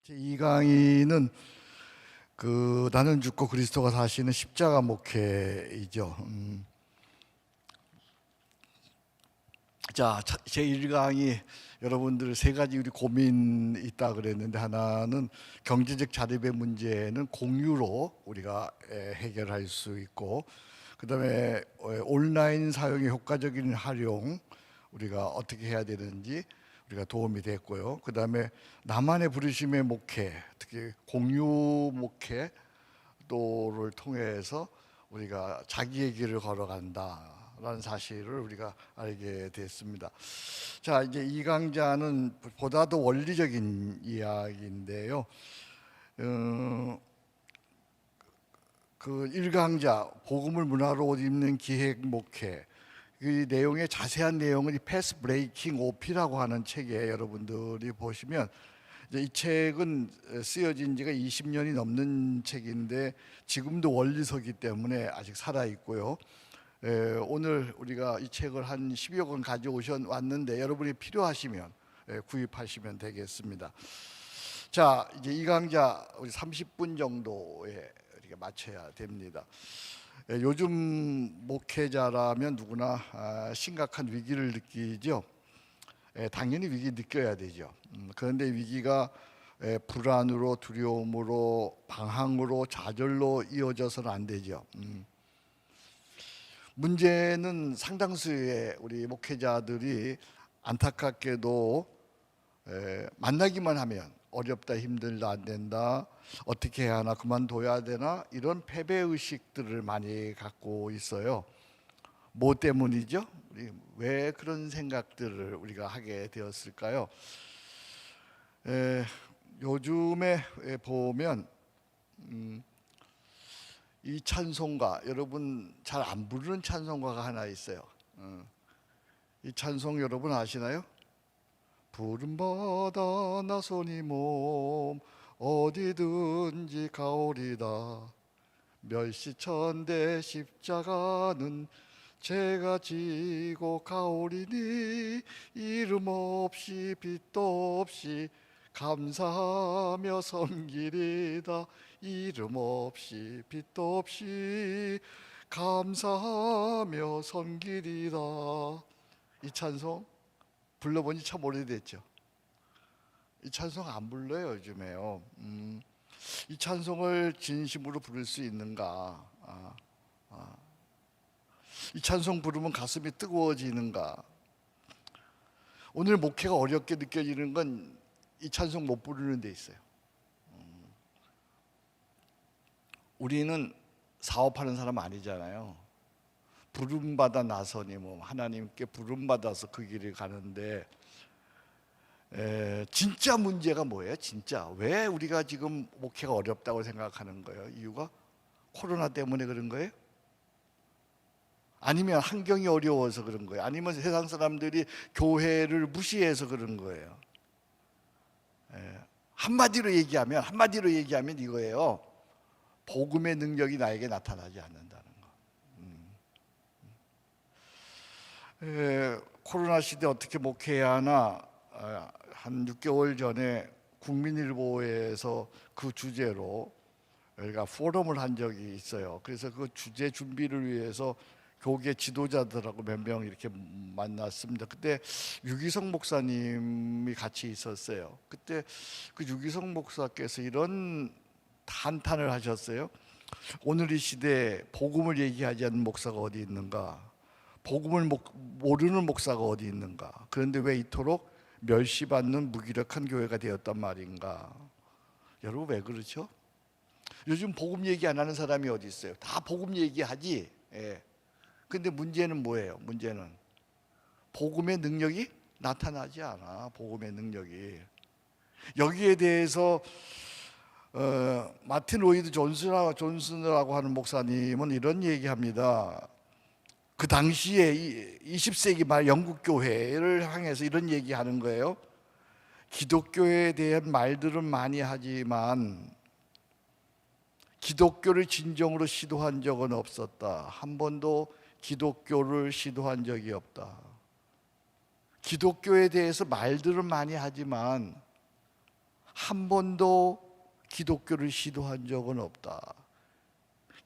이 강의는 나는 죽고 그리스도가 사시는 십자가 목회이죠. 자, 제 1강이 여러분들 세 가지 우리 고민이 있다 그랬는데, 하나는 경제적 자립의 문제는 공유로 우리가 해결할 수 있고, 그다음에 온라인 사용의 효과적인 활용 우리가 어떻게 해야 되는지 우리가 도움이 됐고요. 그다음에 나만의 부르심의 목회, 특히 공유 목회 도를 통해서 우리가 자기의 길을 걸어간다라는 사실을 우리가 알게 됐습니다. 자, 이제 이 강좌는 보다 더 원리적인 이야기인데요. 그 1강자 복음을 문화로 옷 입는 기획 목회, 이 내용의 자세한 내용은 이 패스 브레이킹 OP라고 하는 책에 여러분들이 보시면, 이제 이 책은 쓰여진 지가 20년이 넘는 책인데 지금도 원리서기 때문에 아직 살아 있고요. 오늘 우리가 이 책을 한 10여 권 가져왔는데 여러분이 필요하시면 구입하시면 되겠습니다. 자, 이제 이 강좌 우리 30분 정도에 이렇게 맞춰야 됩니다. 요즘 목회자라면 누구나 심각한 위기를 느끼죠. 당연히 위기 느껴야 되죠. 그런데 위기가 불안으로, 두려움으로, 방황으로, 좌절로 이어져서는 안 되죠. 문제는 상당수의 우리 목회자들이 안타깝게도 만나기만 하면 어렵다, 힘들다, 안 된다, 어떻게 해야 하나, 그만둬야 되나, 이런 패배의식들을 많이 갖고 있어요. 뭐 때문이죠? 왜 그런 생각들을 우리가 하게 되었을까요? 요즘에 보면 이 찬송가, 여러분 잘 안 부르는 찬송가가 하나 있어요. 이 찬송 여러분 아시나요? 부름받아 나서니 몸 어디든지 가오리다. 멸시천대 십자가는 제가 지고 가오리니 이름 없이 빛도 없이 감사하며 섬기리다. 이름 없이 빛도 없이 감사하며 섬기리다. 이 찬송 불러본 지 참 오래됐죠. 이 찬송 안 불러요 요즘에요. 이 찬송을 진심으로 부를 수 있는가? 이 찬송 부르면 가슴이 뜨거워지는가? 오늘 목회가 어렵게 느껴지는 건 이 찬송 못 부르는 데 있어요. 우리는 사업하는 사람 아니잖아요. 부름받아 나서니 뭐 하나님께 부름받아서 그 길을 가는데, 진짜 문제가 뭐예요? 진짜 왜 우리가 지금 목회가 어렵다고 생각하는 거예요? 이유가 코로나 때문에 그런 거예요? 아니면 환경이 어려워서 그런 거예요? 아니면 세상 사람들이 교회를 무시해서 그런 거예요? 한마디로 얘기하면 이거예요. 복음의 능력이 나에게 나타나지 않는다는 거. 코로나 시대 어떻게 목회해야 하나, 한 6개월 전에 국민일보에서 그 주제로 우리가 포럼을 한 적이 있어요. 그래서 그 주제 준비를 위해서 교계 지도자들하고 몇 명 이렇게 만났습니다. 그때 유기성 목사님이 같이 있었어요. 그때 그 유기성 목사께서 이런 한탄을 하셨어요. 오늘 이 시대에 복음을 얘기하지 않는 목사가 어디 있는가? 복음을 모르는 목사가 어디 있는가? 그런데 왜 이토록 멸시받는 무기력한 교회가 되었단 말인가? 여러분 왜 그렇죠? 요즘 복음 얘기 안 하는 사람이 어디 있어요? 다 복음 얘기하지. 근데 문제는 뭐예요? 문제는 복음의 능력이 나타나지 않아. 복음의 능력이. 여기에 대해서 마틴 로이드 존슨이라고 하는 목사님은 이런 얘기합니다. 그 당시에 20세기 말 영국 교회를 향해서 이런 얘기하는 거예요. 기독교에 대한 말들은 많이 하지만 기독교를 진정으로 시도한 적은 없었다. 한 번도 기독교를 시도한 적이 없다. 기독교에 대해서 말들은 많이 하지만 한 번도 기독교를 시도한 적은 없다.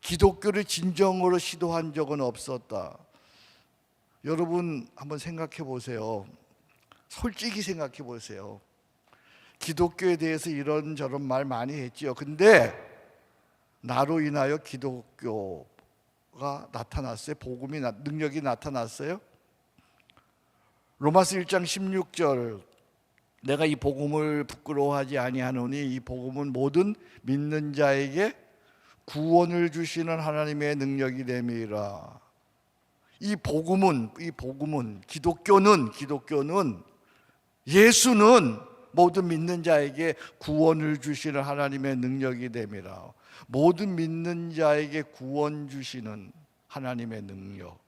기독교를 진정으로 시도한 적은 없었다. 여러분 한번 생각해 보세요. 솔직히 생각해 보세요. 기독교에 대해서 이런저런 말 많이 했지요. 근데 나로 인하여 기독교가 나타났어요? 능력이 나타났어요? 로마서 1장 16절, 내가 이 복음을 부끄러워하지 아니하노니 이 복음은 모든 믿는 자에게 구원을 주시는 하나님의 능력이 됨이라. 이 복음은 기독교는 예수는 모든 믿는 자에게 구원을 주시는 하나님의 능력이 됨이라. 모든 믿는 자에게 구원 주시는 하나님의 능력.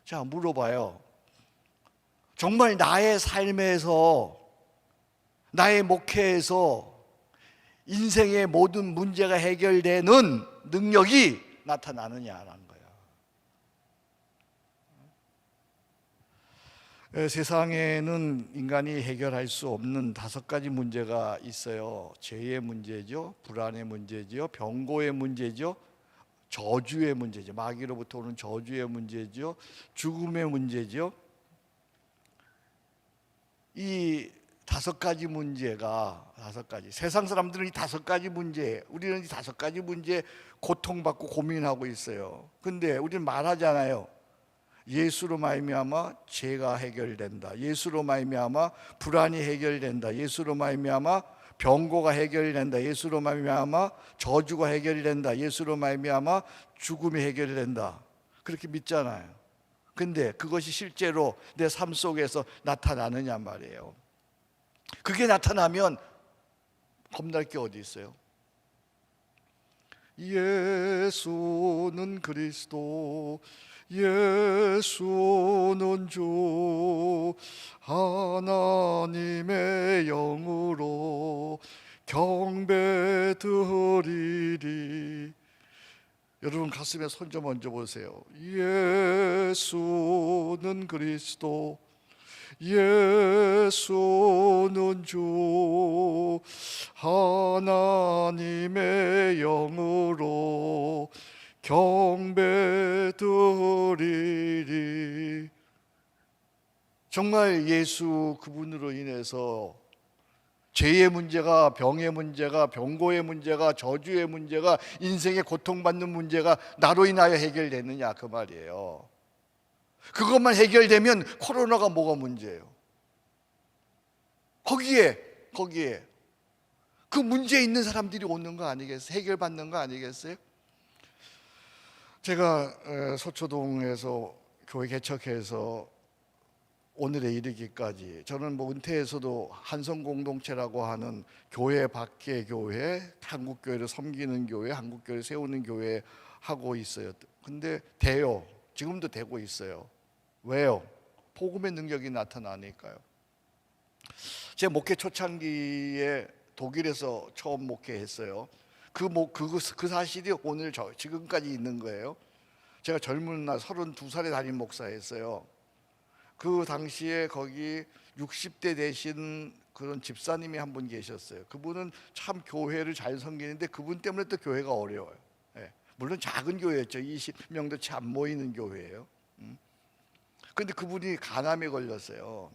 자, 물어봐요. 정말 나의 삶에서, 나의 목회에서 인생의 모든 문제가 해결되는 능력이 나타나느냐라는 거예요. 세상에는 인간이 해결할 수 없는 5가지 문제가 있어요. 죄의 문제죠, 불안의 문제죠, 병고의 문제죠, 저주의 문제죠, 마귀로부터 오는 저주의 문제죠, 죽음의 문제죠. 이 5가지 문제가, 세상 사람들은 이 5가지 문제, 우리는 이 5가지 문제에 고통받고 고민하고 있어요. 근데 우리는 말하잖아요. 예수로 말미암아 죄가 해결된다. 예수로 말미암아 불안이 해결된다. 예수로 말미암아 병고가 해결된다. 예수로 말미암아 저주가 해결된다. 예수로 말미암아 죽음이 해결된다. 그렇게 믿잖아요. 근데 그것이 실제로 내 삶 속에서 나타나느냐 말이에요. 그게 나타나면 겁날 게 어디 있어요? 예수는 그리스도, 예수는 주, 하나님의 영으로 경배드리리. 여러분 가슴에 손 좀 얹어 보세요. 예수는 그리스도, 예수는 주, 하나님의 영으로 경배드리리. 정말 예수 그분으로 인해서 죄의 문제가, 병의 문제가, 병고의 문제가, 저주의 문제가, 인생의 고통받는 문제가 나로 인하여 해결됐느냐 그 말이에요. 그것만 해결되면 코로나가 뭐가 문제예요? 거기에 그 문제에 있는 사람들이 오는 거 아니겠어요? 해결받는 거 아니겠어요? 제가 서초동에서 교회 개척해서 오늘에 이르기까지 저는 뭐 은퇴에서도 한성공동체라고 하는 교회 밖의 교회, 한국교회를 섬기는 교회, 한국교회를 세우는 교회 하고 있어요. 근데 돼요. 지금도 되고 있어요. 왜요? 복음의 능력이 나타나니까요. 제 목회 초창기에 독일에서 처음 목회했어요. 그 사실이 오늘 지금까지 있는 거예요. 제가 젊은 날 32살에 담임 목사였어요. 그 당시에 거기 60대 되신 그런 집사님이 한 분 계셨어요. 그분은 참 교회를 잘 섬기는데 그분 때문에 또 교회가 어려워요. 예. 물론 작은 교회였죠. 20명도 채 안 모이는 교회예요. 근데 그분이 간암에 걸렸어요.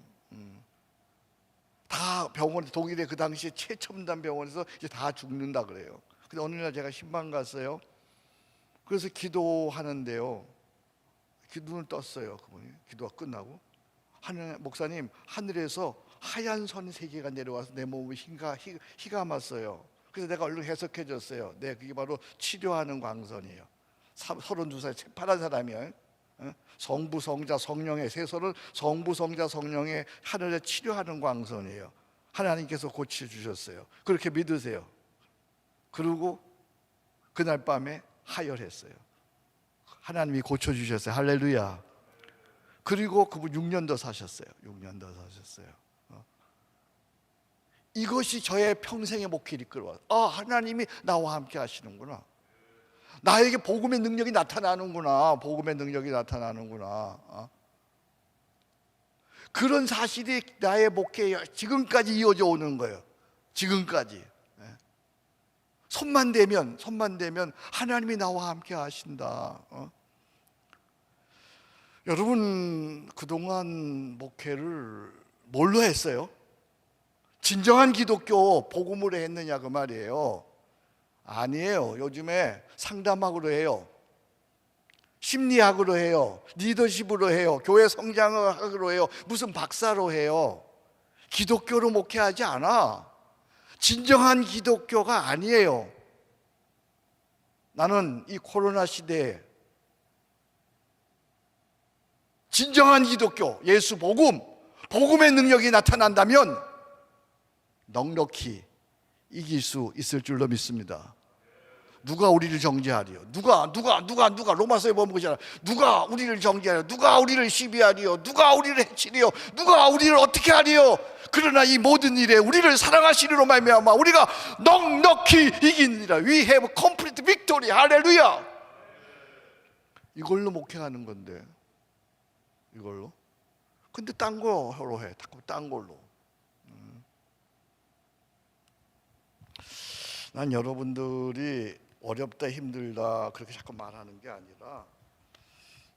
다 병원에, 독일의 그 당시에 최첨단 병원에서 이제 다 죽는다 그래요. 근데 어느 날 제가 신방 갔어요. 그래서 기도하는데요. 눈을 떴어요. 그분이 기도가 끝나고, 목사님, 하늘에서 하얀 선 3개가 내려와서 내 몸을 휘감았어요. 그래서 내가 얼른 해석해 줬어요. 네, 그게 바로 치료하는 광선이에요. 32살 새파란 사람이요. 성부, 성자, 성령의 세서는 성부, 성자, 성령의 하늘에 치료하는 광선이에요. 하나님께서 고쳐주셨어요. 그렇게 믿으세요. 그리고 그날 밤에 하혈했어요. 하나님이 고쳐주셨어요. 할렐루야. 그리고 그분 6년 더 사셨어요. 6년 더 사셨어요. 이것이 저의 평생의 목회를 이끌어와요. 하나님이 나와 함께 하시는구나. 나에게 복음의 능력이 나타나는구나. 복음의 능력이 나타나는구나. 그런 사실이 나의 목회에 지금까지 이어져 오는 거예요. 지금까지. 손만 대면 하나님이 나와 함께 하신다. 여러분, 그동안 목회를 뭘로 했어요? 진정한 기독교 복음으로 했느냐 그 말이에요. 아니에요. 요즘에 상담학으로 해요. 심리학으로 해요. 리더십으로 해요. 교회 성장학으로 해요. 무슨 박사로 해요. 기독교로 목회하지 않아. 진정한 기독교가 아니에요. 나는 이 코로나 시대에 진정한 기독교, 예수 복음, 복음의 능력이 나타난다면 넉넉히 이길 수 있을 줄로 믿습니다. 누가 우리를 정죄하리요? 누가 로마서에 보면 그잖아. 누가 우리를 정죄하리요? 누가 우리를 시비하리요? 누가 우리를 해치리요? 누가 우리를 어떻게 하리요? 그러나 이 모든 일에 우리를 사랑하시리로 말미암아 우리가 넉넉히 이기니라. We have complete victory. 할렐루야. 이걸로 목회하는 건데, 이걸로. 근데 딴 거로 해. 딴 걸로. 난 여러분들이 어렵다 힘들다 그렇게 자꾸 말하는 게 아니라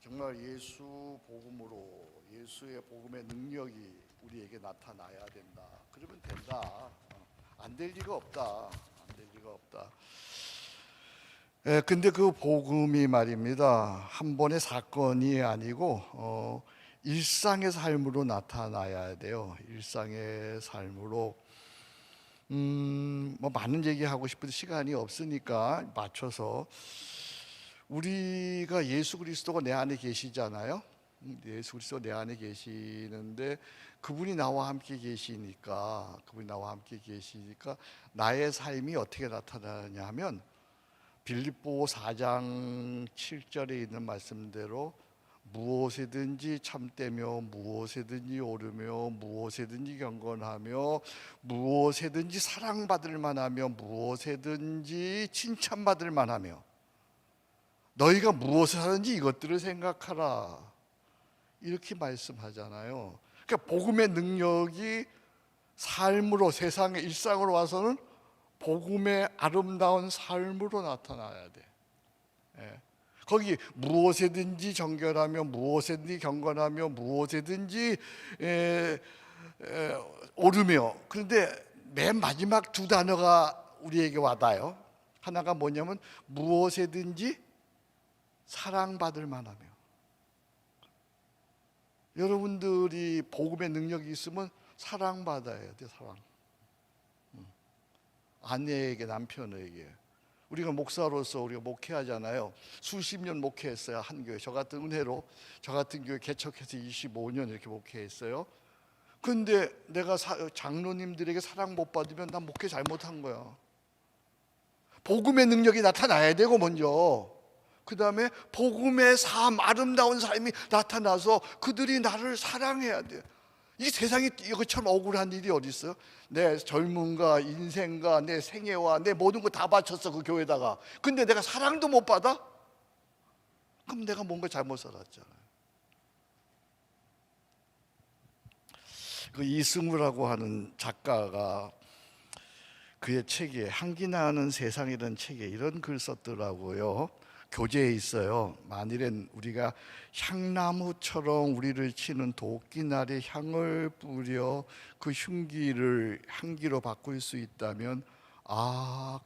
정말 예수 복음으로, 예수의 복음의 능력이 우리에게 나타나야 된다. 그러면 된다. 안 될 리가 없다. 안 될 리가 없다. 근데 그 복음이 말입니다, 한 번의 사건이 아니고 일상의 삶으로 나타나야 돼요. 일상의 삶으로. 뭐 많은 얘기하고 싶은데 시간이 없으니까 맞춰서, 우리가 예수 그리스도가 내 안에 계시잖아요. 예수 그리스도가 내 안에 계시는데 그분이 나와 함께 계시니까 나의 삶이 어떻게 나타나냐 하면 빌립보 4장 7절에 있는 말씀대로 무엇이든지 참되며 무엇이든지 오르며 무엇이든지 경건하며 무엇이든지 사랑받을 만하며 무엇이든지 칭찬받을 만하며 너희가 무엇을 하든지 이것들을 생각하라, 이렇게 말씀하잖아요. 그러니까 복음의 능력이 삶으로, 세상의 일상으로 와서는 복음의 아름다운 삶으로 나타나야 돼. 거기 무엇이든지 정결하며 무엇이든지 경건하며 무엇이든지 오르며. 그런데 맨 마지막 두 단어가 우리에게 와닿아요. 하나가 뭐냐면 무엇이든지 사랑받을 만하며. 여러분들이 복음의 능력이 있으면 사랑받아야 돼. 사랑. 아내에게, 남편에게. 우리가 목사로서 우리가 목회하잖아요. 수십 년 목회했어요. 한 교회. 저 같은 은혜로 저 같은 교회 개척해서 25년 이렇게 목회했어요. 근데 내가 장로님들에게 사랑 못 받으면 난 목회 잘못한 거야. 복음의 능력이 나타나야 되고 먼저, 그 다음에 복음의 삶, 아름다운 삶이 나타나서 그들이 나를 사랑해야 돼. 이 세상에 이것처럼 억울한 일이 어디 있어요? 내 젊음과 인생과 내 생애와 내 모든 거 다 바쳤어 그 교회다가. 근데 내가 사랑도 못 받아? 그럼 내가 뭔가 잘못 살았잖아요. 그 이승우라고 하는 작가가 그의 책에, 향기 나는 세상이라는 책에 이런 글 썼더라고요. 교재에 있어요. 만일엔 우리가 향나무처럼 우리를 치는 도끼날에 향을 뿌려 그 향기로 바꿀 수 있다면,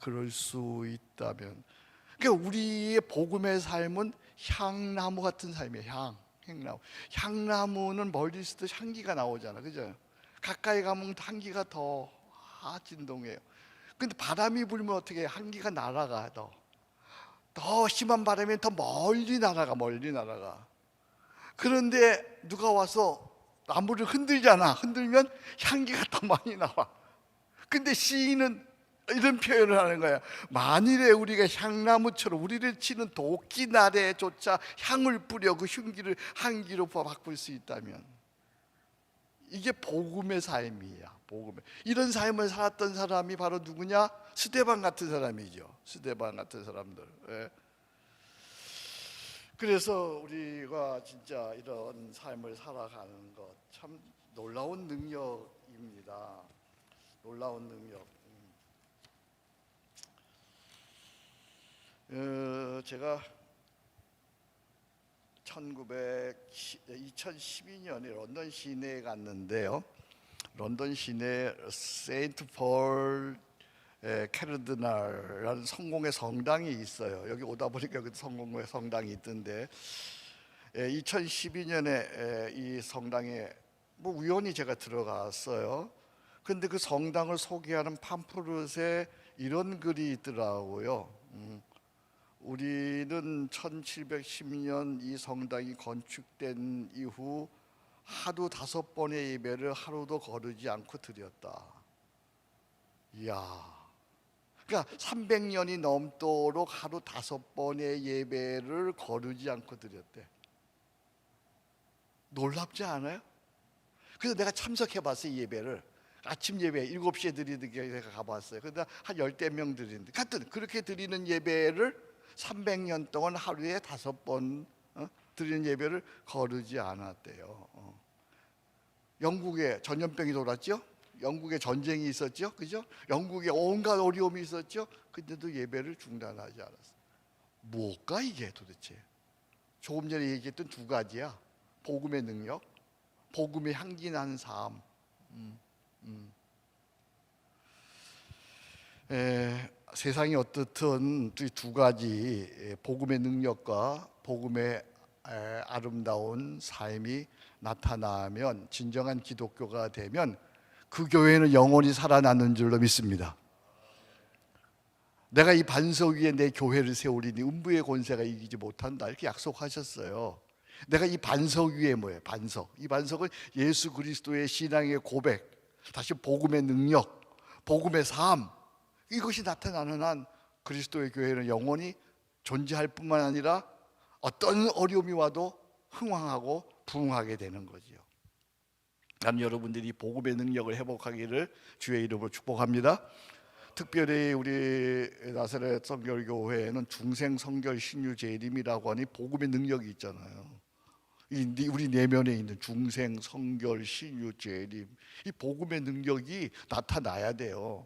그럴 수 있다면. 그러니까 우리의 복음의 삶은 향나무 같은 삶이에요. 향나무는 멀리 있을 때 향기가 나오잖아, 그죠? 가까이 가면 향기가 더 진동해요. 근데 바람이 불면 어떻게 해? 향기가 날아가. 더 심한 바람이 더 멀리 날아가. 그런데 누가 와서 나무를 흔들잖아. 흔들면 향기가 더 많이 나와. 근데 시인은 이런 표현을 하는 거야. 만일에 우리가 향나무처럼 우리를 치는 도끼날에조차 향을 뿌려 그 향기로 바꿀 수 있다면, 이게 복음의 삶이야. 이런 삶을 살았던 사람이 바로 누구냐? 스데반 같은 사람이죠. 스데반 같은 사람들. 그래서 우리가 진짜 이런 삶을 살아가는 것 참 놀라운 능력입니다. 놀라운 능력. 제가 2012년에 런던 시내에 갔는데요. 런던 시내 세인트 폴 캐르드날이라는 성공의 성당이 있어요. 여기 오다 보니까 여기 성공의 성당이 있던데 2012년에 이 성당에 뭐 우연히 제가 들어갔어요. 근데 그 성당을 소개하는 팜플렛에 이런 글이 있더라고요. 우리는 1710년 이 성당이 건축된 이후 하루 5번의 예배를 하루도 거르지 않고 드렸다. 이야, 그러니까 300년이 넘도록 하루 5번의 예배를 거르지 않고 드렸대. 놀랍지 않아요? 그래서 내가 참석해봤어요. 이 예배를 아침 예배 7시에 드리는 게 내가 가봤어요. 그러다 한 10명 드리는데 같은 그렇게 드리는 예배를 300년 동안 하루에 5번 드리는 예배를 거르지 않았대요. 영국에 전염병이 돌았죠. 영국에 전쟁이 있었죠. 그죠? 영국에 온갖 어려움이 있었죠. 근데도 예배를 중단하지 않았어요. 뭘까 이게 도대체? 조금 전에 얘기했던 두 가지야. 복음의 능력, 복음의 향기 나는 삶. 세상이 어떻든 두 가지 복음의 능력과 복음의 아름다운 삶이 나타나면 진정한 기독교가 되면 그 교회는 영원히 살아나는 줄로 믿습니다. 내가 이 반석 위에 내 교회를 세우리니 음부의 권세가 이기지 못한다 이렇게 약속하셨어요. 내가 이 반석 위에 뭐예요? 반석. 이 반석은 예수 그리스도의 신앙의 고백, 다시 복음의 능력, 복음의 삶, 이것이 나타나는 한 그리스도의 교회는 영원히 존재할 뿐만 아니라 어떤 어려움이 와도 흥왕하고 부흥하게 되는 거지요. 나는 여러분들이 복음의 능력을 회복하기를 주의 이름으로 축복합니다. 특별히 우리 나사렛 성결교회에는 중생 성결 신유 재림이라고 하니 복음의 능력이 있잖아요. 우리 내면에 있는 중생 성결 신유 재림, 이 복음의 능력이 나타나야 돼요.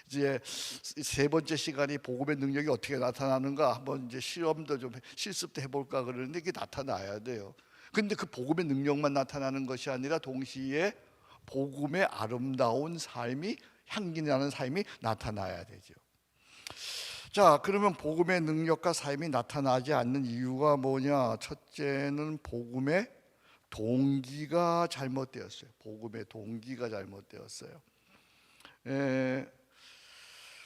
이제 세 번째 시간이 복음의 능력이 어떻게 나타나는가 한번 이제 실험도 좀 실습도 해볼까 그러는데 이게 나타나야 돼요. 근데 그 복음의 능력만 나타나는 것이 아니라 동시에 복음의 아름다운 삶이 향기 나는 삶이 나타나야 되죠. 자, 그러면 복음의 능력과 삶이 나타나지 않는 이유가 뭐냐? 첫째는 복음의 동기가 잘못되었어요. 복음의 동기가 잘못되었어요.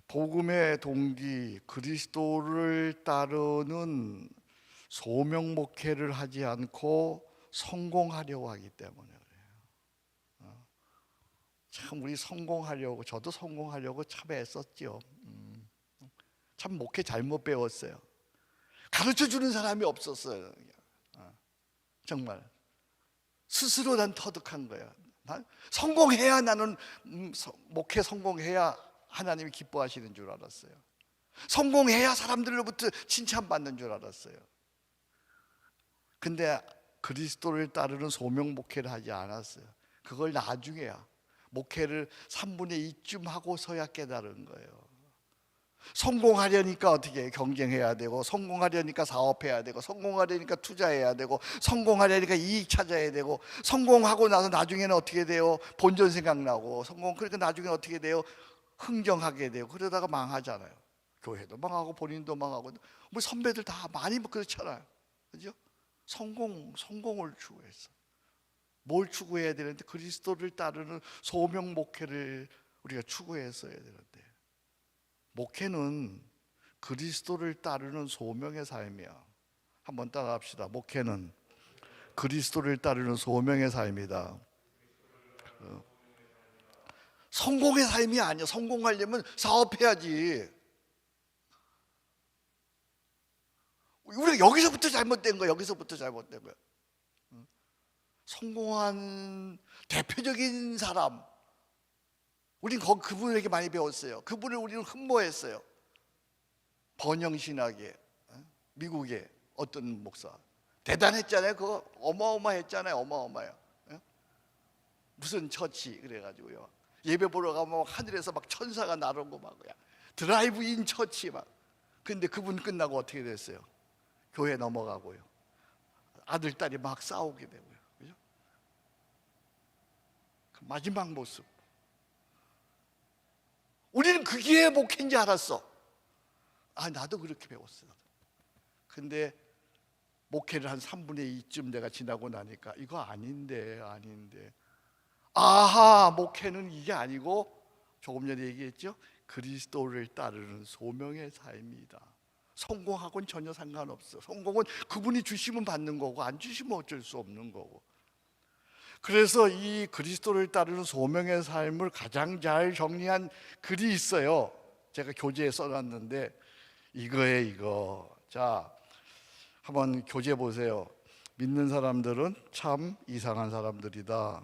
복음의 동기, 그리스도를 따르는 소명 목회를 하지 않고 성공하려고 하기 때문에 그래요. 참 우리 성공하려고, 저도 성공하려고 참 애썼죠. 참 목회 잘못 배웠어요. 가르쳐 주는 사람이 없었어요. 정말 스스로 난 터득한 거야. 난 성공해야 나는 목회 성공해야 하나님이 기뻐하시는 줄 알았어요. 성공해야 사람들로부터 칭찬받는 줄 알았어요. 근데 그리스도를 따르는 소명 목회를 하지 않았어요. 그걸 나중에야 목회를 3분의 2쯤 하고서야 깨달은 거예요. 성공하려니까 어떻게 해요? 경쟁해야 되고, 성공하려니까 사업해야 되고, 성공하려니까 투자해야 되고, 성공하려니까 이익 찾아야 되고, 성공하고 나서 나중에는 어떻게 돼요? 본전 생각나고, 그러니까 나중에 어떻게 돼요? 흥정하게 되고, 그러다가 망하잖아요. 교회도 망하고 본인도 망하고, 뭐 선배들 다 많이 그렇잖아요. 그죠? 성공을 추구했어. 뭘 추구해야 되는데 그리스도를 따르는 소명 목회를 우리가 추구했어야 되는데, 목회는 그리스도를 따르는 소명의 삶이야. 한번 따라합시다. 목회는 그리스도를 따르는 소명의 삶이다. 성공의 삶이 아니야. 성공하려면 사업해야지. 우리가 여기서부터 잘못된 거야. 여기서부터 잘못된 거야. 성공한 대표적인 사람, 우린 그분에게 많이 배웠어요. 그분을 우리는 흠모했어요. 번영신학의 미국의 어떤 목사 대단했잖아요. 그거 어마어마했잖아요. 어마어마해요. 무슨 처치 그래가지고요. 예배 보러 가면 하늘에서 막 천사가 날아오고 막 드라이브인 처치 막. 근데 그분 끝나고 어떻게 됐어요? 교회 넘어가고요. 아들, 딸이 막 싸우게 되고요. 그죠? 그 마지막 모습. 우리는 그게 목회인지 알았어. 나도 그렇게 배웠어. 근데 목회를 한 3분의 2쯤 내가 지나고 나니까 이거 아닌데. 아하, 목회는 이게 아니고 조금 전에 얘기했죠? 그리스도를 따르는 소명의 삶이다. 성공하고는 전혀 상관없어. 성공은 그분이 주시면 받는 거고 안 주시면 어쩔 수 없는 거고. 그래서 이 그리스도를 따르는 소명의 삶을 가장 잘 정리한 글이 있어요. 제가 교재에 써놨는데 이거예요, 이거. 자, 한번 교재 보세요. 믿는 사람들은 참 이상한 사람들이다.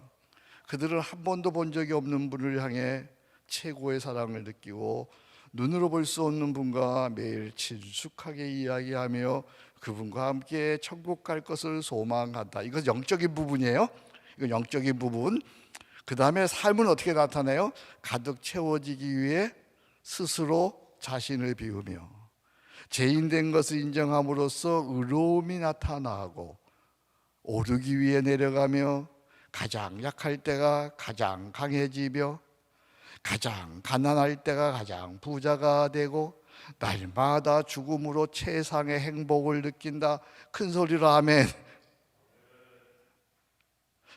그들은 한 번도 본 적이 없는 분을 향해 최고의 사랑을 느끼고 눈으로 볼 수 없는 분과 매일 친숙하게 이야기하며 그분과 함께 천국 갈 것을 소망한다. 이거 영적인 부분이에요. 이거 영적인 부분. 그 다음에 삶은 어떻게 나타나요? 가득 채워지기 위해 스스로 자신을 비우며 죄인된 것을 인정함으로써 의로움이 나타나고 오르기 위해 내려가며 가장 약할 때가 가장 강해지며 가장 가난할 때가 가장 부자가 되고 날마다 죽음으로 최상의 행복을 느낀다. 큰 소리로 아멘.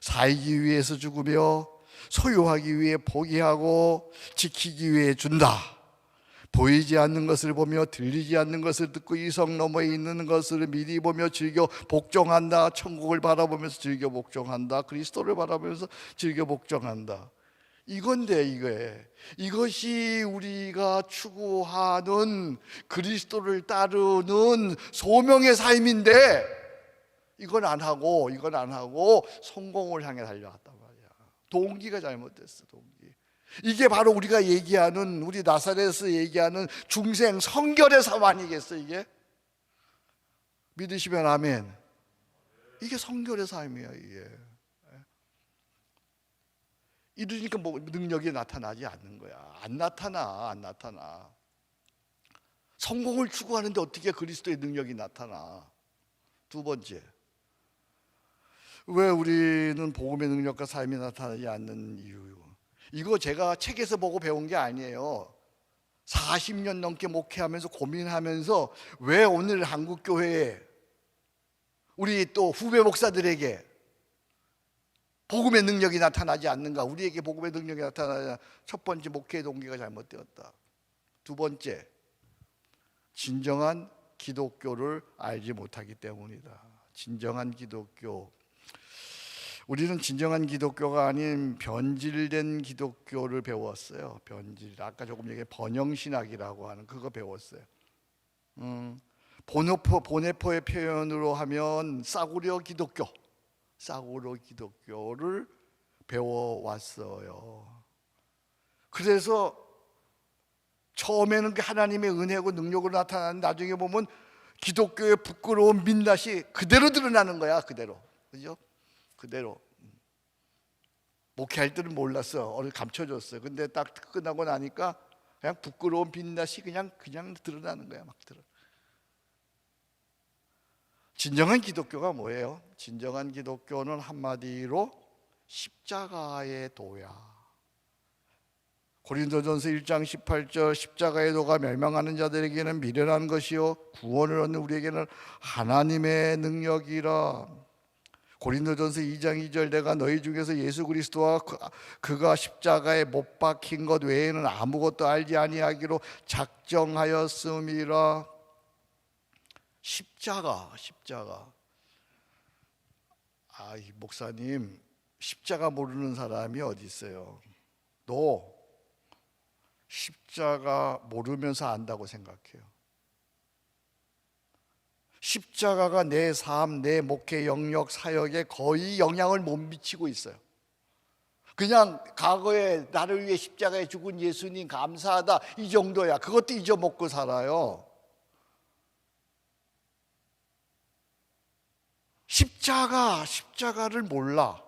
살기 위해서 죽으며 소유하기 위해 포기하고 지키기 위해 준다. 보이지 않는 것을 보며 들리지 않는 것을 듣고 이성 너머에 있는 것을 미리 보며 즐겨 복종한다. 천국을 바라보면서 즐겨 복종한다. 그리스도를 바라보면서 즐겨 복종한다. 이건데 이것이 우리가 추구하는 그리스도를 따르는 소명의 삶인데 이건 안 하고 성공을 향해 달려갔단 말이야. 동기가 잘못됐어. 동기. 이게 바로 우리가 얘기하는, 우리 나사렛에서 얘기하는 중생 성결의 삶 아니겠어? 이게 믿으시면 아멘. 이게 성결의 삶이야. 이게 이러니까 뭐 능력이 나타나지 않는 거야. 안 나타나. 성공을 추구하는데 어떻게 그리스도의 능력이 나타나? 두 번째, 왜 우리는 복음의 능력과 삶이 나타나지 않는 이유. 이거 제가 책에서 보고 배운 게 아니에요. 40년 넘게 목회하면서 고민하면서 왜 오늘 한국교회에 우리 또 후배 목사들에게 복음의 능력이 나타나지 않는가? 우리에게 복음의 능력이 나타나지 않는가? 첫 번째, 목회의 동기가 잘못되었다. 두 번째, 진정한 기독교를 알지 못하기 때문이다. 진정한 기독교. 우리는 진정한 기독교가 아닌 변질된 기독교를 배웠어요. 변질. 아까 조금 얘기한 번영신학이라고 하는 그거 배웠어요. 보네포의 표현으로 하면 싸구려 기독교를 배워왔어요. 그래서 처음에는 하나님의 은혜고 능력으로 나타나는, 나중에 보면 기독교의 부끄러운 민낯이 그대로 드러나는 거야. 그대로. 그죠? 그대로. 목회할 때는 몰랐어. 어느 감춰줬어요. 근데 딱 끝나고 나니까 그냥 부끄러운 민낯이 그냥 드러나는 거야. 막 드러. 진정한 기독교가 뭐예요? 진정한 기독교는 한마디로 십자가의 도야. 고린도전서 1장 18절 십자가의 도가 멸망하는 자들에게는 미련한 것이요 구원을 얻는 우리에게는 하나님의 능력이라. 고린도전서 2장 2절 내가 너희 중에서 예수 그리스도와 그가 십자가에 못 박힌 것 외에는 아무것도 알지 아니하기로 작정하였음이라. 십자가. 이 목사님, 십자가 모르는 사람이 어디 있어요? 너 십자가 모르면서 안다고 생각해요. 십자가가 내 삶, 내 목회 영역, 사역에 거의 영향을 못 미치고 있어요. 그냥 과거에 나를 위해 십자가에 죽은 예수님 감사하다, 이 정도야. 그것도 잊어먹고 살아요. 십자가를 몰라.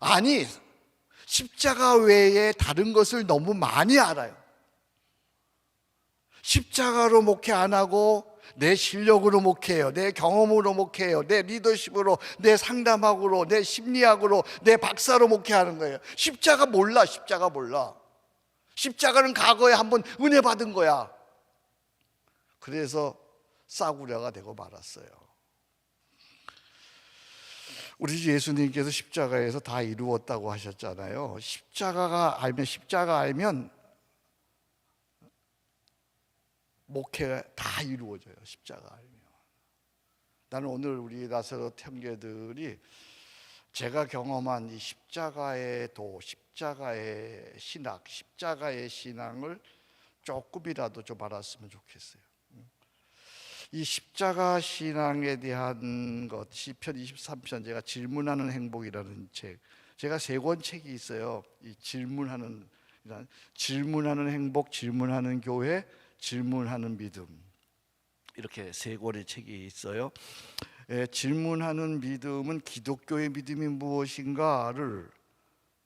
아니, 십자가 외에 다른 것을 너무 많이 알아요. 십자가로 목회 안 하고 내 실력으로 목회해요. 내 경험으로 목회해요. 내 리더십으로, 내 상담학으로, 내 심리학으로, 내 박사로 목회하는 거예요. 십자가 몰라. 십자가 몰라. 십자가는 과거에 한번 은혜 받은 거야. 그래서 싸구려가 되고 말았어요. 우리 주 예수님께서 십자가에서 다 이루었다고 하셨잖아요. 십자가 알면 목회가 다 이루어져요. 십자가 알면. 나는 오늘 우리 나사렛 형제들이 제가 경험한 이 십자가의 도, 십자가의 신학, 십자가의 신앙을 조금이라도 좀 알았으면 좋겠어요. 이 십자가 신앙에 대한 것, 시편 23편, 제가 질문하는 행복이라는 책, 제가 3권 책이 있어요. 이 질문하는 행복, 질문하는 교회, 질문하는 믿음, 이렇게 3권의 책이 있어요. 질문하는 믿음은 기독교의 믿음이 무엇인가를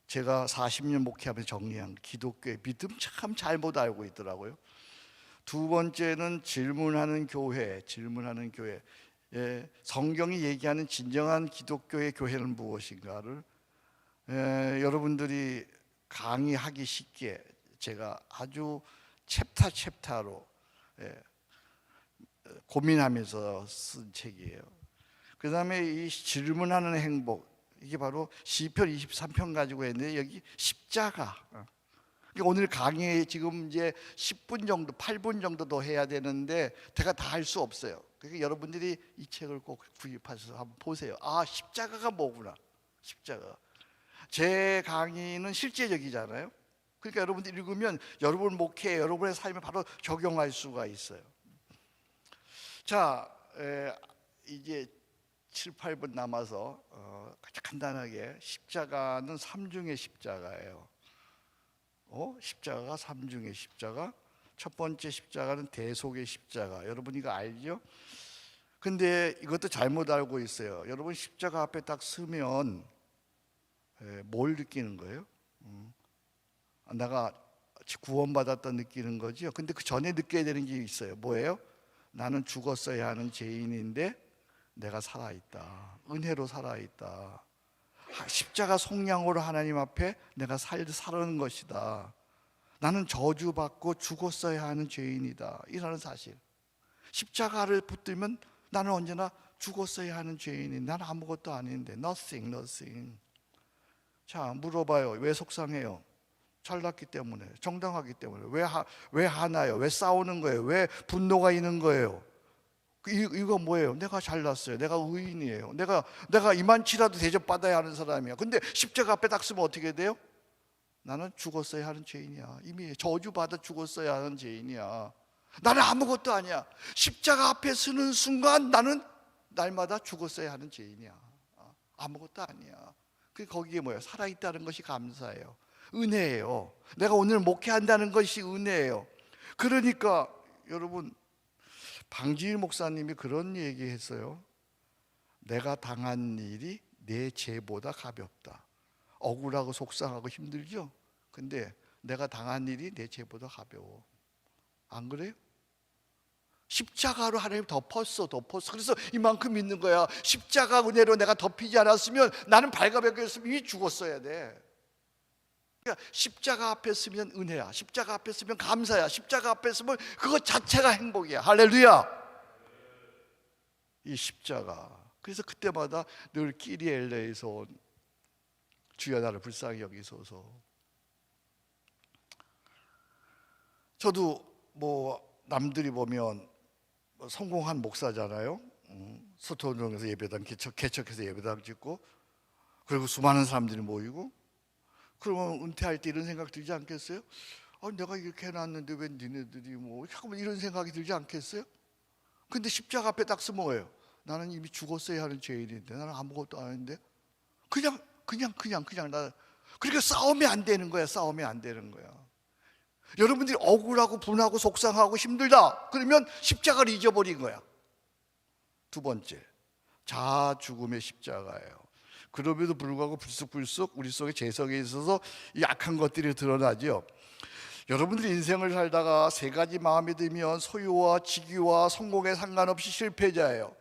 제가 40년 목회하면서 정리한 기독교의 믿음, 참 잘못 알고 있더라고요. 2번째는 질문하는 교회. 성경이 얘기하는 진정한 기독교의 교회는 무엇인가를 여러분들이 강의하기 쉽게 제가 아주 챕터로 고민하면서 쓴 책이에요. 그 다음에 이 질문하는 행복, 이게 바로 시편 23편 가지고 있는데 여기 십자가. 오늘 강의 지금 이제 10분 정도, 8분 정도 더 해야 되는데 제가 다 할 수 없어요. 그러니까 여러분들이 이 책을 꼭 구입하셔서 한번 보세요. 아, 십자가가 뭐구나. 십자가. 제 강의는 실제적이잖아요. 그러니까 여러분들이 읽으면 여러분 목회, 여러분의 삶에 바로 적용할 수가 있어요. 자, 이제 7, 8분 남아서 간단하게 십자가는 3중의 십자가예요. 십자가가 3중의 십자가. 첫 번째 십자가는 대속의 십자가. 여러분 이거 알죠? 근데 이것도 잘못 알고 있어요. 여러분 십자가 앞에 딱 서면 뭘 느끼는 거예요? 내가 구원받았다 느끼는 거죠. 근데 그 전에 느껴야 되는 게 있어요. 뭐예요? 나는 죽었어야 하는 죄인인데 내가 살아있다. 은혜로 살아있다. 십자가 속량으로 하나님 앞에 내가 살아는 것이다. 나는 저주받고 죽었어야 하는 죄인이다. 이라는 사실. 십자가를 붙들면 나는 언제나 죽었어야 하는 죄인이, 나는 아무것도 아닌데, nothing. 자, 물어봐요. 왜 속상해요? 잘났기 때문에, 정당하기 때문에. 왜 하나요? 왜 싸우는 거예요? 왜 분노가 있는 거예요? 이거 뭐예요? 내가 잘났어요. 내가 의인이에요. 내가 이만치라도 대접받아야 하는 사람이야. 근데 십자가 앞에 딱 서면 어떻게 돼요? 나는 죽었어야 하는 죄인이야. 이미 저주받아 죽었어야 하는 죄인이야. 나는 아무것도 아니야. 십자가 앞에 서는 순간 나는 날마다 죽었어야 하는 죄인이야. 아무것도 아니야. 거기에 뭐예요? 살아있다는 것이 감사해요. 은혜예요. 내가 오늘 목회한다는 것이 은혜예요. 그러니까 여러분, 방지일 목사님이 그런 얘기 했어요. 내가 당한 일이 내 죄보다 가볍다. 억울하고 속상하고 힘들죠? 근데 내가 당한 일이 내 죄보다 가벼워. 안 그래요? 십자가로 하나님 덮었어. 그래서 이만큼 있는 거야. 십자가 은혜로 내가 덮이지 않았으면 나는 발가벗겼으면 이미 죽었어야 돼. 그러니까 십자가 앞에 서면 은혜야. 십자가 앞에 서면 감사야. 십자가 앞에 서면 그것 자체가 행복이야. 할렐루야. 이 십자가. 그래서 그때마다 늘 끼리엘레에서 온 주여 나를 불쌍히 여기소서. 저도 남들이 보면 성공한 목사잖아요. 서초동에서 예배당 개척해서 예배당 짓고, 그리고 수많은 사람들이 모이고, 그러면 은퇴할 때 이런 생각 들지 않겠어요? 내가 이렇게 해놨는데 왜 니네들이 잠깐만 이런 생각이 들지 않겠어요? 근데 십자가 앞에 딱 서면 뭐예요? 나는 이미 죽었어야 하는 죄인인데, 나는 아무것도 아닌데, 그냥 나. 그러니까 싸우면 안 되는 거야. 여러분들이 억울하고 분하고 속상하고 힘들다 그러면 십자가를 잊어버린 거야. 2번째, 자아 죽음의 십자가예요. 그럼에도 불구하고 불쑥 우리 속에 죄성에 있어서 약한 것들이 드러나죠. 여러분들이 인생을 살다가 세 가지 마음이 들면 소유와 직위와 성공에 상관없이 실패자예요.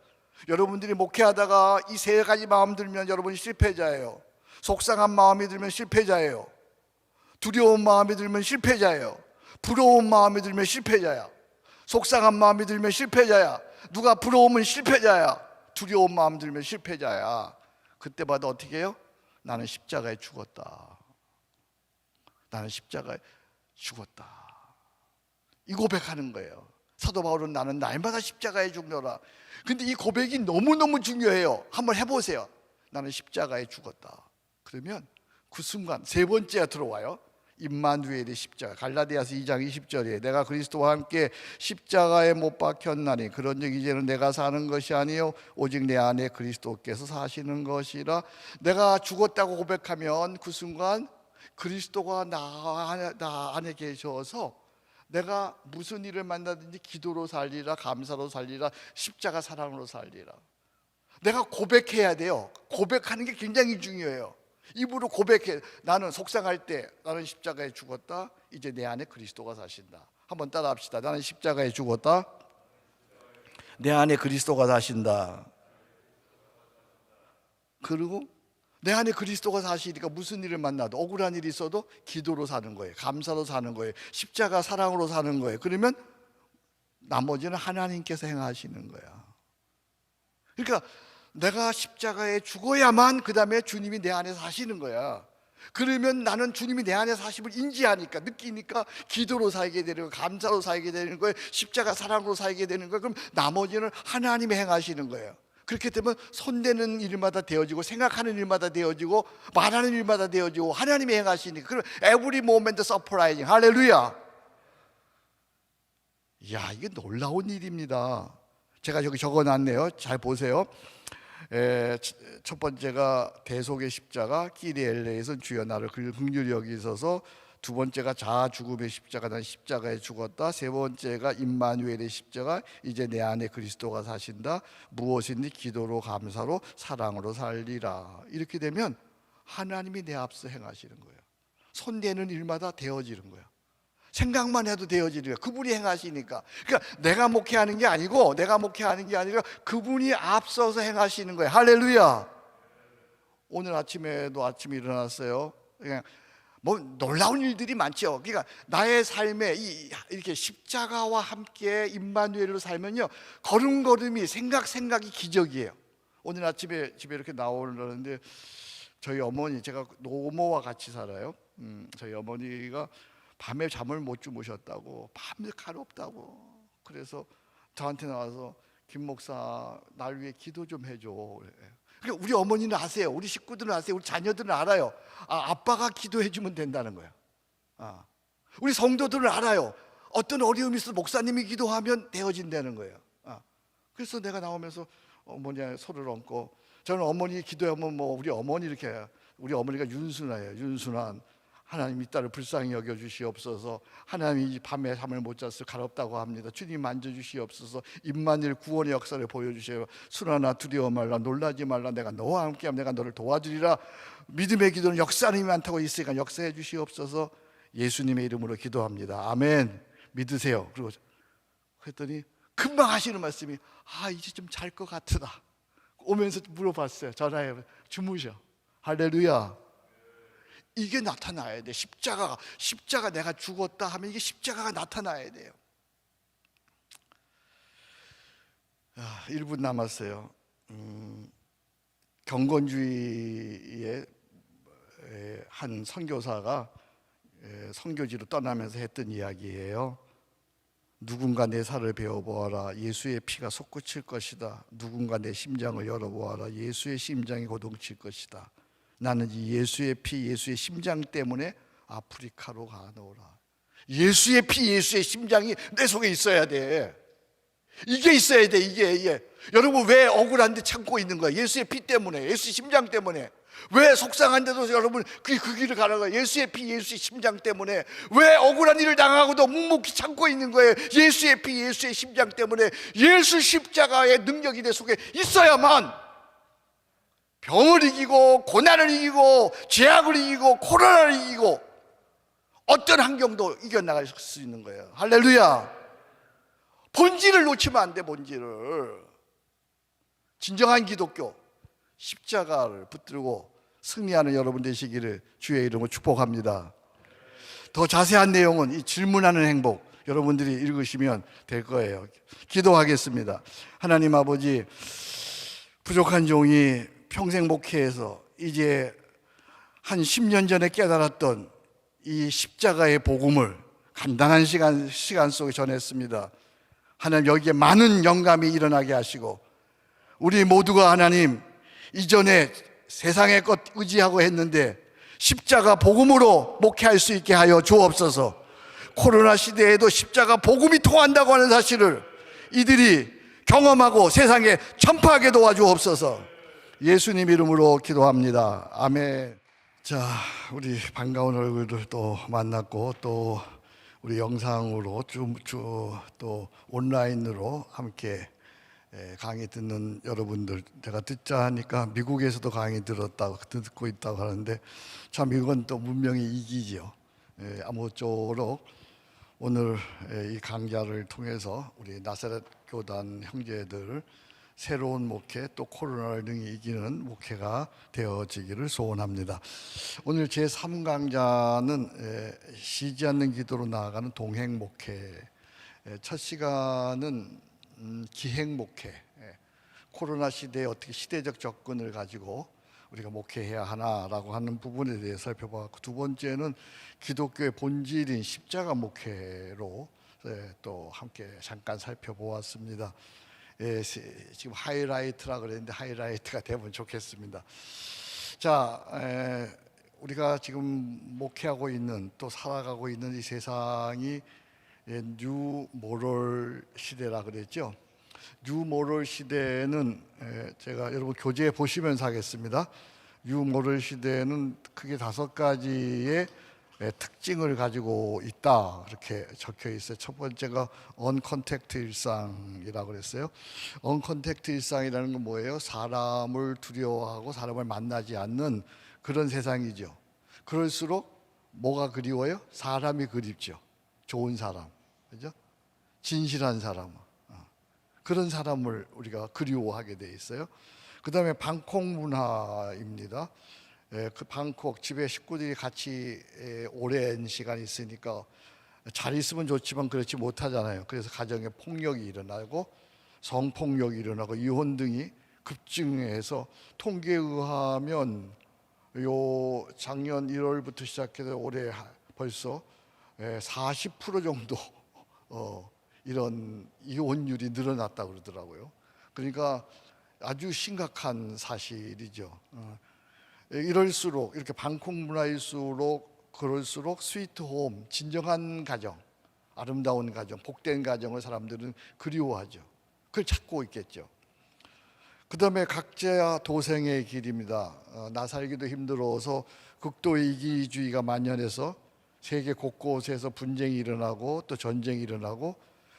여러분들이 목회하다가 이 세 가지 마음 들면 여러분이 실패자예요. 속상한 마음이 들면 실패자예요. 두려운 마음이 들면 실패자예요. 부러운 마음이 들면 실패자야. 속상한 마음이 들면 실패자야. 누가 부러우면 실패자야. 두려운 마음 들면 실패자야. 그때마다 어떻게 해요? 나는 십자가에 죽었다. 나는 십자가에 죽었다. 이 고백하는 거예요. 사도 바울은 나는 날마다 십자가에 죽노라. 근데 이 고백이 너무너무 중요해요. 한번 해보세요. 나는 십자가에 죽었다. 그러면 그 순간 세 번째가 들어와요. 임마누엘의 십자가. 갈라디아서 2장 20절에 내가 그리스도와 함께 십자가에 못 박혔나니 그런즉 이제는 내가 사는 것이 아니요 오직 내 안에 그리스도께서 사시는 것이라. 내가 죽었다고 고백하면 그 순간 그리스도가 나 안에 계셔서 내가 무슨 일을 만나든지 기도로 살리라, 감사로 살리라, 십자가 사랑으로 살리라. 내가 고백해야 돼요. 고백하는 게 굉장히 중요해요. 입으로 고백해. 나는 속상할 때 나는 십자가에 죽었다. 이제 내 안에 그리스도가 사신다. 한번 따라 합시다. 나는 십자가에 죽었다. 내 안에 그리스도가 사신다. 그리고 내 안에 그리스도가 사시니까 무슨 일을 만나도 억울한 일이 있어도 기도로 사는 거예요. 감사로 사는 거예요. 십자가 사랑으로 사는 거예요. 그러면 나머지는 하나님께서 행하시는 거야. 그러니까 내가 십자가에 죽어야만 그 다음에 주님이 내 안에 사시는 거야. 그러면 나는 주님이 내 안에 사심을 인지하니까, 느끼니까 기도로 살게 되는 거예요. 감사로 살게 되는 거예요. 십자가 사랑으로 살게 되는 거예요. 그럼 나머지는 하나님이 행하시는 거예요. 그렇게 되면 손대는 일마다 되어지고 생각하는 일마다 되어지고 말하는 일마다 되어지고 하나님이 행하시니까. 그럼 every moment surprising. 할렐루야. 이야, 이게 놀라운 일입니다. 제가 여기 적어놨네요. 잘 보세요. 첫 번째가 대속의 십자가 끼리엘레에서 주여 나를 긍휼히 여기소서. 두 번째가 자아 죽음의 십자가, 난 십자가에 죽었다. 세 번째가 임마누엘의 십자가, 이제 내 안에 그리스도가 사신다. 무엇인지 기도로 감사로 사랑으로 살리라. 이렇게 되면 하나님이 내 앞서 행하시는 거예요. 손대는 일마다 되어지는 거예요. 생각만 해도 되어지는 거예요. 그분이 행하시니까. 그러니까 내가 목회하는 게 아니고, 내가 목회하는 게 아니라 그분이 앞서서 행하시는 거예요. 할렐루야. 오늘 아침에도 아침에 일어났어요. 그냥 뭐 놀라운 일들이 많죠. 그러니까 나의 삶에 이렇게 십자가와 함께 임마누엘로 살면요, 걸음걸음이 생각이 기적이에요. 오늘 아침에 집에 이렇게 나오려는데 저희 어머니, 제가 노모와 같이 살아요. 저희 어머니가 밤에 잠을 못 주무셨다고, 밤새 가렵다고. 그래서 저한테 나와서 김 목사 날 위해 기도 좀 해줘. 그러니까 우리 어머니는 아세요. 우리 식구들은 아세요. 우리 자녀들은 알아요. 아빠가 기도해 주면 된다는 거야. 우리 성도들은 알아요. 어떤 어려움이 있어도 목사님이 기도하면 되어진다는 거예요. 그래서 내가 나오면서 어머니의 손을 얹고, 저는 어머니 기도하면 뭐 우리 어머니 이렇게, 우리 어머니가 윤순아예요. 윤순아. 하나님 이 딸을 불쌍히 여겨주시옵소서. 하나님이 밤에 잠을 못 잤을 가렵다고 합니다. 주님 만져주시옵소서. 임마누엘 구원의 역사를 보여주세요. 순환아 두려워 말라, 놀라지 말라, 내가 너와 함께하면 내가 너를 도와주리라. 믿음의 기도는 역사님이 많다고 있으니까 역사해 주시옵소서. 예수님의 이름으로 기도합니다. 아멘. 믿으세요. 그리고 그랬더니 금방 하시는 말씀이, 이제 좀 잘 것 같으다. 오면서 물어봤어요. 전화해. 주무셔. 할렐루야. 이게 나타나야 돼. 십자가 내가 죽었다 하면 이게 십자가가 나타나야 돼요. 1분 남았어요. 경건주의의 한 선교사가 선교지로 떠나면서 했던 이야기예요. 누군가 내 살을 베어보아라. 예수의 피가 솟구칠 것이다. 누군가 내 심장을 열어보아라. 예수의 심장이 고동칠 것이다. 나는 이 예수의 피, 예수의 심장 때문에 아프리카로 가노라. 예수의 피, 예수의 심장이 내 속에 있어야 돼. 이게 있어야 돼. 이게. 여러분 왜 억울한데 참고 있는 거야? 예수의 피 때문에, 예수의 심장 때문에. 왜 속상한데도 여러분 그 길을 가는 거야? 예수의 피, 예수의 심장 때문에. 왜 억울한 일을 당하고도 묵묵히 참고 있는 거예요? 예수의 피, 예수의 심장 때문에. 예수 십자가의 능력이 내 속에 있어야만 병을 이기고 고난을 이기고 죄악을 이기고 코로나를 이기고 어떤 환경도 이겨나갈 수 있는 거예요. 할렐루야. 본질을 놓치면 안 돼. 본질을. 진정한 기독교, 십자가를 붙들고 승리하는 여러분 되시기를 주의 이름으로 축복합니다. 더 자세한 내용은 이 질문하는 행복 여러분들이 읽으시면 될 거예요. 기도하겠습니다. 하나님 아버지, 부족한 종이 평생 목회에서 이제 한 10년 전에 깨달았던 이 십자가의 복음을 간단한 시간 속에 전했습니다. 하나님, 여기에 많은 영감이 일어나게 하시고, 우리 모두가 하나님 이전에 세상의 것 의지하고 했는데 십자가 복음으로 목회할 수 있게 하여 주옵소서. 코로나 시대에도 십자가 복음이 통한다고 하는 사실을 이들이 경험하고 세상에 전파하게 도와주옵소서. 예수님 이름으로 기도합니다. 아멘. 자, 우리 반가운 얼굴들 또 만났고, 또 우리 영상으로 또 온라인으로 함께 강의 듣는 여러분들, 제가 듣자 하니까 미국에서도 강의 듣고 있다고 하는데, 참 이건 또 문명의 이기죠. 아무쪼록 오늘 이 강좌를 통해서 우리 나사렛 교단 형제들 새로운 목회, 또 코로나를 능히 이기는 목회가 되어지기를 소원합니다. 오늘 제 3강좌는 쉬지 않는 기도로 나아가는 동행 목회. 첫 시간은 기행 목회, 코로나 시대에 어떻게 시대적 접근을 가지고 우리가 목회해야 하나라고 하는 부분에 대해 살펴봤고, 두 번째는 기독교의 본질인 십자가 목회로 또 함께 잠깐 살펴보았습니다. 지금 하이라이트라 그랬는데 하이라이트가 되면 좋겠습니다. 자, 우리가 지금 목회하고 있는, 또 살아가고 있는 이 세상이 뉴 모럴 시대라 그랬죠. 뉴 모럴 시대는 제가 여러분 교재에 보시면서 하겠습니다. 뉴 모럴 시대는 크게 5가지의 특징을 가지고 있다, 그렇게 적혀 있어요. 첫 번째가 언컨택트 일상이라고 그랬어요. 언컨택트 일상이라는 건 뭐예요? 사람을 두려워하고 사람을 만나지 않는 그런 세상이죠. 그럴수록 뭐가 그리워요? 사람이 그립죠. 좋은 사람, 그죠? 진실한 사람, 그런 사람을 우리가 그리워하게 돼 있어요. 그 다음에 방콕 문화입니다. 그 방콕, 집에 식구들이 같이 오랜 시간 있으니까 잘 있으면 좋지만 그렇지 못하잖아요. 그래서 가정에 폭력이 일어나고 성폭력이 일어나고 이혼 등이 급증해서 통계에 의하면 요 작년 1월부터 시작해서 올해 벌써 40% 정도 이런 이혼율이 늘어났다고 그러더라고요. 그러니까 아주 심각한 사실이죠. 이럴수록, 이렇게 방콕 문화일수록 그럴수록 스위트홈, 진정한 가정, 아름다운 가정, 복된 가정을 사람들은 그리워하죠. 그걸 찾고 있겠죠. 그 다음에 각자 도생의 길입니다. 나 살기도 힘들어서 극도 이기주의가 만연해서 세계 곳곳에서 분쟁이 일어나고 또 전쟁이 일어나고,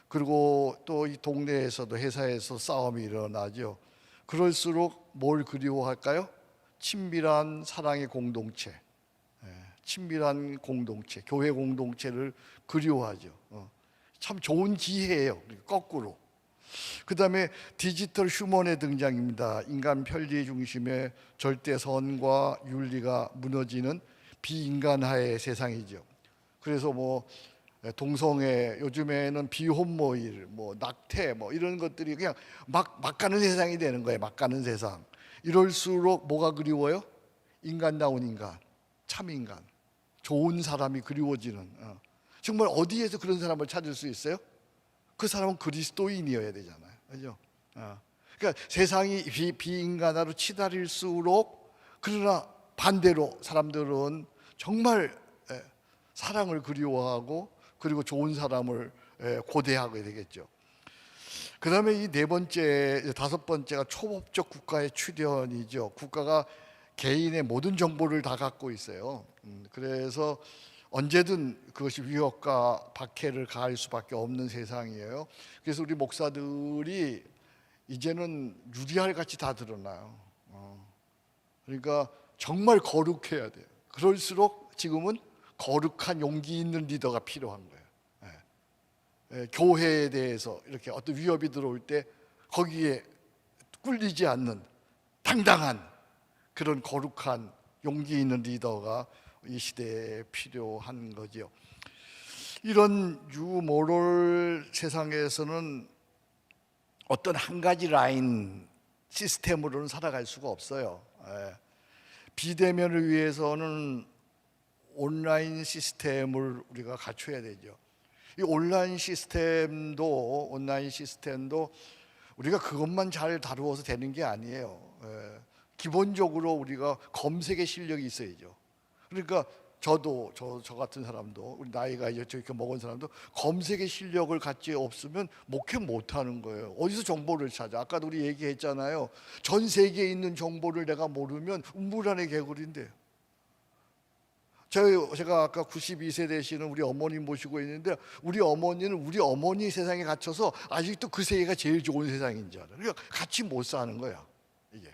그리고 또 이 동네에서도 회사에서 싸움이 일어나죠. 그럴수록 뭘 그리워할까요? 친밀한 사랑의 공동체, 친밀한 공동체, 교회 공동체를 그리워하죠. 참 좋은 기회예요. 거꾸로. 그 다음에 디지털 휴먼의 등장입니다. 인간 편리 중심의 절대선과 윤리가 무너지는 비인간화의 세상이죠. 그래서 뭐 동성애, 요즘에는 비혼모일, 뭐 낙태, 뭐 이런 것들이 그냥 막 가는 세상이 되는 거예요. 막 가는 세상. 이럴수록 뭐가 그리워요? 인간다운 인간, 참 인간, 좋은 사람이 그리워지는. 정말 어디에서 그런 사람을 찾을 수 있어요? 그 사람은 그리스도인이어야 되잖아요, 그렇죠? 그러니까 세상이 비인간화로 치달을수록, 그러나 반대로 사람들은 정말 사랑을 그리워하고, 그리고 좋은 사람을 고대하게 되겠죠. 그 다음에 이 4번째, 5번째가 초법적 국가의 출현이죠. 국가가 개인의 모든 정보를 다 갖고 있어요. 그래서 언제든 그것이 위협과 박해를 가할 수밖에 없는 세상이에요. 그래서 우리 목사들이 이제는 유리알 같이 다 드러나요. 그러니까 정말 거룩해야 돼요. 그럴수록 지금은 거룩한 용기 있는 리더가 필요한 거예요. 교회에 대해서 이렇게 어떤 위협이 들어올 때 거기에 꿀리지 않는 당당한 그런 거룩한 용기 있는 리더가 이 시대에 필요한 거죠. 이런 유모럴 세상에서는 어떤 한 가지 라인 시스템으로는 살아갈 수가 없어요. 비대면을 위해서는 온라인 시스템을 우리가 갖춰야 되죠. 이 온라인 시스템도 우리가 그것만 잘 다루어서 되는 게 아니에요. 기본적으로 우리가 검색의 실력이 있어야죠. 그러니까 저 같은 사람도, 우리 나이가 이제 이렇게 먹은 사람도 검색의 실력을 갖지 없으면 목회 못 하는 거예요. 어디서 정보를 찾아? 아까도 우리 얘기했잖아요. 전 세계에 있는 정보를 내가 모르면 우물안의 개구리인데요. 제가 아까 92세 되시는 우리 어머니 모시고 있는데, 우리 어머니는 우리 어머니 세상에 갇혀서 아직도 그 세계가 제일 좋은 세상인 줄 알아요. 그러니까 같이 못 사는 거야, 이게.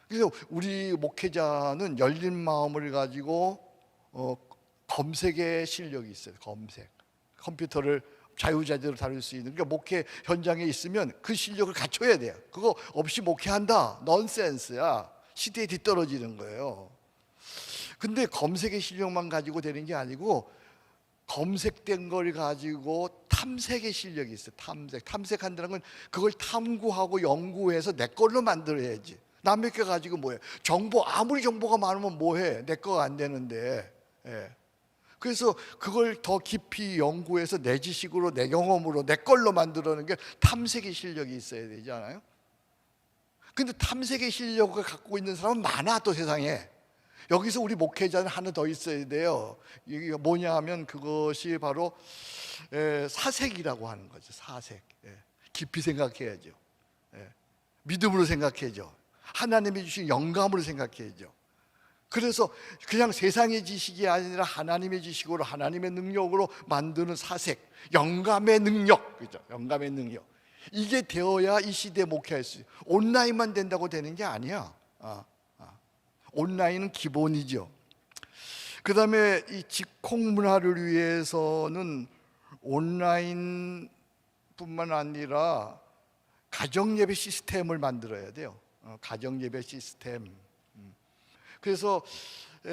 그래서 우리 목회자는 열린 마음을 가지고 검색의 실력이 있어요. 검색. 컴퓨터를 자유자재로 다룰 수 있는. 그러니까 목회 현장에 있으면 그 실력을 갖춰야 돼요. 그거 없이 목회한다? 넌센스야. 시대에 뒤떨어지는 거예요. 근데 검색의 실력만 가지고 되는 게 아니고, 검색된 걸 가지고 탐색의 실력이 있어요. 탐색한다는 건 그걸 탐구하고 연구해서 내 걸로 만들어야지. 남의 게 가지고 뭐해? 아무리 정보가 많으면 뭐해? 내 거가 안 되는데. 그래서 그걸 더 깊이 연구해서 내 지식으로, 내 경험으로, 내 걸로 만들어내는 게 탐색의 실력이 있어야 되잖아요. 근데 탐색의 실력을 갖고 있는 사람은 많아, 또 세상에. 여기서 우리 목회자는 하나 더 있어야 돼요. 이게 뭐냐 하면 그것이 바로 사색이라고 하는 거죠. 사색. 깊이 생각해야죠. 믿음으로 생각해야죠. 하나님이 주신 영감으로 생각해야죠. 그래서 그냥 세상의 지식이 아니라 하나님의 지식으로, 하나님의 능력으로 만드는 사색, 영감의 능력, 그죠? 영감의 능력. 이게 되어야 이 시대에 목회할 수 있어요. 온라인만 된다고 되는 게 아니야. 온라인은 기본이죠. 그 다음에 이 직콩 문화를 위해서는 온라인뿐만 아니라 가정예배 시스템을 만들어야 돼요. 가정예배 시스템. 그래서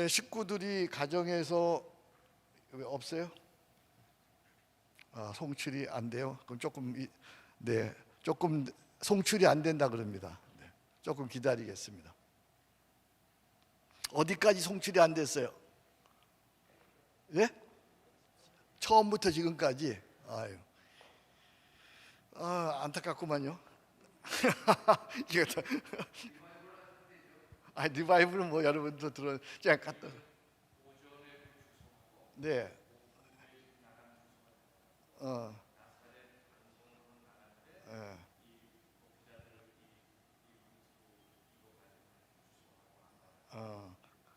식구들이 가정에서 왜 없어요? 송출이 안 돼요? 그럼 조금 송출이 안 된다 그럽니다. 조금 기다리겠습니다. 어디까지 송출이 안 됐어요? 예? 처음부터 지금까지. 아유, 안타깝구만요. 리바이브는 뭐 여러분도 들어, 제가 갔다. 네.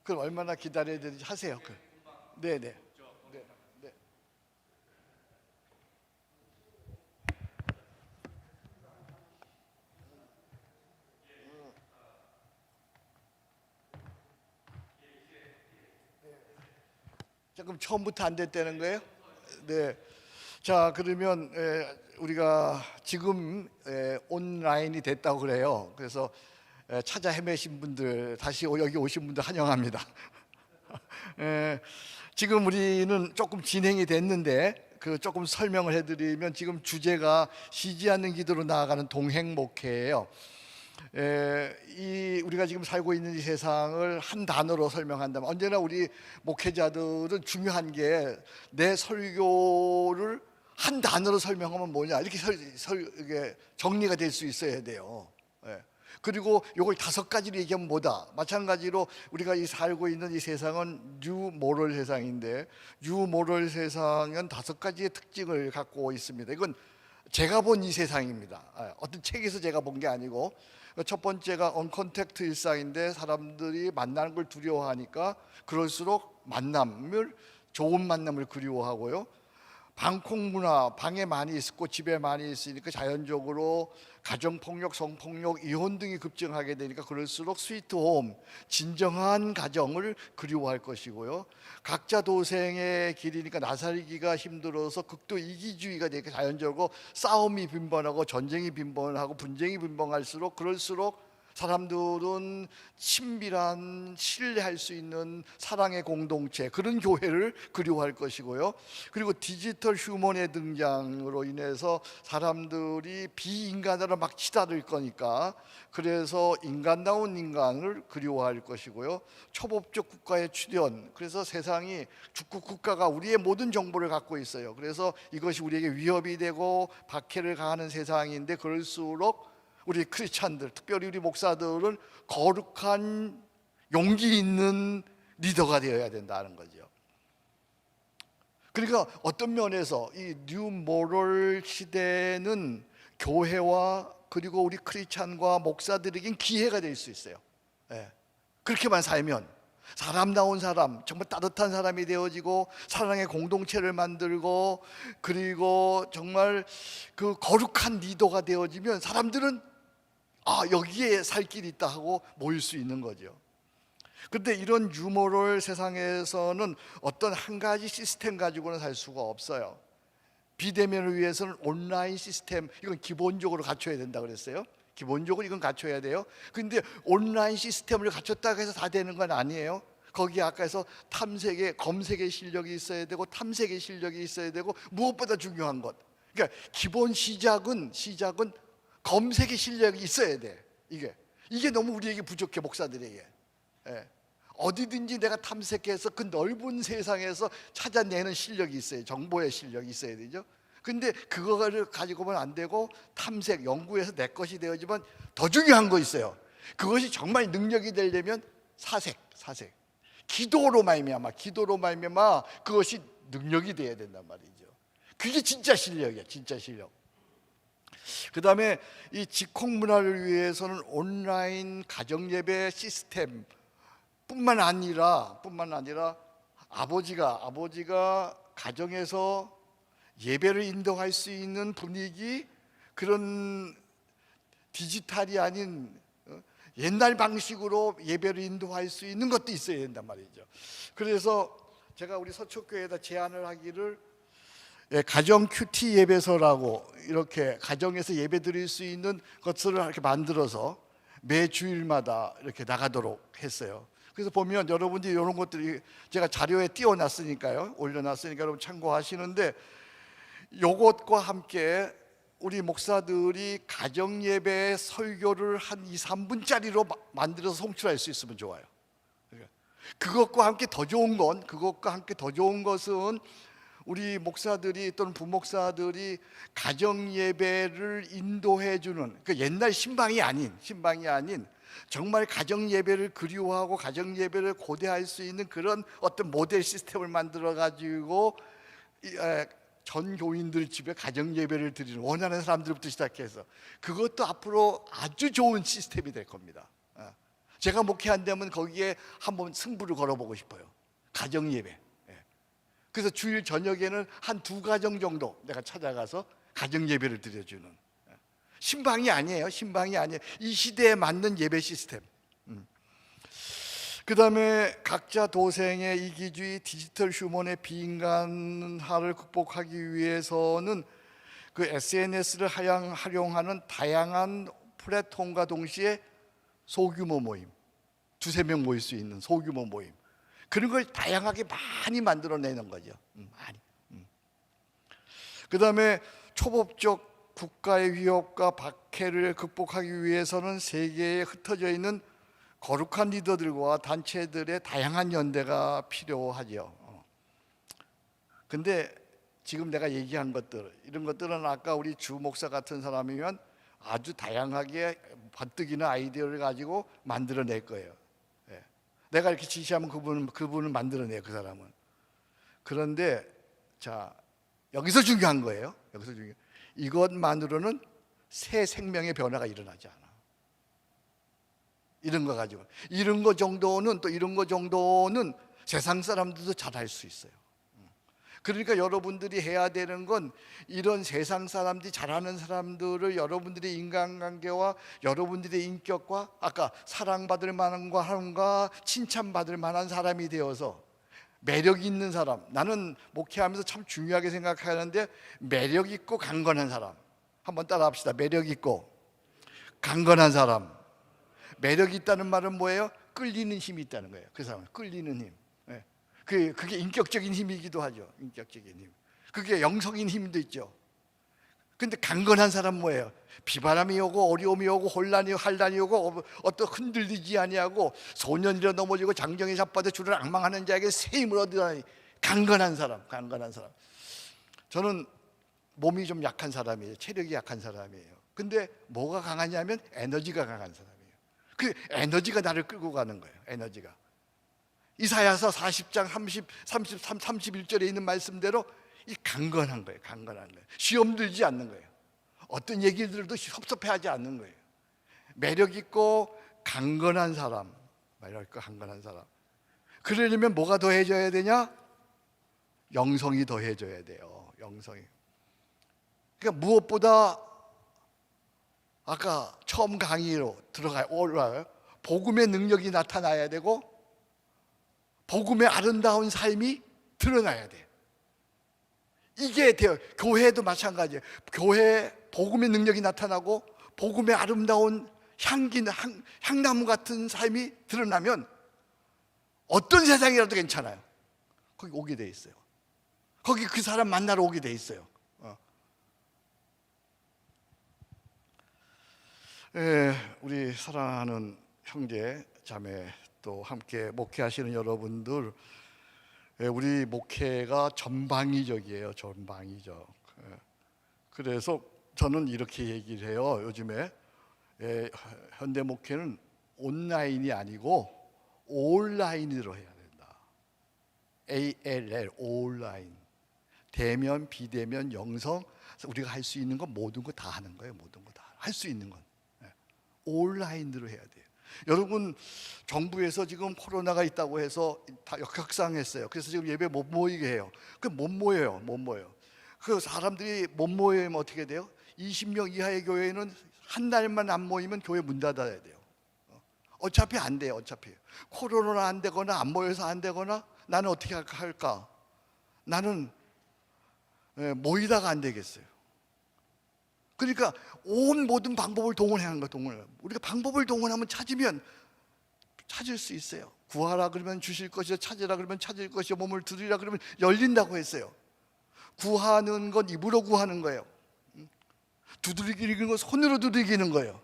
그럼 얼마나 기다려야 되는지 하세요. 네네. 네. 네. 자, 그럼 처음부터 안 됐다는 거예요? 네. 자, 그러면 우리가 지금 온라인이 됐다고 그래요. 그래서 찾아 헤매신 분들, 다시 여기 오신 분들 환영합니다. 지금 우리는 조금 진행이 됐는데, 조금 설명을 해드리면, 지금 주제가 쉬지 않는 기도로 나아가는 동행 목회예요. 우리가 지금 살고 있는 이 세상을 한 단어로 설명한다면, 언제나 우리 목회자들은 중요한 게, 내 설교를 한 단어로 설명하면 뭐냐, 이렇게 이게 정리가 될 수 있어야 돼요. 그리고 이걸 5가지로 얘기하면 뭐다. 마찬가지로 우리가 살고 있는 이 세상은 뉴모럴 세상인데, 뉴모럴 세상은 5가지의 특징을 갖고 있습니다. 이건 제가 본 이 세상입니다. 어떤 책에서 제가 본 게 아니고, 첫 번째가 언컨택트 일상인데, 사람들이 만나는 걸 두려워하니까 그럴수록 좋은 만남을 그리워하고요. 방콕 문화, 방에 많이 있고 집에 많이 있으니까 자연적으로 가정폭력, 성폭력, 이혼 등이 급증하게 되니까 그럴수록 스위트홈, 진정한 가정을 그리워할 것이고요. 각자 도생의 길이니까 나살기가 힘들어서 극도 이기주의가 되니까 자연적으로 싸움이 빈번하고 전쟁이 빈번하고 분쟁이 빈번할수록 그럴수록 사람들은 친밀한 신뢰할 수 있는 사랑의 공동체, 그런 교회를 그리워할 것이고요. 그리고 디지털 휴먼의 등장으로 인해서 사람들이 비인간으로 막 치달을 거니까 그래서 인간다운 인간을 그리워할 것이고요. 초법적 국가의 출현, 그래서 세상이 주국 국가가 우리의 모든 정보를 갖고 있어요. 그래서 이것이 우리에게 위협이 되고 박해를 가하는 세상인데 그럴수록 우리 크리스찬들, 특별히 우리 목사들은 거룩한 용기 있는 리더가 되어야 된다는 거죠. 그러니까 어떤 면에서 이 뉴 모럴 시대는 교회와 그리고 우리 크리스찬과 목사들에겐 기회가 될 수 있어요. 예. 그렇게만 살면 사람다운 사람, 정말 따뜻한 사람이 되어지고 사랑의 공동체를 만들고 그리고 정말 그 거룩한 리더가 되어지면 사람들은 여기에 살 길이 있다 하고 모일 수 있는 거죠. 그런데 이런 유머럴 세상에서는 어떤 한 가지 시스템 가지고는 살 수가 없어요. 비대면을 위해서는 온라인 시스템, 이건 기본적으로 갖춰야 된다 그랬어요. 기본적으로 이건 갖춰야 돼요. 근데 온라인 시스템을 갖췄다고 해서 다 되는 건 아니에요. 거기 아까에서 탐색의, 검색의 실력이 있어야 되고 탐색의 실력이 있어야 되고 무엇보다 중요한 것, 그러니까 기본 시작은 검색의 실력이 있어야 돼. 이게 너무 우리에게 부족해, 목사들에게. 예. 어디든지 내가 탐색해서 그 넓은 세상에서 찾아내는 실력이 있어요. 정보의 실력이 있어야 되죠. 근데 그거를 가지고는 안 되고 탐색, 연구해서 내 것이 되어지만 더 중요한 거 있어요. 그것이 정말 능력이 되려면 사색. 기도로 말미암아 그것이 능력이 돼야 된단 말이죠. 그게 진짜 실력이야, 진짜 실력. 그 다음에 이 직콕 문화를 위해서는 온라인 가정예배 시스템 뿐만 아니라 아버지가 가정에서 예배를 인도할 수 있는 분위기, 그런 디지털이 아닌 옛날 방식으로 예배를 인도할 수 있는 것도 있어야 된단 말이죠. 그래서 제가 우리 서초교회에다 제안을 하기를 가정 큐티 예배소라고, 이렇게 가정에서 예배 드릴 수 있는 것들을 이렇게 만들어서 매 주일마다 이렇게 나가도록 했어요. 그래서 보면 여러분들이 이런 것들이 제가 자료에 띄워놨으니까요, 올려놨으니까 여러분 참고하시는데, 이것과 함께 우리 목사들이 가정 예배 설교를 한 2, 3분짜리로 만들어서 송출할 수 있으면 좋아요. 그것과 함께 더 좋은 것은 우리 목사들이 또는 부목사들이 가정 예배를 인도해주는, 그 옛날 신방이 아닌 정말 가정 예배를 그리워하고 가정 예배를 고대할 수 있는 그런 어떤 모델 시스템을 만들어 가지고 전 교인들 집에 가정 예배를 드리는, 원하는 사람들부터 시작해서 그것도 앞으로 아주 좋은 시스템이 될 겁니다. 제가 목회한다면 거기에 한번 승부를 걸어보고 싶어요. 가정 예배. 그래서 주일 저녁에는 한 2가정 정도 내가 찾아가서 가정 예배를 드려주는, 신방이 아니에요. 이 시대에 맞는 예배 시스템. 그 다음에 각자 도생의 이기주의, 디지털 휴먼의 비인간화를 극복하기 위해서는 그 SNS를 활용하는 다양한 플랫폼과 동시에 소규모 모임, 2-3명 모일 수 있는 소규모 모임, 그런 걸 다양하게 많이 만들어내는 거죠. 그 다음에 초법적 국가의 위협과 박해를 극복하기 위해서는 세계에 흩어져 있는 거룩한 리더들과 단체들의 다양한 연대가 필요하죠. 근데 지금 내가 얘기한 것들, 이런 것들은 아까 우리 주 목사 같은 사람이면 아주 다양하게 번뜩이는 아이디어를 가지고 만들어낼 거예요. 내가 이렇게 지시하면 그분은 만들어내요, 그 사람은. 그런데 자, 여기서 중요한 거예요. 이것만으로는 새 생명의 변화가 일어나지 않아. 이런 거 가지고, 이런 거 정도는 세상 사람들도 잘 할 수 있어요. 그러니까 여러분들이 해야 되는 건 이런 세상 사람들이 잘하는 사람들을 여러분들의 인간관계와 여러분들의 인격과 아까 사랑받을 만한과 칭찬받을 만한 사람이 되어서 매력 있는 사람, 나는 목회하면서 참 중요하게 생각하는데 매력 있고 강건한 사람, 한번 따라 합시다. 매력 있고 강건한 사람. 매력 있다는 말은 뭐예요? 끌리는 힘이 있다는 거예요. 그 사람은 끌리는 힘. 예. 그게 인격적인 힘이기도 하죠. 인격적인 힘. 그게 영성인 힘도 있죠. 근데 강건한 사람 뭐예요? 비바람이 오고 어려움이 오고 혼란이 한란이 오고 어떤 흔들리지 아니하고 소년이라 넘어지고 장정에 잡아도 주를 앙망하는 자에게 새 힘을 얻으라니. 강건한 사람, 강건한 사람. 저는 몸이 좀 약한 사람이에요. 체력이 약한 사람이에요. 근데 뭐가 강하냐면 에너지가 강한 사람이에요. 그 에너지가 나를 끌고 가는 거예요. 에너지가. 이사야서 40장 31절에 있는 말씀대로 이 강건한 거예요. 강건한 거예요. 시험 들지 않는 거예요. 어떤 얘기를 들어도 섭섭해하지 않는 거예요. 매력 있고 강건한 사람. 매력 있고 강건한 사람. 그러려면 뭐가 더해져야 되냐? 영성이 더해져야 돼요. 영성이. 그러니까 무엇보다 아까 처음 강의로 올라가요. 복음의 능력이 나타나야 되고 복음의 아름다운 삶이 드러나야 돼요. 이게 돼요. 교회도 마찬가지예요. 교회에 복음의 능력이 나타나고 복음의 아름다운 향나무 같은 삶이 드러나면 어떤 세상이라도 괜찮아요. 거기 오게 돼 있어요. 거기 그 사람 만나러 오게 돼 있어요. 우리 사랑하는 형제 자매 또 함께 목회하시는 여러분들, 우리 목회가 전방위적이에요. 전방위적. 그래서 저는 이렇게 얘기를 해요. 요즘에 현대 목회는 온라인이 아니고 온라인으로 해야 된다. ALL, 온라인. 대면, 비대면, 영성, 우리가 할 수 있는 건 모든 거 다 하는 거예요. 모든 거 다 할 수 있는 건 온라인으로 해야 돼요. 여러분, 정부에서 지금 코로나가 있다고 해서 다 역학상했어요. 그래서 지금 예배 못 모이게 해요. 그 못 모여요. 못 모여요. 그 사람들이 못 모이면 어떻게 돼요? 20명 이하의 교회는 한 달만 안 모이면 교회 문 닫아야 돼요. 어차피 안 돼요. 어차피 코로나 안 되거나 안 모여서 안 되거나 나는 어떻게 할까? 나는 모이다가 안 되겠어요. 그러니까 온 모든 방법을 동원해야 하는 거예요. 동원을. 우리가 방법을 동원하면 찾을 수 있어요. 구하라 그러면 주실 것이요, 찾으라 그러면 찾을 것이요, 몸을 두드리라 그러면 열린다고 했어요. 구하는 건 입으로 구하는 거예요. 두드리기는 건 손으로 두드리기는 거예요.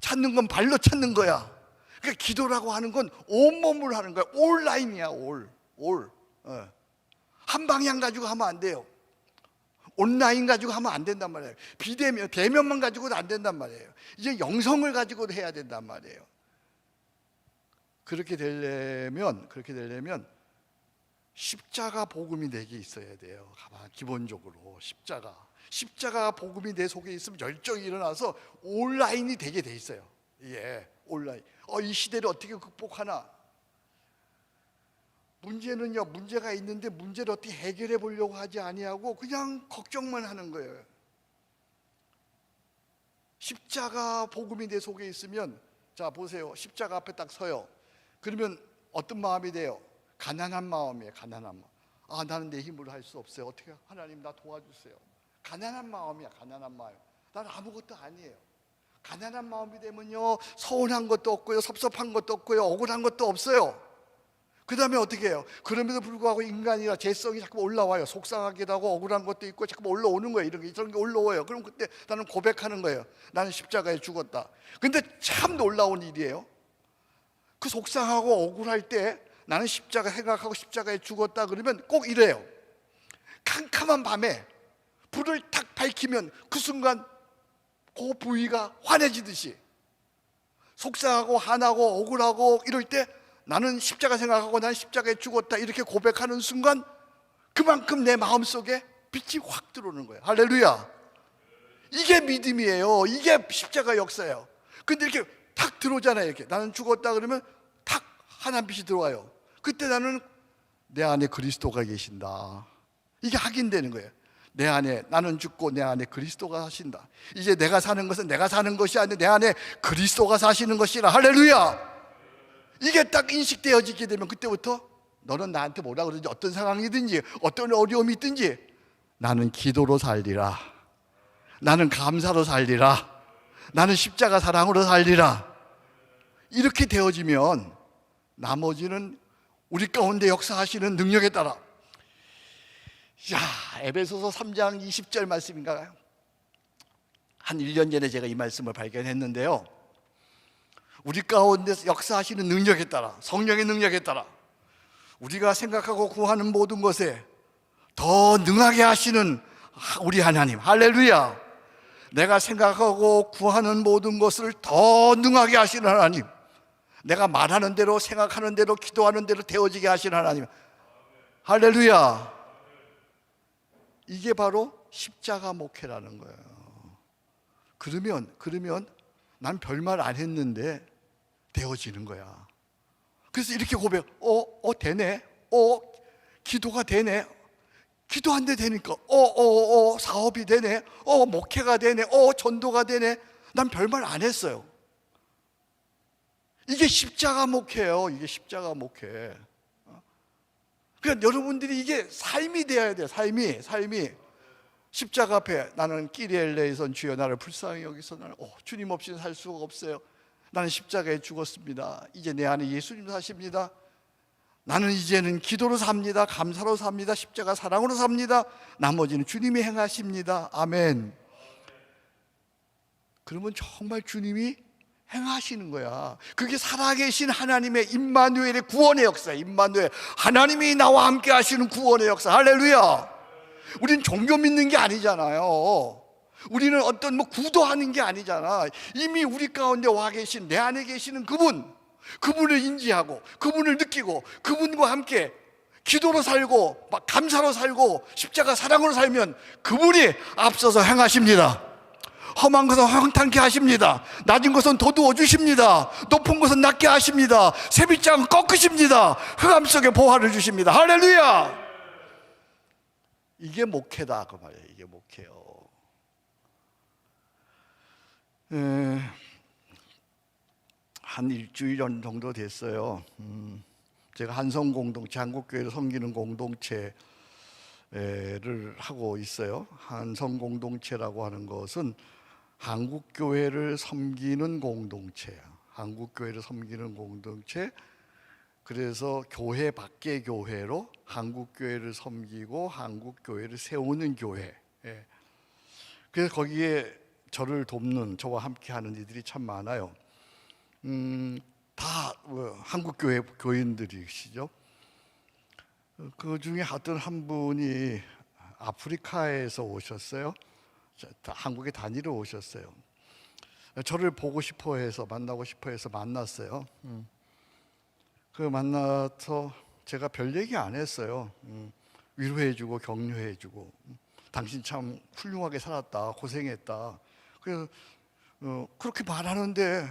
찾는 건 발로 찾는 거야. 그러니까 기도라고 하는 건 온몸으로 하는 거야. 온라인이야. 한 방향 가지고 하면 안 돼요. 온라인 가지고 하면 안 된단 말이에요. 비대면, 대면만 가지고도 안 된단 말이에요. 이제 영성을 가지고도 해야 된단 말이에요. 그렇게 되려면 십자가 복음이 내게 있어야 돼요. 기본적으로 십자가 복음이 내 속에 있으면 열정이 일어나서 온라인이 되게 돼 있어요. 온라인. 이 시대를 어떻게 극복하나? 문제는요, 문제가 있는데 문제를 어떻게 해결해 보려고 하지 아니하고 그냥 걱정만 하는 거예요. 십자가 복음이 내 속에 있으면, 자 보세요. 십자가 앞에 딱 서요. 그러면 어떤 마음이 돼요? 가난한 마음이에요. 가난한 마음. 나는 내 힘으로 할 수 없어요. 어떻게 하나님 나 도와주세요. 가난한 마음이야. 가난한 마음. 나는 아무것도 아니에요. 가난한 마음이 되면요, 서운한 것도 없고요, 섭섭한 것도 없고요, 억울한 것도 없어요. 그 다음에 어떻게 해요? 그럼에도 불구하고 인간이라 죄성이 자꾸 올라와요. 속상하기도 하고 억울한 것도 있고 자꾸 올라오는 거예요. 이런 게 올라와요. 그럼 그때 나는 고백하는 거예요. 나는 십자가에 죽었다. 근데 참 놀라운 일이에요. 그 속상하고 억울할 때 나는 십자가 생각하고 십자가에 죽었다 그러면 꼭 이래요. 캄캄한 밤에 불을 탁 밝히면 그 순간 그 부위가 환해지듯이, 속상하고 화나고 억울하고 이럴 때 나는 십자가 생각하고 나는 십자가에 죽었다 이렇게 고백하는 순간 그만큼 내 마음속에 빛이 확 들어오는 거예요. 할렐루야. 이게 믿음이에요. 이게 십자가 역사예요. 근데 이렇게 탁 들어오잖아요. 이렇게 나는 죽었다 그러면 탁 환한 빛이 들어와요. 그때 나는 내 안에 그리스도가 계신다. 이게 확인되는 거예요. 내 안에 나는 죽고 내 안에 그리스도가 사신다. 이제 내가 사는 것은 내가 사는 것이 아니라 내 안에 그리스도가 사시는 것이라. 할렐루야. 이게 딱 인식되어지게 되면 그때부터 너는 나한테 뭐라 그러든지 어떤 상황이든지 어떤 어려움이 있든지 나는 기도로 살리라, 나는 감사로 살리라, 나는 십자가 사랑으로 살리라. 이렇게 되어지면 나머지는 우리 가운데 역사하시는 능력에 따라. 에베소서 3장 20절 말씀인가요? 한 1년 전에 제가 이 말씀을 발견했는데요, 우리 가운데 역사하시는 능력에 따라, 성령의 능력에 따라 우리가 생각하고 구하는 모든 것에 더 능하게 하시는 우리 하나님. 할렐루야. 내가 생각하고 구하는 모든 것을 더 능하게 하시는 하나님, 내가 말하는 대로 생각하는 대로 기도하는 대로 되어지게 하시는 하나님. 할렐루야. 이게 바로 십자가 목회라는 거예요. 그러면 난 별말 안 했는데 되어지는 거야. 그래서 이렇게 고백, 되네. 기도가 되네. 기도한데 되니까, 사업이 되네. 목회가 되네. 전도가 되네. 난 별말 안 했어요. 이게 십자가 목회예요. 이게 십자가 목회. 그러니까 여러분들이 이게 삶이 되어야 돼요. 삶이 십자가 앞에 나는 끼리엘레에선 주여 나를 불쌍히 여기서 나는 주님 없이는 살 수가 없어요. 나는 십자가에 죽었습니다. 이제 내 안에 예수님 사십니다. 나는 이제는 기도로 삽니다. 감사로 삽니다. 십자가 사랑으로 삽니다. 나머지는 주님이 행하십니다. 아멘. 그러면 정말 주님이 행하시는 거야. 그게 살아계신 하나님의 임마누엘의 구원의 역사. 임마누엘, 하나님이 나와 함께 하시는 구원의 역사. 할렐루야. 우리는 종교 믿는 게 아니잖아요. 우리는 어떤 구도하는 게 아니잖아. 이미 우리 가운데 와 계신, 내 안에 계시는 그분을 인지하고 그분을 느끼고 그분과 함께 기도로 살고 감사로 살고 십자가 사랑으로 살면 그분이 앞서서 행하십니다. 험한 것은 허탕케 하십니다. 낮은 것은 도두어 주십니다. 높은 것은 낮게 하십니다. 새빗장은 꺾으십니다. 흑암 속에 보화를 주십니다. 할렐루야. 이게 목회다 그 말이에요. 이게 목회요. 한 일주일 정도 됐어요. 제가 한성공동체, 한국교회를 섬기는 공동체를 하고 있어요. 한성공동체라고 하는 것은 한국교회를 섬기는 공동체야. 한국교회를 섬기는 공동체. 그래서 교회 밖의 교회로 한국교회를 섬기고 한국교회를 세우는 교회. 그래서 거기에 저를 돕는, 저와 함께하는 이들이 참 많아요. 다 한국교회 교인들이시죠. 그 중에 어떤 한 분이 아프리카에서 오셨어요. 한국에 다니러 오셨어요. 저를 보고 싶어 해서, 만나고 싶어 해서 만났어요. 그 만나서 제가 별 얘기 안 했어요. 위로해주고 격려해주고, 당신 참 훌륭하게 살았다, 고생했다. 그래서 그렇게 말하는데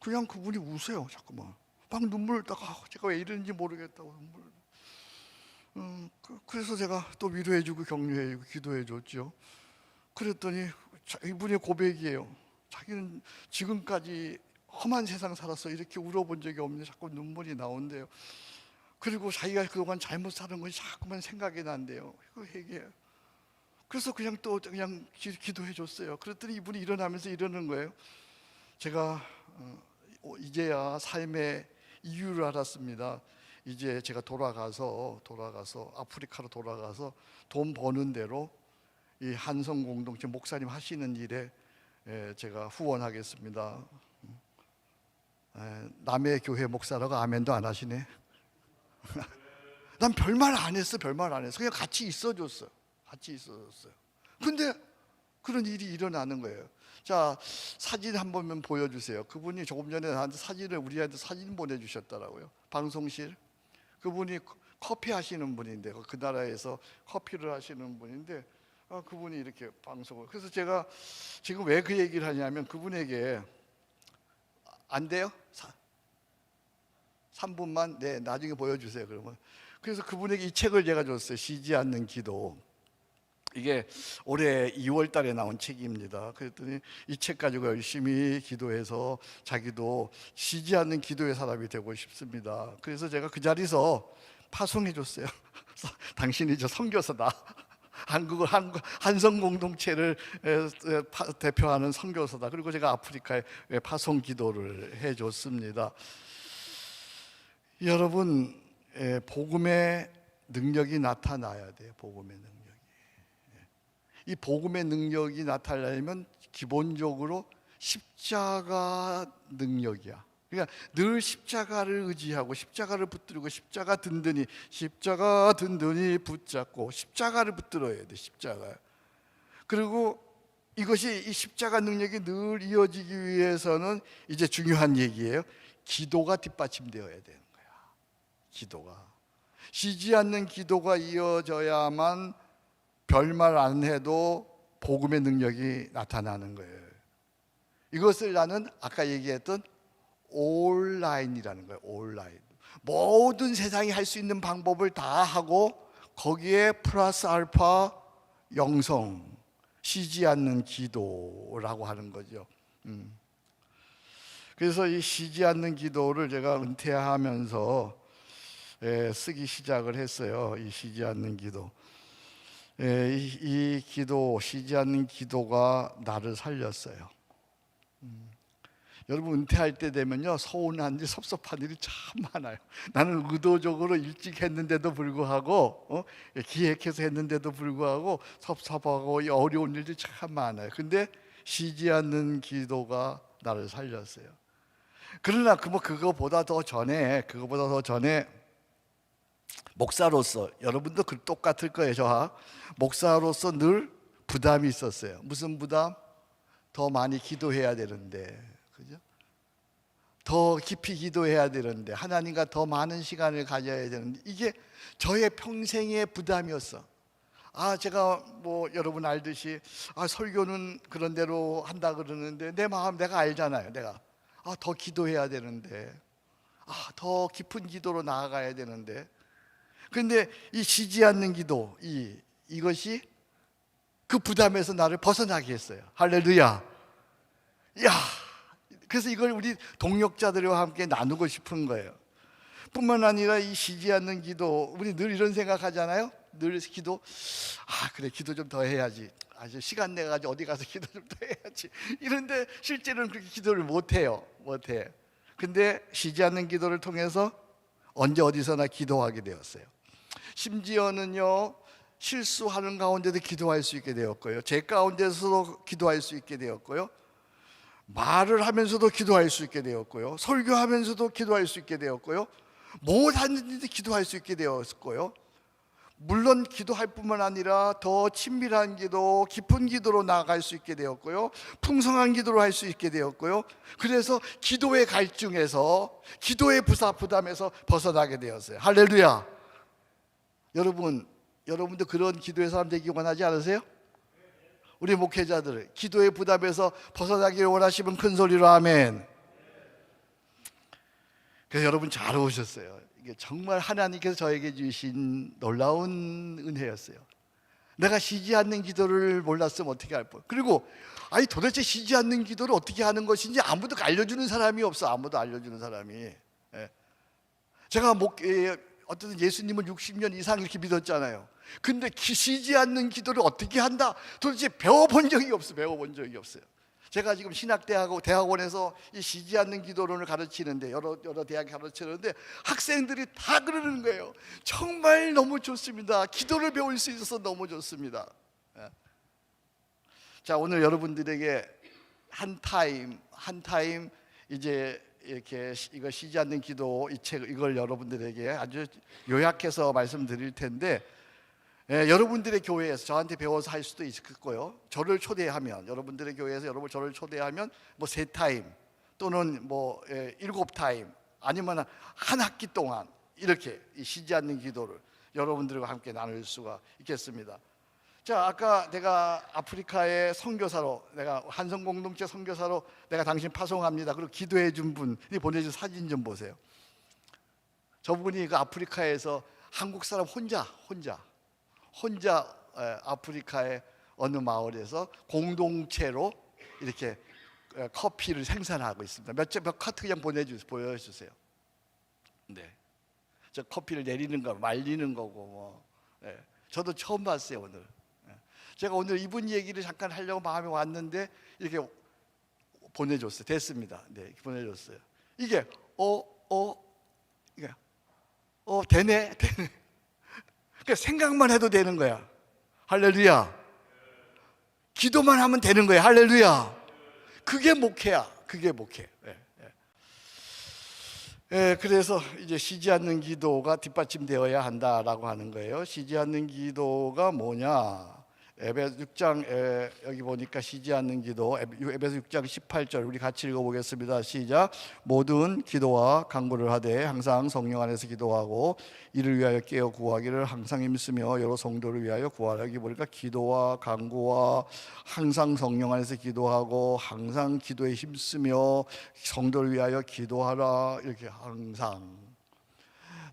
그냥 그분이 우세요. 자꾸만 막 눈물을 딱, 제가 왜 이러는지 모르겠다고 눈물. 그래서 제가 또 위로해주고 격려해주고 기도해줬죠. 그랬더니 이분의 고백이에요. 자기는 지금까지 험한 세상 살아서 이렇게 울어본 적이 없는데 자꾸 눈물이 나온대요. 그리고 자기가 그동안 잘못 살은 것이 자꾸만 생각이 난대요. 그 얘기예요. 그래서 그냥 기도해 줬어요. 그랬더니 이분이 일어나면서 이러는 거예요. 제가 이제야 삶의 이유를 알았습니다. 이제 제가 돌아가서 아프리카로 돌아가서 돈 버는 대로 이 한성 공동체 목사님 하시는 일에 제가 후원하겠습니다. 남의 교회 목사라고 아멘도 안 하시네. 난 별말 안 했어. 그냥 같이 있어줬어요. 근데 그런 일이 일어나는 거예요. 자, 사진 한 번만 보여주세요. 그분이 조금 전에 나한테 우리한테 사진 보내주셨더라고요. 방송실. 그분이 커피 하시는 분인데, 그 나라에서 커피를 하시는 분인데, 그분이 이렇게 방송을. 그래서 제가 지금 왜 그 얘기를 하냐면, 그분에게 안 돼요? 3분만? 네, 나중에 보여주세요. 그러면 그래서 그분에게 이 책을 제가 줬어요. 쉬지 않는 기도. 이게 올해 2월 달에 나온 책입니다. 그랬더니 이 책 가지고 열심히 기도해서 자기도 쉬지 않는 기도의 사람이 되고 싶습니다. 그래서 제가 그 자리에서 파송해 줬어요. 당신이 저 선교사다. 한성 공동체를 대표하는 선교사다. 그리고 제가 아프리카에 파송 기도를 해 줬습니다. 여러분, 복음의 능력이 나타나야 돼요. 복음의 능력이. 이 복음의 능력이 나타나려면 기본적으로 십자가 능력이야. 그러니까 늘 십자가를 의지하고 십자가를 붙들고 십자가 든든히 붙잡고 십자가를 붙들어야 돼. 십자가. 그리고 이것이 이 십자가 능력이 늘 이어지기 위해서는 이제 중요한 얘기예요. 기도가 뒷받침되어야 되는 거야. 기도가. 쉬지 않는 기도가 이어져야만 별말 안 해도 복음의 능력이 나타나는 거예요. 이것을 나는 아까 얘기했던 온라인이라는 거예요. 온라인. 모든 세상이 할 수 있는 방법을 다 하고 거기에 플러스 알파 영성, 쉬지 않는 기도라고 하는 거죠. 그래서 이 쉬지 않는 기도를 제가 은퇴하면서 쓰기 시작을 했어요. 이 쉬지 않는 기도. 이 기도, 쉬지 않는 기도가 나를 살렸어요. 여러분, 은퇴할 때 되면요, 서운한 일, 섭섭한 일이 참 많아요. 나는 의도적으로 일찍 했는데도 불구하고 기획해서 했는데도 불구하고 섭섭하고 어려운 일이 참 많아요. 근데 쉬지 않는 기도가 나를 살렸어요. 그러나 그거보다 더 전에 목사로서, 여러분도 똑같을 거예요. 저와 목사로서 늘 부담이 있었어요. 무슨 부담? 더 많이 기도해야 되는데, 그죠? 더 깊이 기도해야 되는데, 하나님과 더 많은 시간을 가져야 되는데, 이게 저의 평생의 부담이었어. 제가 여러분 알듯이 설교는 그런 대로 한다 그러는데 내 마음 내가 알잖아요. 내가 더 기도해야 되는데, 더 깊은 기도로 나아가야 되는데, 그런데 이 쉬지 않는 기도, 이것이 그 부담에서 나를 벗어나게 했어요. 할렐루야. 야, 그래서 이걸 우리 동역자들과 함께 나누고 싶은 거예요. 뿐만 아니라 이 쉬지 않는 기도, 우리 늘 이런 생각하잖아요. 늘 기도, 그래, 기도 좀 더 해야지. 아주 시간 내가지고 어디 가서 기도 좀 더 해야지. 이런데 실제로는 그렇게 기도를 못해요. 근데 쉬지 않는 기도를 통해서 언제 어디서나 기도하게 되었어요. 심지어는요, 실수하는 가운데도 기도할 수 있게 되었고요, 제 가운데서도 기도할 수 있게 되었고요, 말을 하면서도 기도할 수 있게 되었고요, 설교하면서도 기도할 수 있게 되었고요, 뭘 하는지도 기도할 수 있게 되었고요. 물론 기도할 뿐만 아니라 더 친밀한 기도, 깊은 기도로 나아갈 수 있게 되었고요, 풍성한 기도로 할 수 있게 되었고요. 그래서 기도의 갈증에서, 기도의 부담에서 벗어나게 되었어요. 할렐루야. 여러분도 그런 기도의 사람 되기 원하지 않으세요? 우리 목회자들 기도의 부담에서 벗어나기를 원하시면 큰 소리로 아멘. 그래서 여러분 잘 오셨어요. 이게 정말 하나님께서 저에게 주신 놀라운 은혜였어요. 내가 쉬지 않는 기도를 몰랐으면 어떻게 할 뻔. 그리고 도대체 쉬지 않는 기도를 어떻게 하는 것인지 아무도 알려주는 사람이 없어. 아무도 알려주는 사람이. 제가 어쨌든 예수님을 60년 이상 이렇게 믿었잖아요. 근데 쉬지 않는 기도를 어떻게 한다? 도대체 배워본 적이 없어요. 제가 지금 대학원에서 이 쉬지 않는 기도론을 가르치는데, 여러 대학에 가르치는데 학생들이 다 그러는 거예요. 정말 너무 좋습니다. 기도를 배울 수 있어서 너무 좋습니다. 자, 오늘 여러분들에게 한 타임 이제 이렇게 이거 쉬지 않는 기도 이 책, 이걸 여러분들에게 아주 요약해서 말씀드릴 텐데, 여러분들의 교회에서 저한테 배워서 할 수도 있겠고요, 저를 초대하면, 여러분들의 교회에서 저를 초대하면 3타임 또는 7타임 아니면 한 학기 동안 이렇게 쉬지 않는 기도를 여러분들과 함께 나눌 수가 있겠습니다. 자, 아까 내가 아프리카의 선교사로, 내가 한성 공동체 선교사로 내가 당신 파송합니다, 그리고 기도해 준 분이 보내준 사진 좀 보세요. 저분이 그 아프리카에서 한국 사람 혼자 아프리카의 어느 마을에서 공동체로 이렇게 커피를 생산하고 있습니다. 몇 카트 그냥 보여주세요. 네, 저 커피를 내리는 거, 말리는 거고 뭐. 네. 저도 처음 봤어요 오늘. 제가 오늘 이분 얘기를 잠깐 하려고 마음에 왔는데 이렇게 보내줬어요. 됐습니다. 네, 보내줬어요. 이게 이게 되네. 그러니까 생각만 해도 되는 거야. 할렐루야. 기도만 하면 되는 거야. 할렐루야. 그게 목회야. 그게 목회. 그래서 이제 쉬지 않는 기도가 뒷받침되어야 한다라고 하는 거예요. 쉬지 않는 기도가 뭐냐? 에베소 6장 여기 보니까 쉬지 않는 기도, 에베소 6장 18절 우리 같이 읽어보겠습니다. 시작. 모든 기도와 간구를 하되 항상 성령 안에서 기도하고 이를 위하여 깨어 구하기를 항상 힘쓰며 여러 성도를 위하여 구하라. 여기 보니까 기도와 간구와 항상 성령 안에서 기도하고 항상 기도에 힘쓰며 성도를 위하여 기도하라. 이렇게 항상.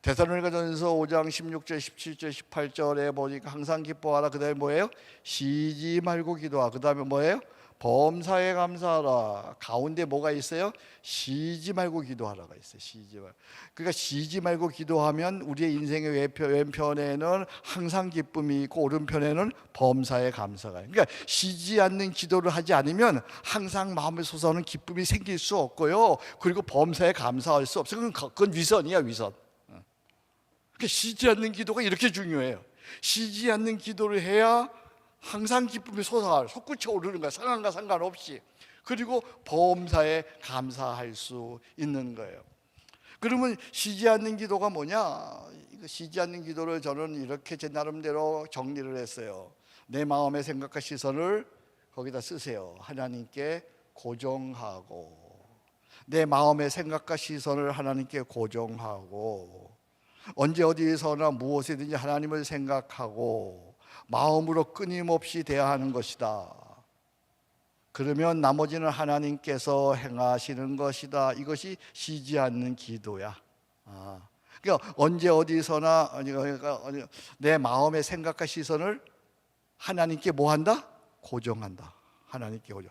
데살로니가전서 5장 16절, 17절, 18절에 보니까 항상 기뻐하라. 그 다음에 뭐예요? 쉬지 말고 기도하라. 그 다음에 뭐예요? 범사에 감사하라. 가운데 뭐가 있어요? 쉬지 말고 기도하라가 있어요. 쉬지 말고. 그러니까 쉬지 말고 기도하면 우리의 인생의 왼편에는 항상 기쁨이 있고 오른편에는 범사에 감사가 있어요. 그러니까 쉬지 않는 기도를 하지 않으면 항상 마음에 솟아오는 기쁨이 생길 수 없고요. 그리고 범사에 감사할 수 없어요. 그건 위선이야, 위선. 그러니까 쉬지 않는 기도가 이렇게 중요해요. 쉬지 않는 기도를 해야 항상 기쁨이 솟구쳐 오르는 거야. 상황과 상관없이. 그리고 범사에 감사할 수 있는 거예요. 그러면 쉬지 않는 기도가 뭐냐? 쉬지 않는 기도를 저는 이렇게 제 나름대로 정리를 했어요. 내 마음의 생각과 시선을 거기다 쓰세요. 하나님께 고정하고, 내 마음의 생각과 시선을 하나님께 고정하고, 언제 어디에서나 무엇이든지 하나님을 생각하고 마음으로 끊임없이 대하는 것이다. 그러면 나머지는 하나님께서 행하시는 것이다. 이것이 쉬지 않는 기도야. 그러니까 언제 어디서나 내 마음의 생각과 시선을 하나님께 뭐한다? 고정한다. 하나님께 고정.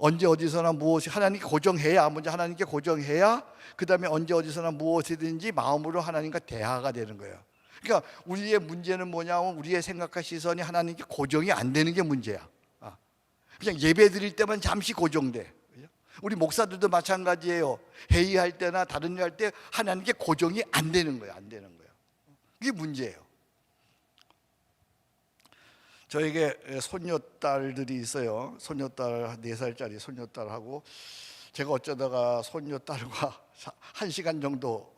언제 어디서나 무엇이 하나님께 고정해야, 먼저 하나님께 고정해야 그 다음에 언제 어디서나 무엇이든지 마음으로 하나님과 대화가 되는 거예요. 그러니까 우리의 문제는 뭐냐면 우리의 생각과 시선이 하나님께 고정이 안 되는 게 문제야. 그냥 예배 드릴 때만 잠시 고정돼. 우리 목사들도 마찬가지예요. 회의할 때나 다른 일 할 때 하나님께 고정이 안 되는 거예요. 안 되는 거예요. 그게 문제예요. 저에게 손녀딸들이 있어요. 손녀딸 4살짜리 손녀딸하고 제가 어쩌다가 손녀딸과 1시간 정도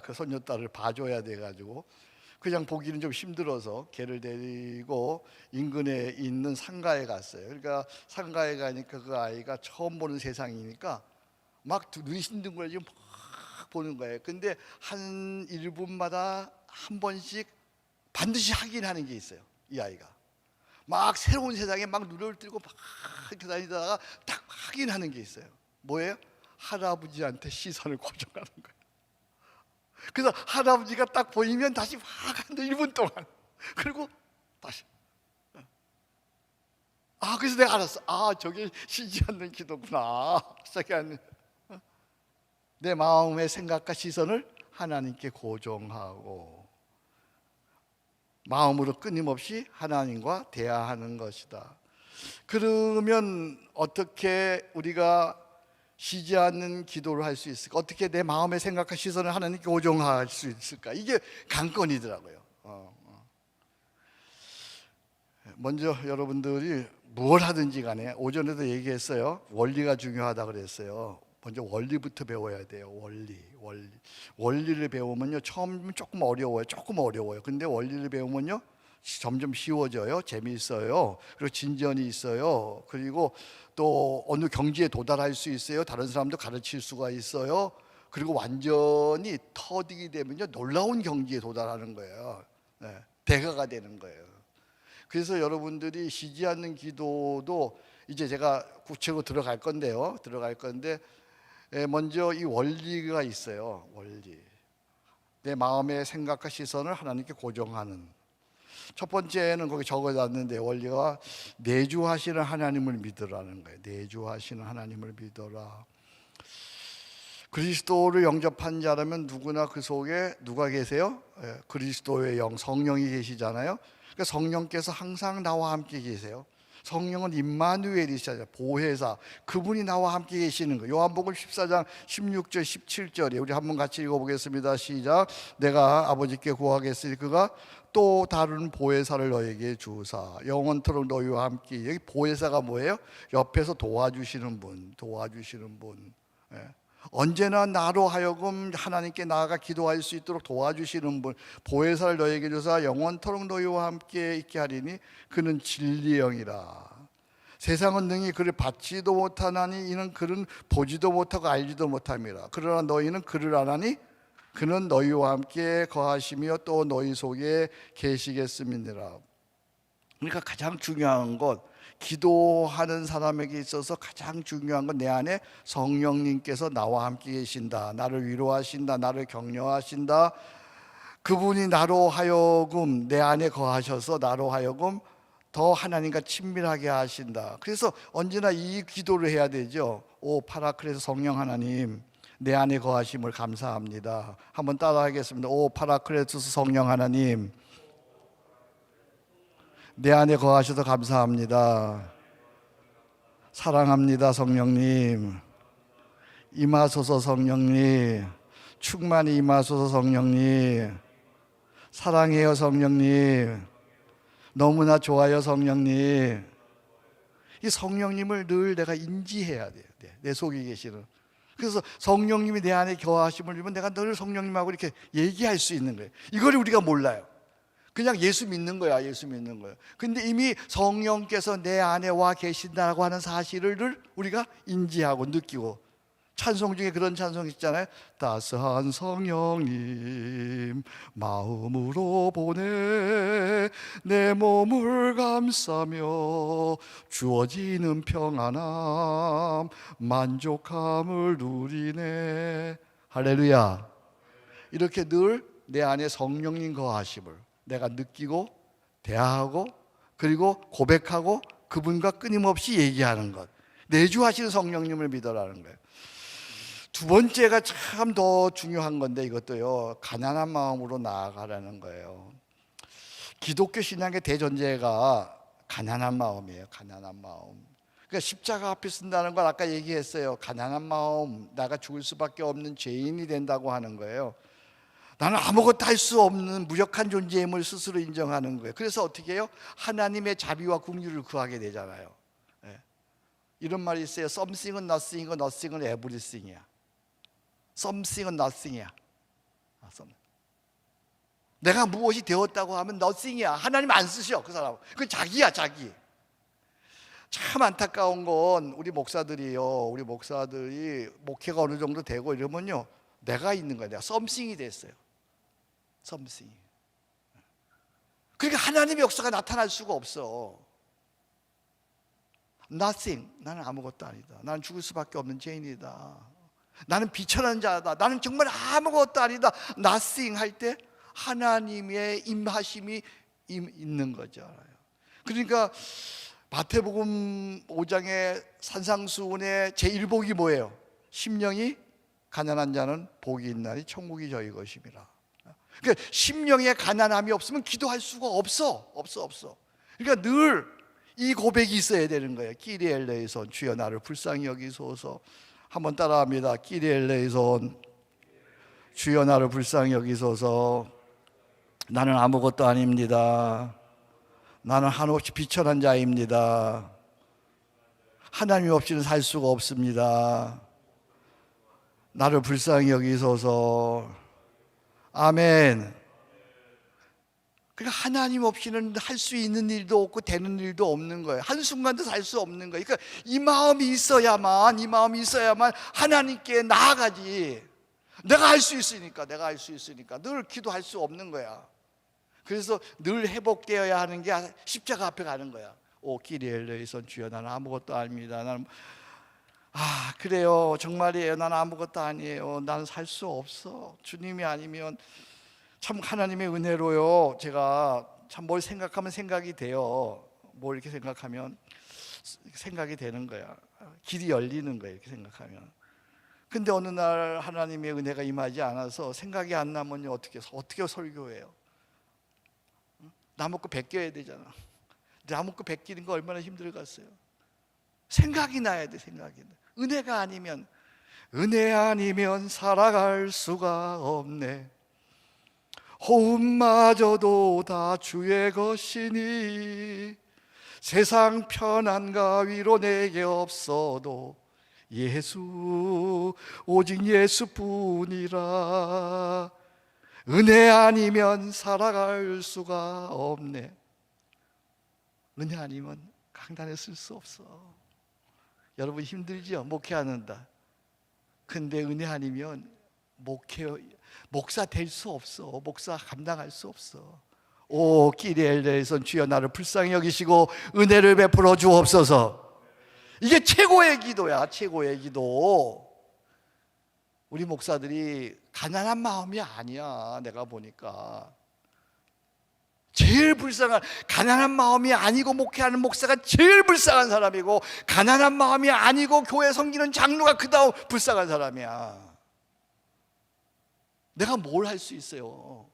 그 손녀딸을 봐줘야 돼가지고 그냥 보기는 좀 힘들어서 걔를 데리고 인근에 있는 상가에 갔어요. 그러니까 상가에 가니까 그 아이가 처음 보는 세상이니까 막 눈이 힘든 걸 지금 막 보는 거예요. 근데 한 1분마다 한 번씩 반드시 확인하는 게 있어요. 이 아이가 막 새로운 세상에 막 눈을 뜨고 막 이렇게 다니다가 딱 확인하는 게 있어요. 뭐예요? 할아버지한테 시선을 고정하는 거예요. 그래서 할아버지가 딱 보이면 다시 막 하는데 1분 동안. 그리고 다시. 그래서 내가 알았어. 저게 쉬지 않는 기도구나. 내 마음의 생각과 시선을 하나님께 고정하고 마음으로 끊임없이 하나님과 대화하는 것이다. 그러면 어떻게 우리가 쉬지 않는 기도를 할 수 있을까? 어떻게 내 마음의 생각과 시선을 하나님께 고정할 수 있을까? 이게 관건이더라고요. 먼저 여러분들이 뭘 하든지 간에 오전에도 얘기했어요. 원리가 중요하다 그랬어요. 먼저 원리부터 배워야 돼요. 원리를 배우면요 처음은 조금 어려워요. 근데 원리를 배우면요 점점 쉬워져요. 재미있어요. 그리고 진전이 있어요. 그리고 또 어느 경지에 도달할 수 있어요. 다른 사람도 가르칠 수가 있어요. 그리고 완전히 터득이 되면요 놀라운 경지에 도달하는 거예요. 대가가 되는 거예요. 그래서 여러분들이 쉬지 않는 기도도 이제 제가 구체적으로 들어갈 건데 먼저 이 원리가 있어요. 원리. 내 마음의 생각과 시선을 하나님께 고정하는. 첫 번째는 거기 적어놨는데 원리가 내주하시는 하나님을 믿으라는 거예요. 내주하시는 하나님을 믿어라. 그리스도를 영접한 자라면 누구나 그 속에 누가 계세요? 그리스도의 영, 성령이 계시잖아요. 그러니까 성령께서 항상 나와 함께 계세요. 성령은 임마누엘이시잖아요. 보혜사, 그분이 나와 함께 계시는 거예요. 요한복음 14장 16절 17절에 우리 한번 같이 읽어보겠습니다. 시작. 내가 아버지께 구하겠으니 그가 또 다른 보혜사를 너에게 주사 영원토록 너희와 함께. 여기 보혜사가 뭐예요? 옆에서 도와주시는 분, 도와주시는 분. 언제나 나로 하여금 하나님께 나아가 기도할 수 있도록 도와주시는 분, 보혜사를 너에게 주사 영원토록 너희와 함께 있게 하리니 그는 진리의 영이라. 세상은 능히 그를 받지도 못하나니 이는 그는 보지도 못하고 알지도 못함이라. 그러나 너희는 그를 아나니 그는 너희와 함께 거하시며 또 너희 속에 계시겠음이니라. 그러니까 가장 중요한 것, 기도하는 사람에게 있어서 가장 중요한 건 내 안에 성령님께서 나와 함께 계신다, 나를 위로하신다, 나를 격려하신다. 그분이 나로 하여금 내 안에 거하셔서 나로 하여금 더 하나님과 친밀하게 하신다. 그래서 언제나 이 기도를 해야 되죠. 오 파라클레토 성령 하나님, 내 안에 거하심을 감사합니다. 한번 따라하겠습니다. 오 파라클레토스 성령 하나님, 내 안에 거하셔서 감사합니다. 사랑합니다 성령님. 임하소서 성령님. 충만히 임하소서 성령님. 사랑해요 성령님. 너무나 좋아요 성령님. 이 성령님을 늘 내가 인지해야 돼요. 내 속에 계시는. 그래서 성령님이 내 안에 거하심을 주면 내가 늘 성령님하고 이렇게 얘기할 수 있는 거예요. 이걸 우리가 몰라요. 그냥 예수 믿는 거야, 예수 믿는 거야. 근데 이미 성령께서 내 안에 와 계신다고 하는 사실을 우리가 인지하고 느끼고. 찬송 중에 그런 찬송 있잖아요. 따스한 성령님 마음으로 보내 내 몸을 감싸며 주어지는 평안함 만족함을 누리네. 할렐루야. 이렇게 늘 내 안에 성령님 거하심을 내가 느끼고 대화하고 그리고 고백하고 그분과 끊임없이 얘기하는 것. 내주하시는 성령님을 믿어라는 거예요. 두 번째가 참 더 중요한 건데 이것도요, 가난한 마음으로 나아가라는 거예요. 기독교 신앙의 대전제가 가난한 마음이에요. 가난한 마음. 그러니까 십자가 앞에 쓴다는 건 아까 얘기했어요. 가난한 마음, 나가 죽을 수밖에 없는 죄인이 된다고 하는 거예요. 나는 아무것도 할 수 없는 무력한 존재임을 스스로 인정하는 거예요. 그래서 어떻게 해요? 하나님의 자비와 긍휼을 구하게 되잖아요. 이런 말이 있어요. Something은 nothing이고 nothing은 everything이야. Something은 nothing이야. 내가 무엇이 되었다고 하면 nothing이야. 하나님 안 쓰셔 그 사람. 그건 자기야 자기. 참 안타까운 건 우리 목사들이요. 우리 목사들이 목회가 어느 정도 되고 이러면요, 내가 있는 거야. 내가 something이 됐어요. something. 그러니까 하나님의 역사가 나타날 수가 없어. Nothing. 나는 아무것도 아니다. 나는 죽을 수밖에 없는 죄인이다. 나는 비천한 자다. 나는 정말 아무것도 아니다. Nothing 할 때 하나님의 임하심이 있는 거죠. 그러니까 마태복음 5장의 산상수훈의 제1복이 뭐예요? 심령이 가난한 자는 복이 있나니 천국이 저희 것임이라. 그러니까 심령에 가난함이 없으면 기도할 수가 없어. 그러니까 늘 이 고백이 있어야 되는 거예요. 끼리 엘레이손 주여 나를 불쌍히 여기소서. 한번 따라합니다. 끼리 엘레이손 주여 나를 불쌍히 여기소서. 나는 아무것도 아닙니다. 나는 한없이 비천한 자입니다. 하나님 없이는 살 수가 없습니다. 나를 불쌍히 여기소서. 아멘. 그러니까 하나님 없이는 할 수 있는 일도 없고 되는 일도 없는 거예요. 한순간도 살 수 없는 거예요. 그러니까 이 마음이 있어야만 하나님께 나아가지. 내가 할 수 있으니까 늘 기도할 수 없는 거야. 그래서 늘 회복되어야 하는 게 십자가 앞에 가는 거야. 오 끼리 엘레이손 주여 나는 아무것도 아닙니다. 나는 그래요 정말이에요. 나는 아무것도 아니에요. 나는 살 수 없어. 주님이 아니면 참 하나님의 은혜로요, 제가 참 뭘 생각하면 생각이 돼요. 뭘 이렇게 생각하면 생각이 되는 거야. 길이 열리는 거야, 이렇게 생각하면. 근데 어느 날 하나님의 은혜가 임하지 않아서 생각이 안 나면 어떻게 설교해요? 나먹고 베껴야 되잖아. 나먹고 베끼는 거 얼마나 힘들겠어요. 생각이 나야 돼. 생각이 나. 은혜 아니면 살아갈 수가 없네. 호흡마저도 다 주의 것이니 세상 편안과 위로 내게 없어도 예수, 오직 예수뿐이라. 은혜 아니면 살아갈 수가 없네. 은혜 아니면 강단에 쓸 수 없어. 여러분 힘들죠? 목회하는다. 근데 은혜 아니면 목사 될 수 없어. 목사 감당할 수 없어. 오 끼리엘레에선 주여 나를 불쌍히 여기시고 은혜를 베풀어 주옵소서. 이게 최고의 기도야. 최고의 기도. 우리 목사들이 가난한 마음이 아니야. 내가 보니까 제일 불쌍한, 가난한 마음이 아니고 목회하는 목사가 제일 불쌍한 사람이고, 가난한 마음이 아니고 교회 섬기는 장로가 그 다음 불쌍한 사람이야. 내가 뭘 할 수 있어요?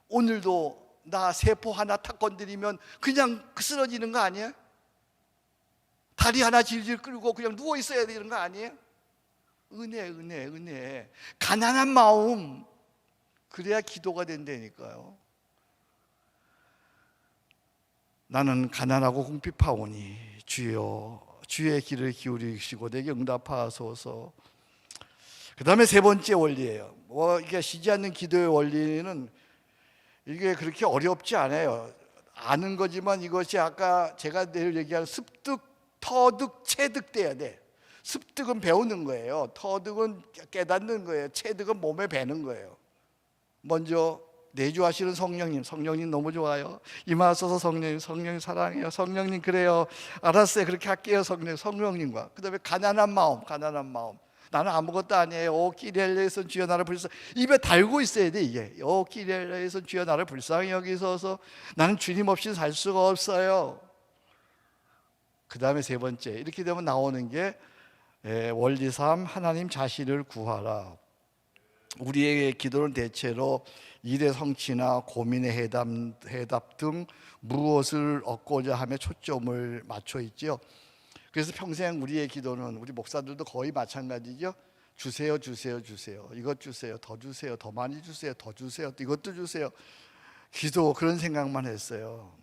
오늘도 나 세포 하나 탁 건드리면 그냥 쓰러지는 거 아니야? 다리 하나 질질 끌고 그냥 누워 있어야 되는 거 아니에요? 은혜. 가난한 마음, 그래야 기도가 된다니까요. 나는 가난하고 궁핍하오니 주여 주의 길을 기울이시고 내게 응답하소서. 그 다음에 세 번째 원리예요. 이게 쉬지 않는 기도의 원리는 이게 그렇게 어렵지 않아요. 아는 거지만 이것이 아까 제가 늘 얘기한 습득, 터득, 체득돼야 돼. 습득은 배우는 거예요. 터득은 깨닫는 거예요. 체득은 몸에 배는 거예요. 먼저 내주하시는 성령님 너무 좋아요. 임하소서 성령님 사랑해요. 성령님 그래요. 알았어요. 그렇게 할게요. 성령님과. 그 다음에 가난한 마음. 나는 아무것도 아니에요. 오 끼리엘레에선 주여 나를 불쌍히, 입에 달고 있어야 돼 이게. 오 끼리엘레에선 주여 나를 불쌍히 여기소서. 나는 주님 없이 살 수가 없어요. 그 다음에 세 번째, 이렇게 되면 나오는 게 원리 3, 하나님 자신을 구하라. 우리의 기도는 대체로 일의 성취나 고민의 해답 등 무엇을 얻고자 하며 초점을 맞춰 있죠. 그래서 평생 우리의 기도는, 우리 목사들도 거의 마찬가지죠. 주세요. 이것 주세요. 더 주세요. 더 많이 주세요. 더 주세요. 이것도 주세요. 기도, 그런 생각만 했어요.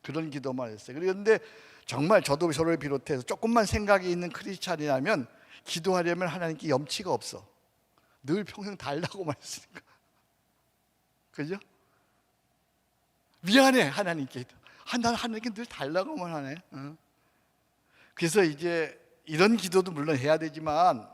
그런 기도만 했어요. 그런데 정말 저도 저를 비롯해서 조금만 생각이 있는 크리스찬이라면 기도하려면 하나님께 염치가 없어. 늘 평생 달라고만 했으니까. 그죠? 미안해 하나님께. 하나님께 늘 달라고만 하네. 그래서 이제 이런 기도도 물론 해야 되지만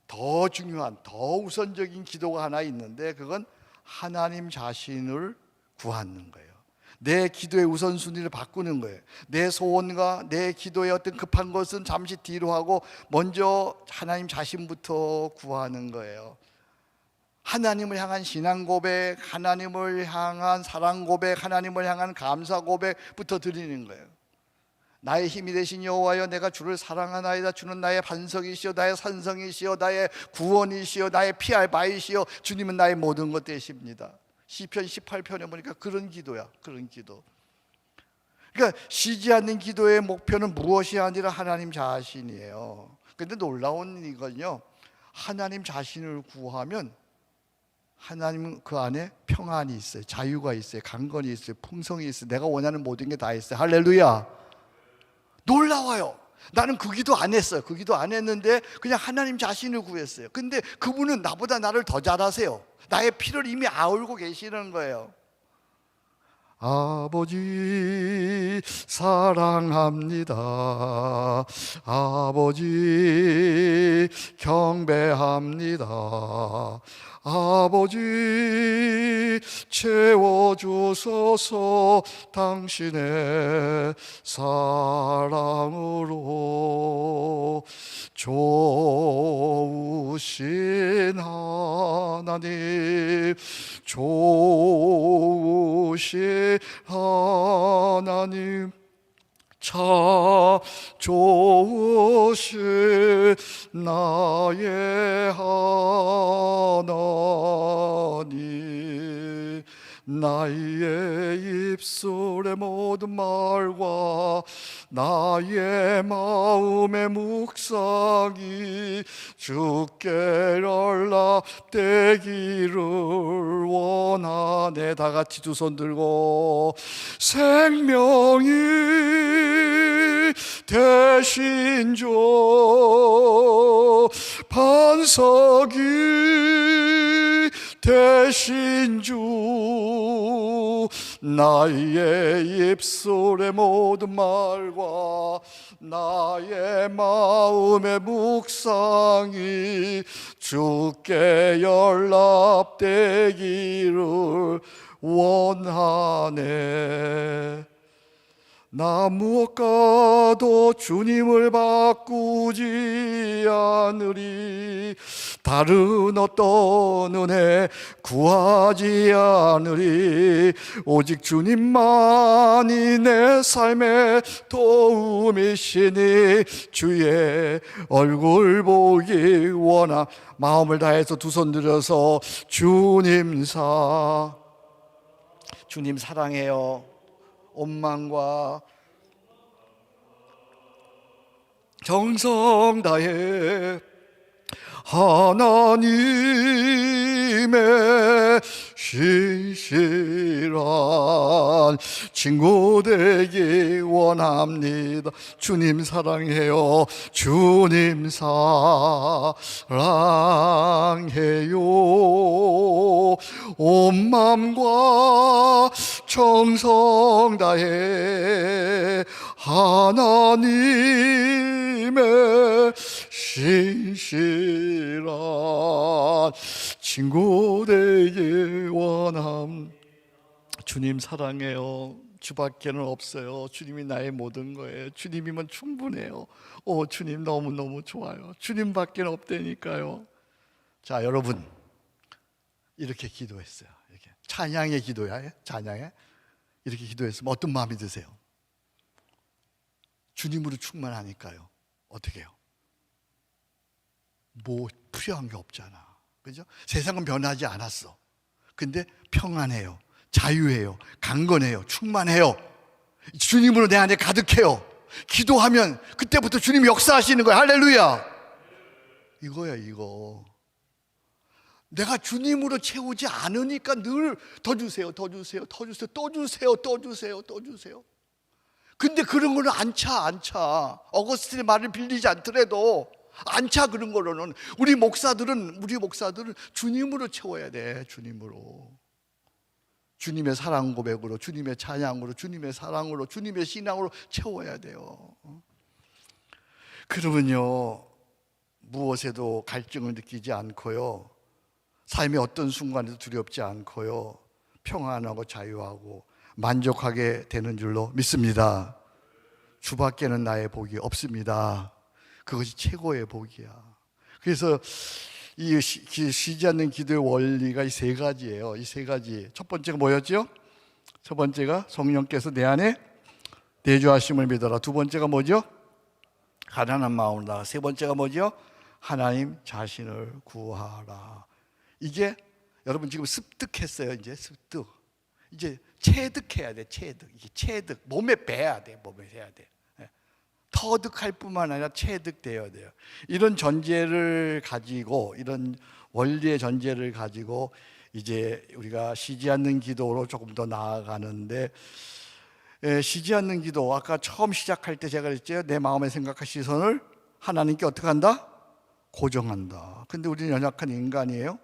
더 중요한, 더 우선적인 기도가 하나 있는데, 그건 하나님 자신을 구하는 거예요. 내 기도의 우선순위를 바꾸는 거예요. 내 소원과 내 기도의 어떤 급한 것은 잠시 뒤로 하고 먼저 하나님 자신부터 구하는 거예요. 하나님을 향한 신앙 고백, 하나님을 향한 사랑 고백, 하나님을 향한 감사 고백부터 드리는 거예요. 나의 힘이 되신 여호와여, 내가 주를 사랑하나이다. 주는 나의 반석이시여, 나의 산성이시여, 나의 구원이시여, 나의 피할 바이시여, 주님은 나의 모든 것 되십니다. 시편 18편에 보니까 그런 기도야. 그런 기도. 그러니까 쉬지 않는 기도의 목표는 무엇이 아니라 하나님 자신이에요. 그런데 놀라운 이건요, 하나님 자신을 구하면 하나님은 그 안에 평안이 있어요. 자유가 있어요. 강건이 있어요. 풍성이 있어요. 내가 원하는 모든 게 다 있어요. 할렐루야. 놀라워요. 나는 그 기도 안 했어요. 그 기도 안 했는데 그냥 하나님 자신을 구했어요. 근데 그분은 나보다 나를 더 잘 아세요. 나의 피를 이미 아울고 계시는 거예요. 아버지 사랑합니다. 아버지 경배합니다. 아버지 채워주소서. 당신의 사랑으로 좋으신 하나님, 좋으신 하나님, 참 좋으신 나의 하나님, 나의 입술의 모든 말과 나의 마음의 묵상이 주께 연락되기를 원하네. 다 같이 두 손 들고 생명이 대신 주, 반석이 대신 주, 나의 입술의 모든 말과 나의 마음의 묵상이 주께 연락되기를 원하네. 나 무엇과도 주님을 바꾸지 않으리, 다른 어떤 은혜 구하지 않으리. 오직 주님만이 내 삶의 도움이시니 주의 얼굴 보기 원하. 마음을 다해서 두 손 들어서 주님 사랑해요. 온 마음과 정성 다해 하나님의 신실한 친구 되기 원합니다. 주님 사랑해요. 주님 사랑해요. 온 마음과 정성 다해 하나님의 신실한 친구 되기 원함. 주님 사랑해요. 주밖에는 없어요. 주님이 나의 모든 거예요. 주님이면 충분해요. 주님 너무너무 좋아요. 주님밖에는 없다니까요. 자, 여러분 이렇게 기도했어요. 이렇게 찬양의 기도야. 찬양에 이렇게 기도했으면 어떤 마음이 드세요? 주님으로 충만하니까요. 어떻게 해요? 뭐 필요한 게 없잖아. 그죠? 세상은 변하지 않았어. 근데 평안해요. 자유해요. 강건해요. 충만해요. 주님으로 내 안에 가득해요. 기도하면 그때부터 주님이 역사하시는 거예요. 할렐루야. 이거야, 이거. 내가 주님으로 채우지 않으니까 늘 더 주세요, 더 주세요, 더 주세요, 또 주세요, 또 주세요, 또 주세요. 근데 그런 거는 안 차. 어거스틴의 말을 빌리지 않더라도 안 차. 그런 거로는 우리 목사들은 주님으로 채워야 돼. 주님의 사랑 고백으로, 주님의 찬양으로, 주님의 사랑으로, 주님의 신앙으로 채워야 돼요. 그러면요 무엇에도 갈증을 느끼지 않고요, 삶의 어떤 순간에도 두렵지 않고요, 평안하고 자유하고 만족하게 되는 줄로 믿습니다. 주밖에는 나의 복이 없습니다. 그것이 최고의 복이야. 그래서 이 쉬지 않는 기도의 원리가 이 세 가지예요. 이 세 가지. 첫 번째가 뭐였죠? 첫 번째가 성령께서 내 안에 내주하심을 믿어라. 두 번째가 뭐죠? 가난한 마음으로 나가. 세 번째가 뭐죠? 하나님 자신을 구하라. 이게 여러분 지금 습득했어요. 이제 습득. 이제 체득해야 돼. 이게 체득. 몸에 배야 돼. 몸에 해야 돼. 터득할 뿐만 아니라 체득되어야 돼요. 이런 전제를 가지고, 이런 원리의 전제를 가지고 이제 우리가 쉬지 않는 기도로 조금 더 나아가는데, 쉬지 않는 기도, 아까 처음 시작할 때 제가 그랬죠. 내 마음의 생각과 시선을 하나님께 어떻게 한다? 고정한다. 근데 우리는 연약한 인간이에요.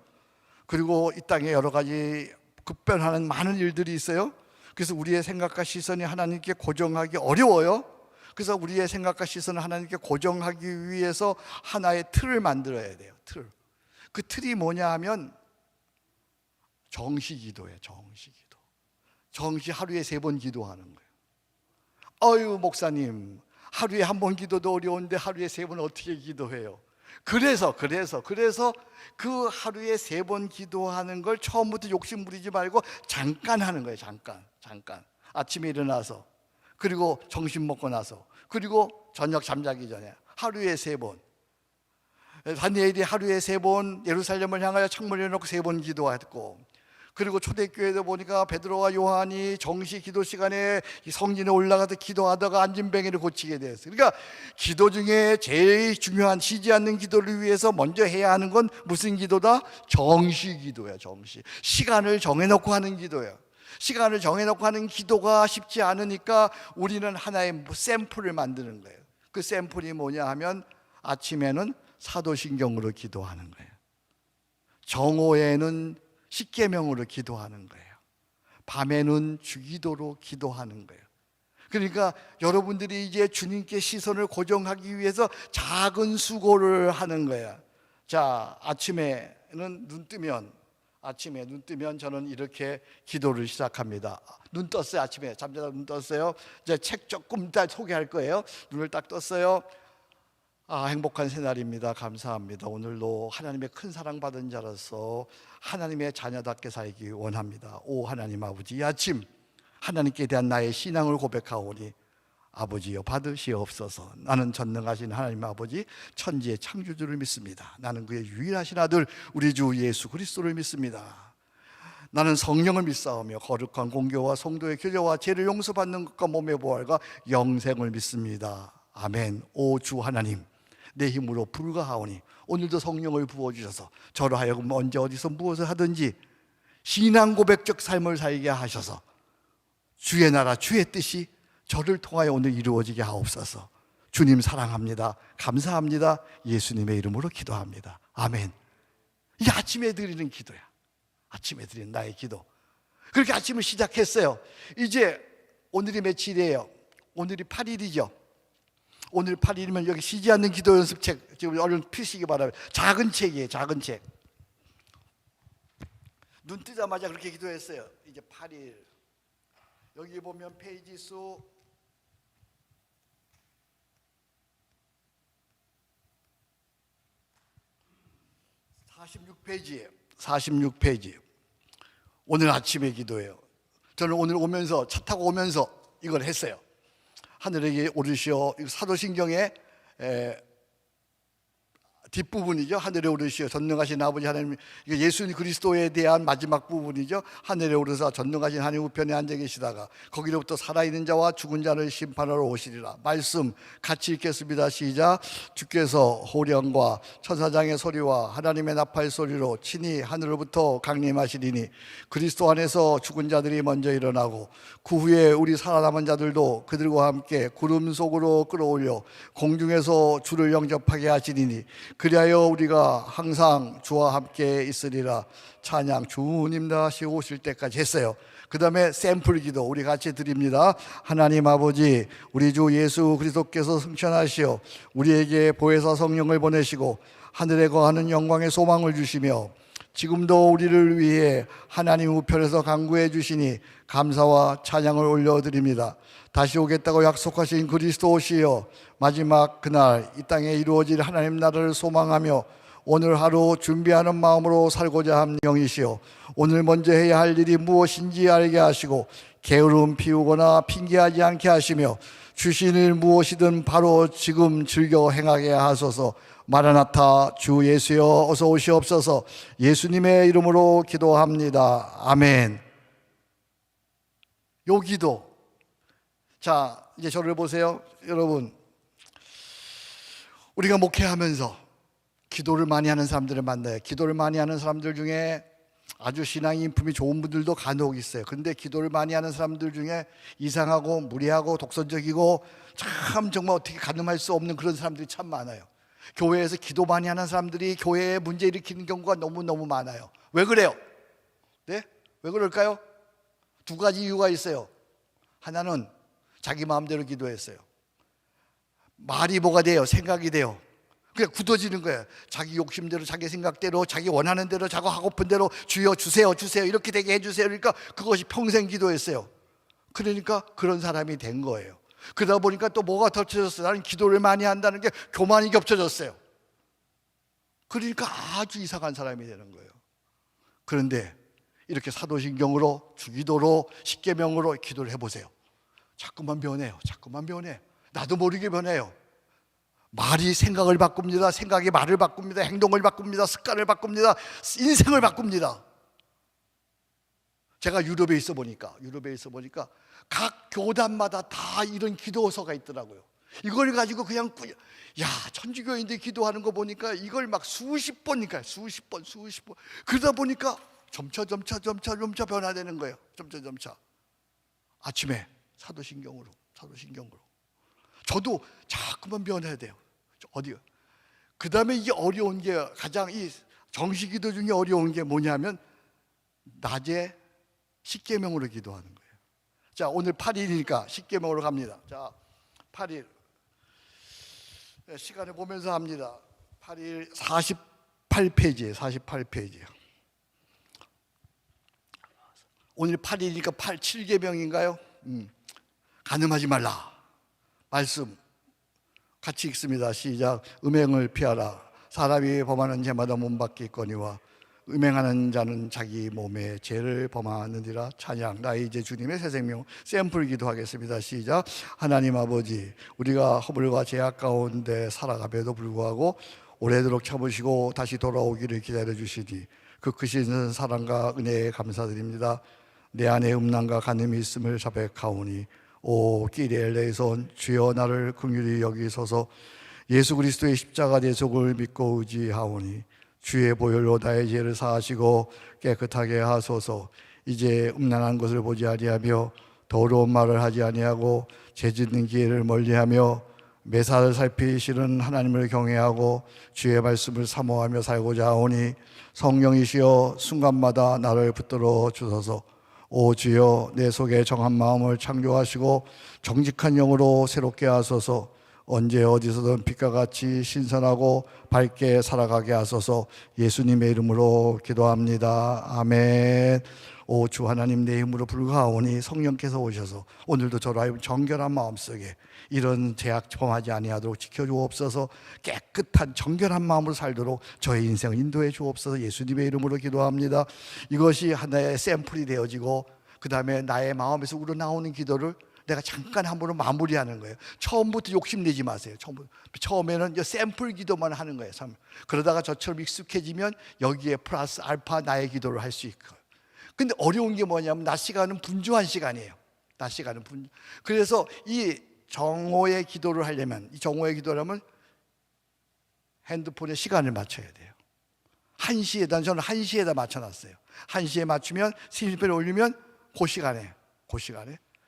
그리고 이 땅에 여러 가지 급변하는 많은 일들이 있어요. 그래서 우리의 생각과 시선이 하나님께 고정하기 어려워요. 그래서 우리의 생각과 시선을 하나님께 고정하기 위해서 하나의 틀을 만들어야 돼요. 틀. 그 틀이 뭐냐 하면 정시기도예요. 정시기도. 정시 하루에 3번 기도하는 거예요. 목사님, 하루에 1번 기도도 어려운데 하루에 3번 어떻게 기도해요? 그래서 그 하루에 3번 기도하는 걸 처음부터 욕심 부리지 말고 잠깐 하는 거예요. 잠깐. 아침에 일어나서, 그리고 점심 먹고 나서, 그리고 저녁 잠자기 전에 하루에 3번. 다니엘이 하루에 3번 예루살렘을 향하여 창문을 열어놓고 3번 기도했고, 그리고 초대교회도 보니까 베드로와 요한이 정시 기도 시간에 성전에 올라가서 기도하다가 안진뱅이를 고치게 되었어요. 그러니까 기도 중에 제일 중요한, 쉬지 않는 기도를 위해서 먼저 해야 하는 건 무슨 기도다? 정시 기도야. 정시. 시간을 정해놓고 하는 기도야. 시간을 정해놓고 하는 기도가 쉽지 않으니까 우리는 하나의 샘플을 만드는 거예요. 그 샘플이 뭐냐 하면 아침에는 사도신경으로 기도하는 거예요. 정오에는 십계명으로 기도하는 거예요. 밤에는 주기도로 기도하는 거예요. 그러니까 여러분들이 이제 주님께 시선을 고정하기 위해서 작은 수고를 하는 거예요. 자, 아침에 눈 뜨면 저는 이렇게 기도를 시작합니다. 눈 떴어요. 아침에 잠자다 눈 떴어요. 이제 책 조금 이따 소개할 거예요. 눈을 딱 떴어요. 행복한 새날입니다. 감사합니다. 오늘도 하나님의 큰 사랑 받은 자로서 하나님의 자녀답게 살기 원합니다. 오 하나님 아버지, 이 아침 하나님께 대한 나의 신앙을 고백하오니 아버지여 받으시옵소서. 나는 전능하신 하나님 아버지, 천지의 창조주를 믿습니다. 나는 그의 유일하신 아들 우리 주 예수 그리스도를 믿습니다. 나는 성령을 믿사오며 거룩한 공교와 성도의 교제와 죄를 용서받는 것과 몸의 부활과 영생을 믿습니다. 아멘. 오 주 하나님, 내 힘으로 불가하오니 오늘도 성령을 부어주셔서 저로 하여금 언제 어디서 무엇을 하든지 신앙 고백적 삶을 살게 하셔서 주의 나라 주의 뜻이 저를 통하여 오늘 이루어지게 하옵소서. 주님 사랑합니다. 감사합니다. 예수님의 이름으로 기도합니다. 아멘. 이게 아침에 드리는 기도야. 아침에 드리는 나의 기도. 그렇게 아침을 시작했어요. 이제 오늘이 며칠이에요? 오늘이 8일이죠 오늘 8일이면 여기 쉬지 않는 기도 연습책 지금 얼른 펴시기 바랍니다. 작은 책이에요. 작은 책. 눈 뜨자마자 그렇게 기도했어요. 이제 8일. 여기 보면 페이지 수 46페이지예요. 46페이지. 오늘 아침에 기도예요. 저는 오늘 오면서, 차 타고 오면서 이걸 했어요. 하늘에게 오르시어, 사도신경의 뒷부분이죠. 하늘에 오르시어 전능하신 아버지 하나님, 이거 예수님 그리스도에 대한 마지막 부분이죠. 하늘에 오르사 전능하신 하나님 우편에 앉아 계시다가 거기로부터 살아있는 자와 죽은 자를 심판하러 오시리라. 말씀 같이 읽겠습니다. 시작. 주께서 호령과 천사장의 소리와 하나님의 나팔 소리로 친히 하늘로부터 강림하시리니 그리스도 안에서 죽은 자들이 먼저 일어나고 그 후에 우리 살아남은 자들도 그들과 함께 구름 속으로 끌어올려 공중에서 주를 영접하게 하시리니 그리하여 우리가 항상 주와 함께 있으리라. 찬양 주님 다시 오실 때까지 했어요. 그 다음에 샘플 기도 우리 같이 드립니다. 하나님 아버지, 우리 주 예수 그리스도께서 승천하시어 우리에게 보혜사 성령을 보내시고 하늘에 거하는 영광의 소망을 주시며 지금도 우리를 위해 하나님 우편에서 간구해 주시니 감사와 찬양을 올려드립니다. 다시 오겠다고 약속하신 그리스도 오시어 마지막 그날 이 땅에 이루어질 하나님 나라를 소망하며 오늘 하루 준비하는 마음으로 살고자 함 영이시여 오늘 먼저 해야 할 일이 무엇인지 알게 하시고 게으름 피우거나 핑계하지 않게 하시며 주신 일 무엇이든 바로 지금 즐겨 행하게 하소서. 마라나타 주 예수여 어서 오시옵소서. 예수님의 이름으로 기도합니다. 아멘. 요 기도. 자, 이제 저를 보세요. 여러분, 우리가 목회하면서 기도를 많이 하는 사람들을 만나요. 기도를 많이 하는 사람들 중에 아주 신앙 인품이 좋은 분들도 간혹 있어요. 그런데 기도를 많이 하는 사람들 중에 이상하고 무리하고 독선적이고 참 정말 어떻게 가늠할 수 없는 그런 사람들이 참 많아요. 교회에서 기도 많이 하는 사람들이 교회에 문제 일으키는 경우가 너무너무 많아요. 왜 그래요? 네? 왜 그럴까요? 두 가지 이유가 있어요. 하나는 자기 마음대로 기도했어요. 말이 뭐가 돼요? 생각이 돼요. 그냥 굳어지는 거예요. 자기 욕심대로, 자기 생각대로, 자기 원하는 대로, 자기 하고픈 대로 주여 주세요, 주세요 이렇게 되게 해주세요. 그러니까 그것이 평생 기도했어요. 그러니까 그런 사람이 된 거예요. 그러다 보니까 또 뭐가 덮쳐졌어요? 나는 기도를 많이 한다는 게 교만이 겹쳐졌어요. 그러니까 아주 이상한 사람이 되는 거예요. 그런데 이렇게 사도신경으로, 주기도로, 십계명으로 기도를 해보세요. 자꾸만 변해요. 자꾸만 변해. 나도 모르게 변해요. 말이 생각을 바꿉니다. 생각이 말을 바꿉니다. 행동을 바꿉니다. 습관을 바꿉니다. 인생을 바꿉니다. 제가 유럽에 있어 보니까 각 교단마다 다 이런 기도서가 있더라고요. 이걸 가지고 그냥 천주교인들 기도하는 거 보니까 이걸 막 수십 번이니까 수십 번 그러다 보니까 점차 변화되는 거예요. 점차 아침에 사도신경으로 저도 자꾸만 변해야 돼요. 어디요? 그 다음에 이게 어려운 게, 가장 이 정식기도 중에 어려운 게 뭐냐면 낮에 십계명으로 기도하는 거예요. 자, 오늘 8일이니까 십계명으로 갑니다. 자, 8일 시간을 보면서 합니다. 8일 48페이지예요. 48페이지예요. 오늘 8일이니까 7계명인가요? 간음하지 말라. 말씀 같이 읽습니다. 시작. 음행을 피하라. 사람이 범하는 죄마다 몸박기거니와 음행하는 자는 자기 몸에 죄를 범하느니라. 찬양. 나 이제 주님의 새 생명. 샘플 기도하겠습니다. 시작. 하나님 아버지, 우리가 허물과 죄악 가운데 살아감에도 불구하고 오래도록 참으시고 다시 돌아오기를 기다려 주시니 그 크신 사랑과 은혜에 감사드립니다. 내 안에 음란과 간음이 있음을 자백하오니 오 끼리엘레이손, 주여 나를 긍휼히 여기소서. 예수 그리스도의 십자가 대속을 믿고 의지하오니 주의 보혈로 나의 죄를 사하시고 깨끗하게 하소서. 이제 음란한 것을 보지 아니하며 더러운 말을 하지 아니하고 죄짓는 기회를 멀리하며 매사를 살피시는 하나님을 경외하고 주의 말씀을 사모하며 살고자 하오니 성령이시여 순간마다 나를 붙들어 주소서. 오 주여, 내 속에 정한 마음을 창조하시고 정직한 영으로 새롭게 하소서. 언제 어디서든 빛과 같이 신선하고 밝게 살아가게 하소서. 예수님의 이름으로 기도합니다. 아멘. 오 주 하나님, 내 힘으로 불가하오니 성령께서 오셔서 오늘도 저로 하여금 정결한 마음속에 이런 죄악 범하지 아니하도록 지켜주옵소서. 깨끗한 정결한 마음으로 살도록 저의 인생을 인도해 주옵소서. 예수님의 이름으로 기도합니다. 이것이 하나의 샘플이 되어지고 그 다음에 나의 마음에서 우러나오는 기도를 내가 잠깐 한번 마무리하는 거예요. 처음부터 욕심내지 마세요. 처음에는 샘플 기도만 하는 거예요. 그러다가 저처럼 익숙해지면 여기에 플러스 알파 나의 기도를 할 수 있고. 근데 어려운 게 뭐냐면 낮 시간은 분주한 시간이에요. 낮 시간은 그래서 이 정오의 기도를 하려면, 핸드폰에 시간을 맞춰야 돼요. 1시에다, 저는 1시에다 맞춰놨어요. 1시에 맞추면 스마트폰을 올리면 그 시간에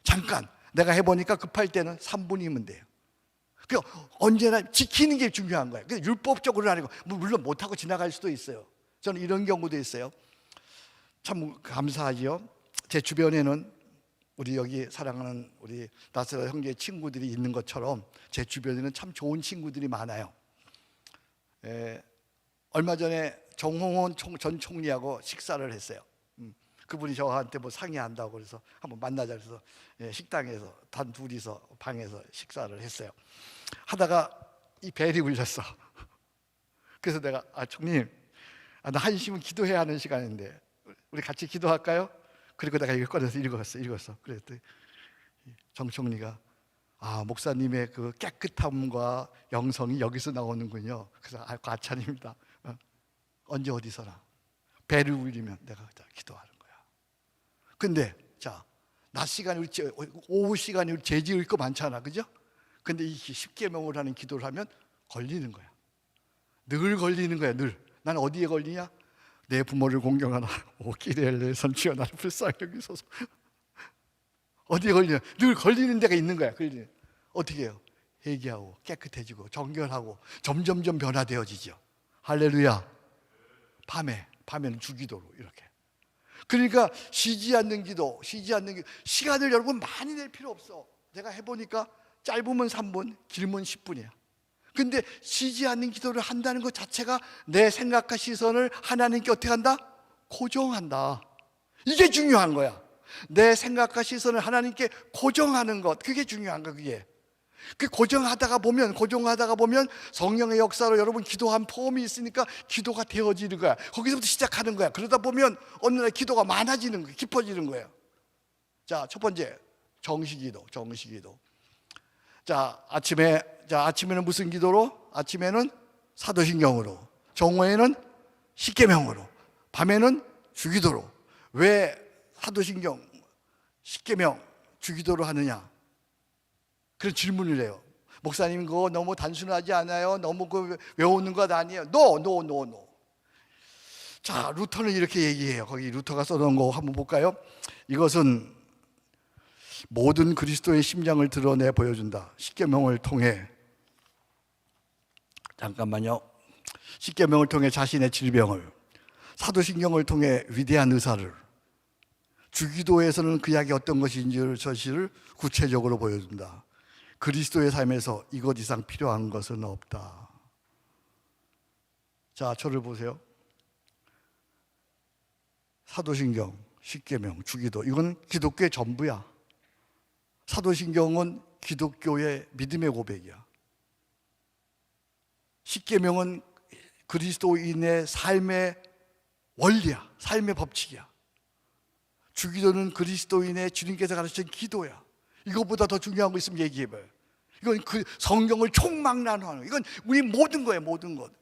잠깐 내가 해보니까 급할 때는 3분이면 돼요. 언제나 지키는 게 중요한 거예요. 율법적으로는 아니고, 물론 못하고 지나갈 수도 있어요. 저는 이런 경우도 있어요. 참 감사하지요. 제 주변에는 우리 여기 사랑하는 우리 나스라 형제 친구들이 있는 것처럼 제 주변에는 참 좋은 친구들이 많아요. 얼마 전에 정홍원 전 총리하고 식사를 했어요. 그분이 저한테 뭐 상의한다고 그래서 한번 만나자 그래서 식당에서 단 둘이서 방에서 식사를 했어요. 하다가 이 벨이 울렸어. 그래서 내가 총님, 나 1시면 기도해야 하는 시간인데 우리 같이 기도할까요? 그리고 내가 이걸 꺼내서 읽었어. 그랬더니 정 총리가 목사님의 그 깨끗함과 영성이 여기서 나오는군요. 그래서 과찬입니다. 언제 어디서나 벨을 울리면 내가 기도하는 거야. 근데 자, 낮 시간에 오후 시간에 우리 죄 지을 거 많잖아, 그죠? 근데 이 십계명을 하는 기도를 하면 걸리는 거야. 늘 걸리는 거야. 늘. 난 어디에 걸리냐? 내 부모를 공경하나. 오 끼리엘레이손, 주여 나를 불쌍히 여기소서. 어디에 걸리냐? 늘 걸리는 데가 있는 거야. 어떻게 해요? 회개하고 깨끗해지고 정결하고 점점점 변화되어지죠. 할렐루야. 밤에는 주기도로 이렇게. 그러니까 쉬지 않는 기도. 시간을 여러분 많이 낼 필요 없어. 내가 해보니까 짧으면 3분, 길면 10분이야. 근데 쉬지 않는 기도를 한다는 것 자체가 내 생각과 시선을 하나님께 어떻게 한다? 고정한다. 이게 중요한 거야. 내 생각과 시선을 하나님께 고정하는 것, 그게 중요한 거야. 그게 그 고정하다가 보면 성령의 역사로 여러분 기도한 폼이 있으니까 기도가 되어지는 거야. 거기서부터 시작하는 거야. 그러다 보면 어느 날 기도가 많아지는 거야. 깊어지는 거예요. 자, 첫 번째 정시기도. 아침에는 무슨 기도로? 아침에는 사도신경으로, 정오에는 십계명으로, 밤에는 주기도로. 왜 사도신경, 십계명, 주기도로 하느냐? 그런 질문을 해요. 목사님 그거 너무 단순하지 않아요? 너무 그 외우는 것 아니에요? No. 자, 루터는 이렇게 얘기해요. 거기 루터가 써놓은 거 한번 볼까요? 이것은 모든 그리스도의 심장을 드러내 보여준다. 십계명을 통해, 잠깐만요. 십계명을 통해 자신의 질병을, 사도신경을 통해 위대한 의사를, 주기도에서는 그 약이 어떤 것인지를 저시를 구체적으로 보여준다. 그리스도의 삶에서 이것 이상 필요한 것은 없다. 자, 저를 보세요. 사도신경, 십계명, 주기도, 이건 기독교의 전부야. 사도신경은 기독교의 믿음의 고백이야. 십계명은 그리스도인의 삶의 원리야. 삶의 법칙이야. 주기도는 그리스도인의 주님께서 가르친 기도야. 이것보다 더 중요한 거 있으면 얘기해봐요. 이건 그 성경을 총망라하는, 이건 우리 모든 거예요. 모든 것.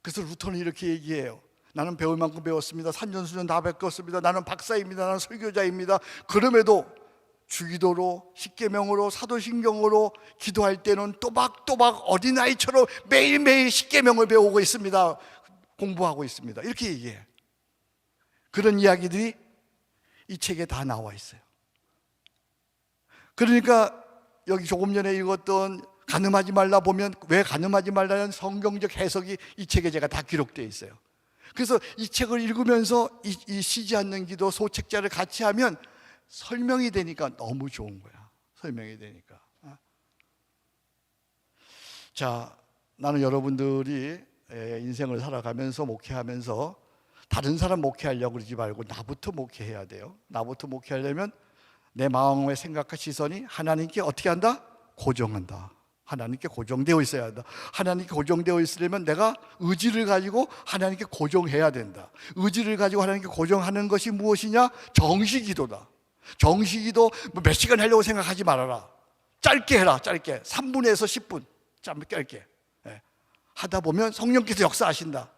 그래서 루터는 이렇게 얘기해요. 나는 배울 만큼 배웠습니다. 산전수전 다 배웠습니다. 나는 박사입니다. 나는 설교자입니다. 그럼에도 주기도로, 십계명으로, 사도신경으로 기도할 때는 또박또박 어린아이처럼 매일매일 십계명을 배우고 있습니다. 공부하고 있습니다. 이렇게 얘기해. 그런 이야기들이 이 책에 다 나와 있어요. 그러니까 여기 조금 전에 읽었던 간음하지 말라 보면, 왜 간음하지 말라는 성경적 해석이 이 책에 제가 다 기록되어 있어요. 그래서 이 책을 읽으면서 이 쉬지 않는 기도 소책자를 같이 하면 설명이 되니까 너무 좋은 거야. 설명이 되니까. 자, 나는 여러분들이 인생을 살아가면서 목회하면서 다른 사람 목회하려고 그러지 말고 나부터 목회해야 돼요. 나부터 목회하려면 내 마음의 생각과 시선이 하나님께 어떻게 한다? 고정한다. 하나님께 고정되어 있어야 한다. 하나님께 고정되어 있으려면 내가 의지를 가지고 하나님께 고정해야 된다. 의지를 가지고 하나님께 고정하는 것이 무엇이냐? 정시기도다. 정시기도 몇 시간 하려고 생각하지 말아라. 짧게 해라. 짧게 3분에서 10분 짧게 하다 보면 성령께서 역사하신다.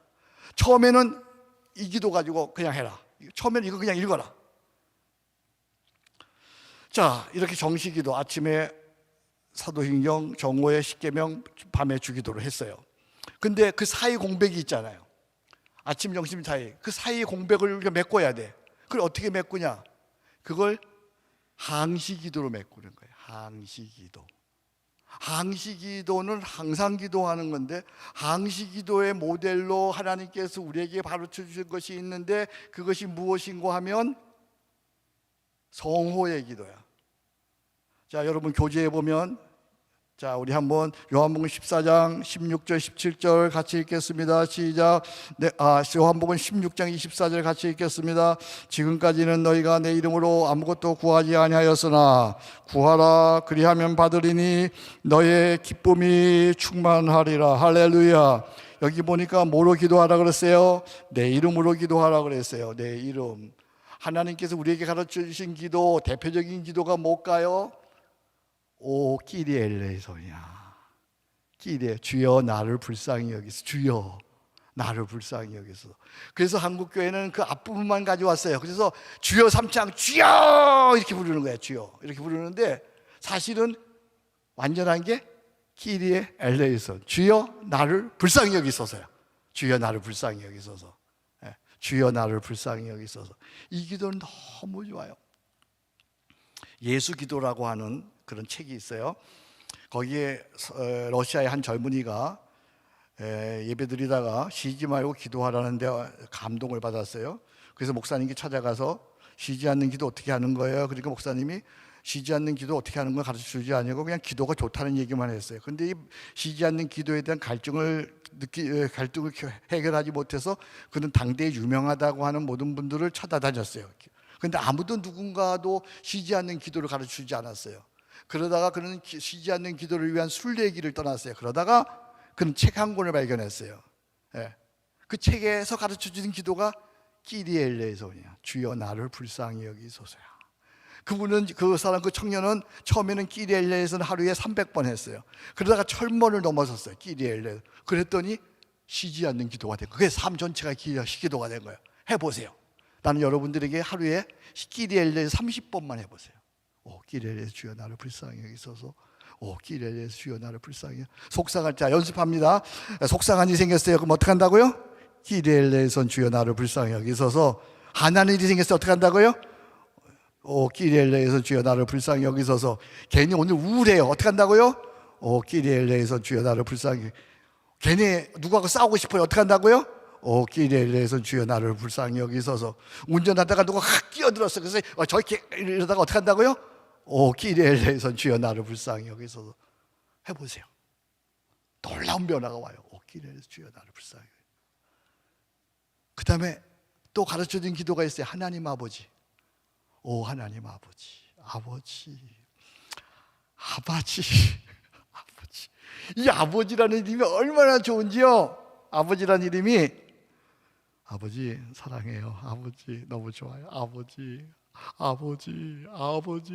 처음에는 이 기도 가지고 그냥 해라. 처음에는 이거 그냥 읽어라. 자, 이렇게 정시기도, 아침에 사도신경, 정오에 십계명, 밤에 주기도를 했어요. 근데 그 사이 공백이 있잖아요. 아침, 점심 사이. 그 사이 공백을 우리가 메꿔야 돼. 그걸 어떻게 메꾸냐? 그걸 항시기도로 메꾸는 거예요. 항시기도. 항시기도는 항상 기도하는 건데, 항시기도의 모델로 하나님께서 우리에게 가르쳐 주신 것이 있는데, 그것이 무엇인고 하면 성호의 기도야. 자, 여러분 교재에 보면, 자, 우리 한번 요한복음 14장 16절 17절 같이 읽겠습니다. 시작. 요한복음 16장 24절 같이 읽겠습니다. 지금까지는 너희가 내 이름으로 아무것도 구하지 아니하였으나 구하라, 그리하면 받으리니 너의 기쁨이 충만하리라. 할렐루야. 여기 보니까 뭐로 기도하라 그랬어요? 내 이름으로 기도하라 그랬어요. 내 이름. 하나님께서 우리에게 가르쳐 주신 기도, 대표적인 기도가 뭘까요? 오 끼리 엘레이소냐. 끼리, 주여 나를 불쌍히 여기소. 주여 나를 불쌍히 여기소. 그래서 한국교회는 그 앞부분만 가져왔어요. 그래서 주여 삼창 주여 이렇게 부르는 거예요. 주여 이렇게 부르는데, 사실은 완전한 게 끼리의 엘레이소. 주여 나를 불쌍히 여기소서요. 주여 나를 불쌍히 여기소서. 주여 나를 불쌍히 여기소서. 이 기도는 너무 좋아요. 예수 기도라고 하는 그런 책이 있어요. 거기에 러시아의 한 젊은이가 예배드리다가 쉬지 말고 기도하라는데 감동을 받았어요. 그래서 목사님께 찾아가서 쉬지 않는 기도 어떻게 하는 거예요? 그러니까 목사님이 쉬지 않는 기도 어떻게 하는 걸 가르쳐 주지 않냐고 그냥 기도가 좋다는 얘기만 했어요. 그런데 이 쉬지 않는 기도에 대한 갈등을 해결하지 못해서 그는 당대에 유명하다고 하는 모든 분들을 찾아다녔어요. 그런데 아무도 누군가도 쉬지 않는 기도를 가르쳐 주지 않았어요. 그러다가 그는 쉬지 않는 기도를 위한 순례길을 떠났어요. 그러다가 그는 책 한 권을 발견했어요. 예. 그 책에서 가르쳐주는 기도가 끼리에 엘레이소냐, 주여 나를 불쌍히 여기소서야. 그분은, 그 사람, 그 청년은 처음에는 끼리에 엘레이소는 하루에 300번 했어요. 그러다가 1000번을 넘어섰어요. 끼리에 엘레이소. 그랬더니 쉬지 않는 기도가 된 거예요. 그게 삶 전체가 기도가 된 거예요. 해보세요. 나는 여러분들에게 하루에 끼리에 엘레이소 30번만 해보세요. 오, 끼리에 엘레이소 주여 나를 불쌍히 여기소서. 오, 끼리에 엘레이소 주여 나를 불쌍히. 속상할 자 연습합니다. 속상한 일이 생겼어요. 그럼 어떻게 한다고요? 끼리에 엘레이소 주여 나를 불쌍히 여기소서. 하나는 일이 생겼어요. 어떻게 한다고요? 오, 끼리에 엘레이소 주여 나를 불쌍히 여기소서. 괜히 오늘 우울해요. 어떻게 한다고요? 오, 끼리에 엘레이소 주여 나를 불쌍히. 괜히 누구하고 싸우고 싶어요. 어떻게 한다고요? 오, 끼리에 엘레이소 주여 나를 불쌍히 여기소서. 운전하다가 누가 확 끼어들었어. 그래서 저렇게 이러다가 어떻게 한다고요? 오, 끼리에 엘레이소 주여 나를 불쌍히 여기소서. 해보세요. 놀라운 변화가 와요. 오, 끼리에 엘레이소 주여 나를 불쌍히. 그 다음에 또 가르쳐준 기도가 있어요. 하나님 아버지. 오, 하나님 아버지, 아버지, 아버지, 아버지. 이 아버지라는 이름이 얼마나 좋은지요. 아버지라는 이름이, 아버지 사랑해요. 아버지 너무 좋아요. 아버지, 아버지, 아버지,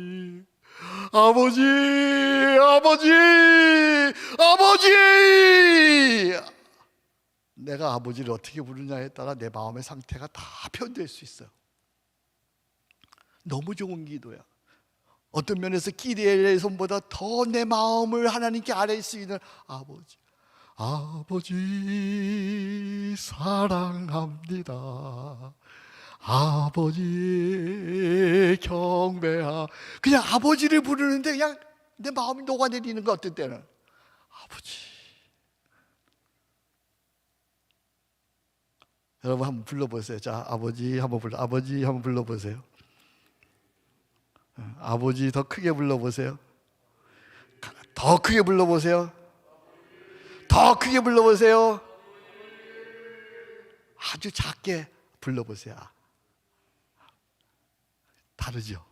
아버지, 아버지, 아버지. 내가 아버지를 어떻게 부르냐에 따라 내 마음의 상태가 다 표현될 수 있어요. 너무 좋은 기도야. 어떤 면에서 끼리에 엘레이소보다 더 내 마음을 하나님께 아뢰 수 있는 아버지, 아버지 사랑합니다. 아버지 경배하. 그냥 아버지를 부르는데 그냥 내 마음이 녹아내리는 거. 어떤 때는 아버지. 여러분 한번 불러보세요. 자, 아버지 한번 불러보세요. 아버지 더 크게 불러보세요. 더 크게 불러보세요. 더 크게 불러보세요. 아주 작게 불러보세요. 다르죠?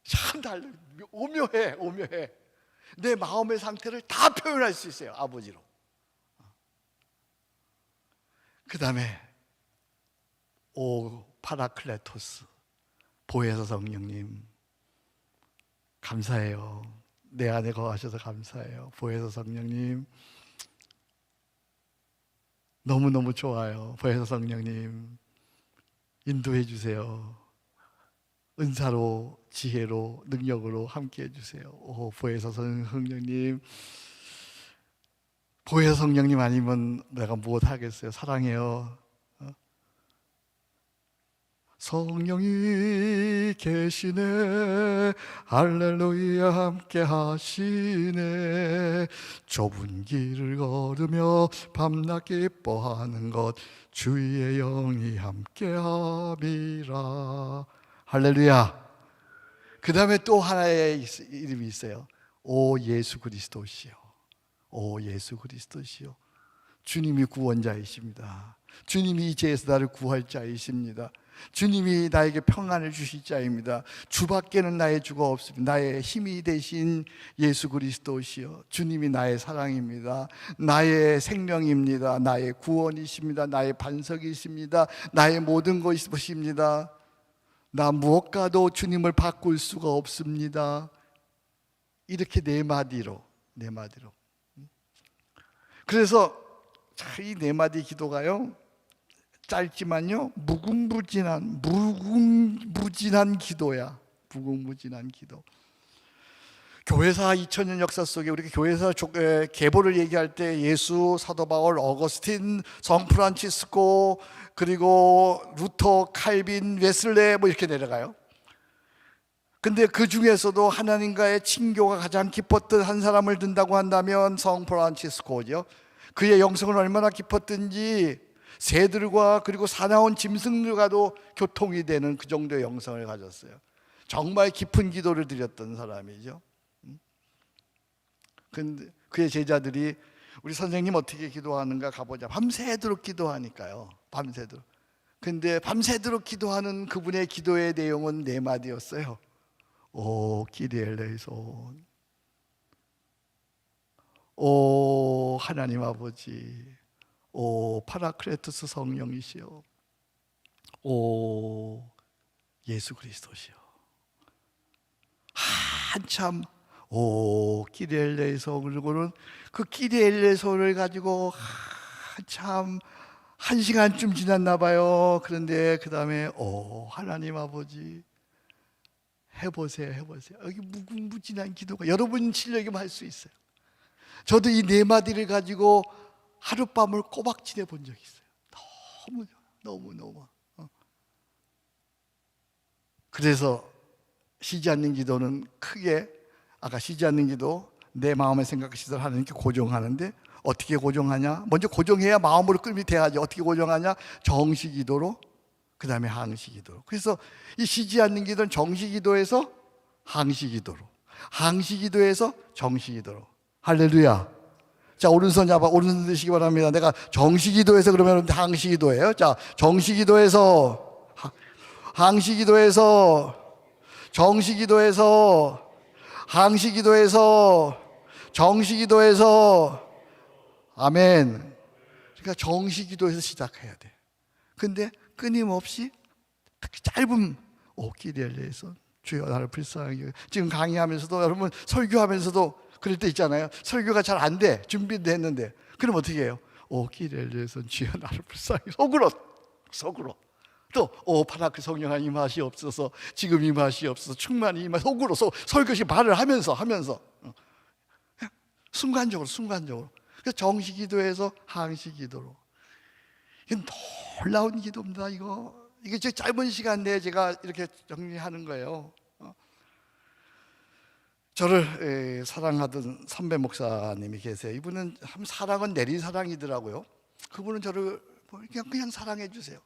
참 달라요. 오묘해. 내 마음의 상태를 다 표현할 수 있어요. 아버지로. 그 다음에 오 파라클레토스, 보혜사 성령님 감사해요. 내 안에 거하셔서 감사해요. 보혜사 성령님 너무너무 좋아요. 보혜사 성령님 인도해 주세요. 은사로, 지혜로, 능력으로 함께 해주세요. 오, 보혜사 성령님, 보혜사 성령님 아니면 내가 무엇 하겠어요? 사랑해요. 성령이 계시네, 할렐루야 함께 하시네. 좁은 길을 걸으며 밤낮 기뻐하는 것 주의 영이 함께 함이라. 할렐루야. 그 다음에 또 하나의 이름이 있어요. 오 예수 그리스도시요. 오 예수 그리스도시요. 주님이 구원자이십니다. 주님이 이 죄에서 나를 구할 자이십니다. 주님이 나에게 평안을 주실 자입니다. 주밖에는 나의 주가 없습니다. 나의 힘이 되신 예수 그리스도시요. 주님이 나의 사랑입니다. 나의 생명입니다. 나의 구원이십니다. 나의 반석이십니다. 나의 모든 것이십니다. 나 무엇과도 주님을 바꿀 수가 없습니다. 이렇게 네 마디로. 그래서 이 네 마디 기도가요, 짧지만요 무궁무진한 기도야. 무궁무진한 기도. 교회사 2000년 역사 속에 우리 교회사 계보를 얘기할 때 예수, 사도 바울, 어거스틴, 성 프란치스코, 그리고 루터, 칼빈, 웨슬레 뭐 이렇게 내려가요. 근데 그 중에서도 하나님과의 친교가 가장 깊었던 한 사람을 든다고 한다면 성 프란치스코죠. 그의 영성은 얼마나 깊었든지 새들과 그리고 사나운 짐승들과도 교통이 되는 그 정도의 영성을 가졌어요. 정말 깊은 기도를 드렸던 사람이죠. 근데 그의 제자들이 우리 선생님 어떻게 기도하는가 가보자. 밤새도록 기도하니까요. 밤새도록. 근데 밤새도록 기도하는 그분의 기도의 내용은 네 마디였어요. 오 기리 엘레이손, 오 하나님 아버지, 오 파라크레토스 성령이시여, 오 예수 그리스도시여. 한참 오 기리엘레손, 그리고는 그 기리엘레손을 가지고 한참 1시간쯤 지났나 봐요. 그런데 그 다음에 오 하나님 아버지 해보세요. 여기 무궁무진한 기도가 여러분 실력이면 할 수 있어요. 저도 이 네 마디를 가지고 하룻밤을 꼬박 지내 본 적이 있어요. 너무. 그래서 쉬지 않는 기도는 크게, 아까 쉬지 않는 기도, 내 마음의 생각 시설 하나님께 고정하는데 어떻게 고정하냐? 먼저 고정해야 마음으로 끌미 돼야죠. 어떻게 고정하냐? 정시 기도로, 그 다음에 항시 기도로. 그래서 이 쉬지 않는 기도는 정시 기도에서 항시 기도로, 항시 기도에서 정시 기도로. 할렐루야. 자, 오른손 드시기 바랍니다. 내가 정시 기도에서 그러면 항시 기도예요. 자, 정시 기도에서, 항시 기도에서, 정시 기도에서, 항시 기도에서, 정시 기도에서. 아멘. 그러니까 정시 기도에서 시작해야 돼. 근데 끊임없이 특히 짧은 기리엘레에서 주여 나를 불쌍하게. 지금 강의하면서도 여러분 설교하면서도 그럴 때 있잖아요. 설교가 잘 안 돼. 준비도 했는데. 그럼 어떻게 해요? 기리엘레에서 주여 나를 불쌍하게. 속으로. 또 파라크 성령아 임하시 없어서, 지금 임하시 없어서, 충만히 임하시. 속으로 설교시 말을 하면서 순간적으로. 그래서 정시 기도에서 항시 기도로. 이건 놀라운 기도입니다. 이게 제 짧은 시간 내에 제가 이렇게 정리하는 거예요. 저를 사랑하던 선배 목사님이 계세요. 이분은 사랑은 내린 사랑이더라고요. 그분은 저를 그냥 사랑해 주세요.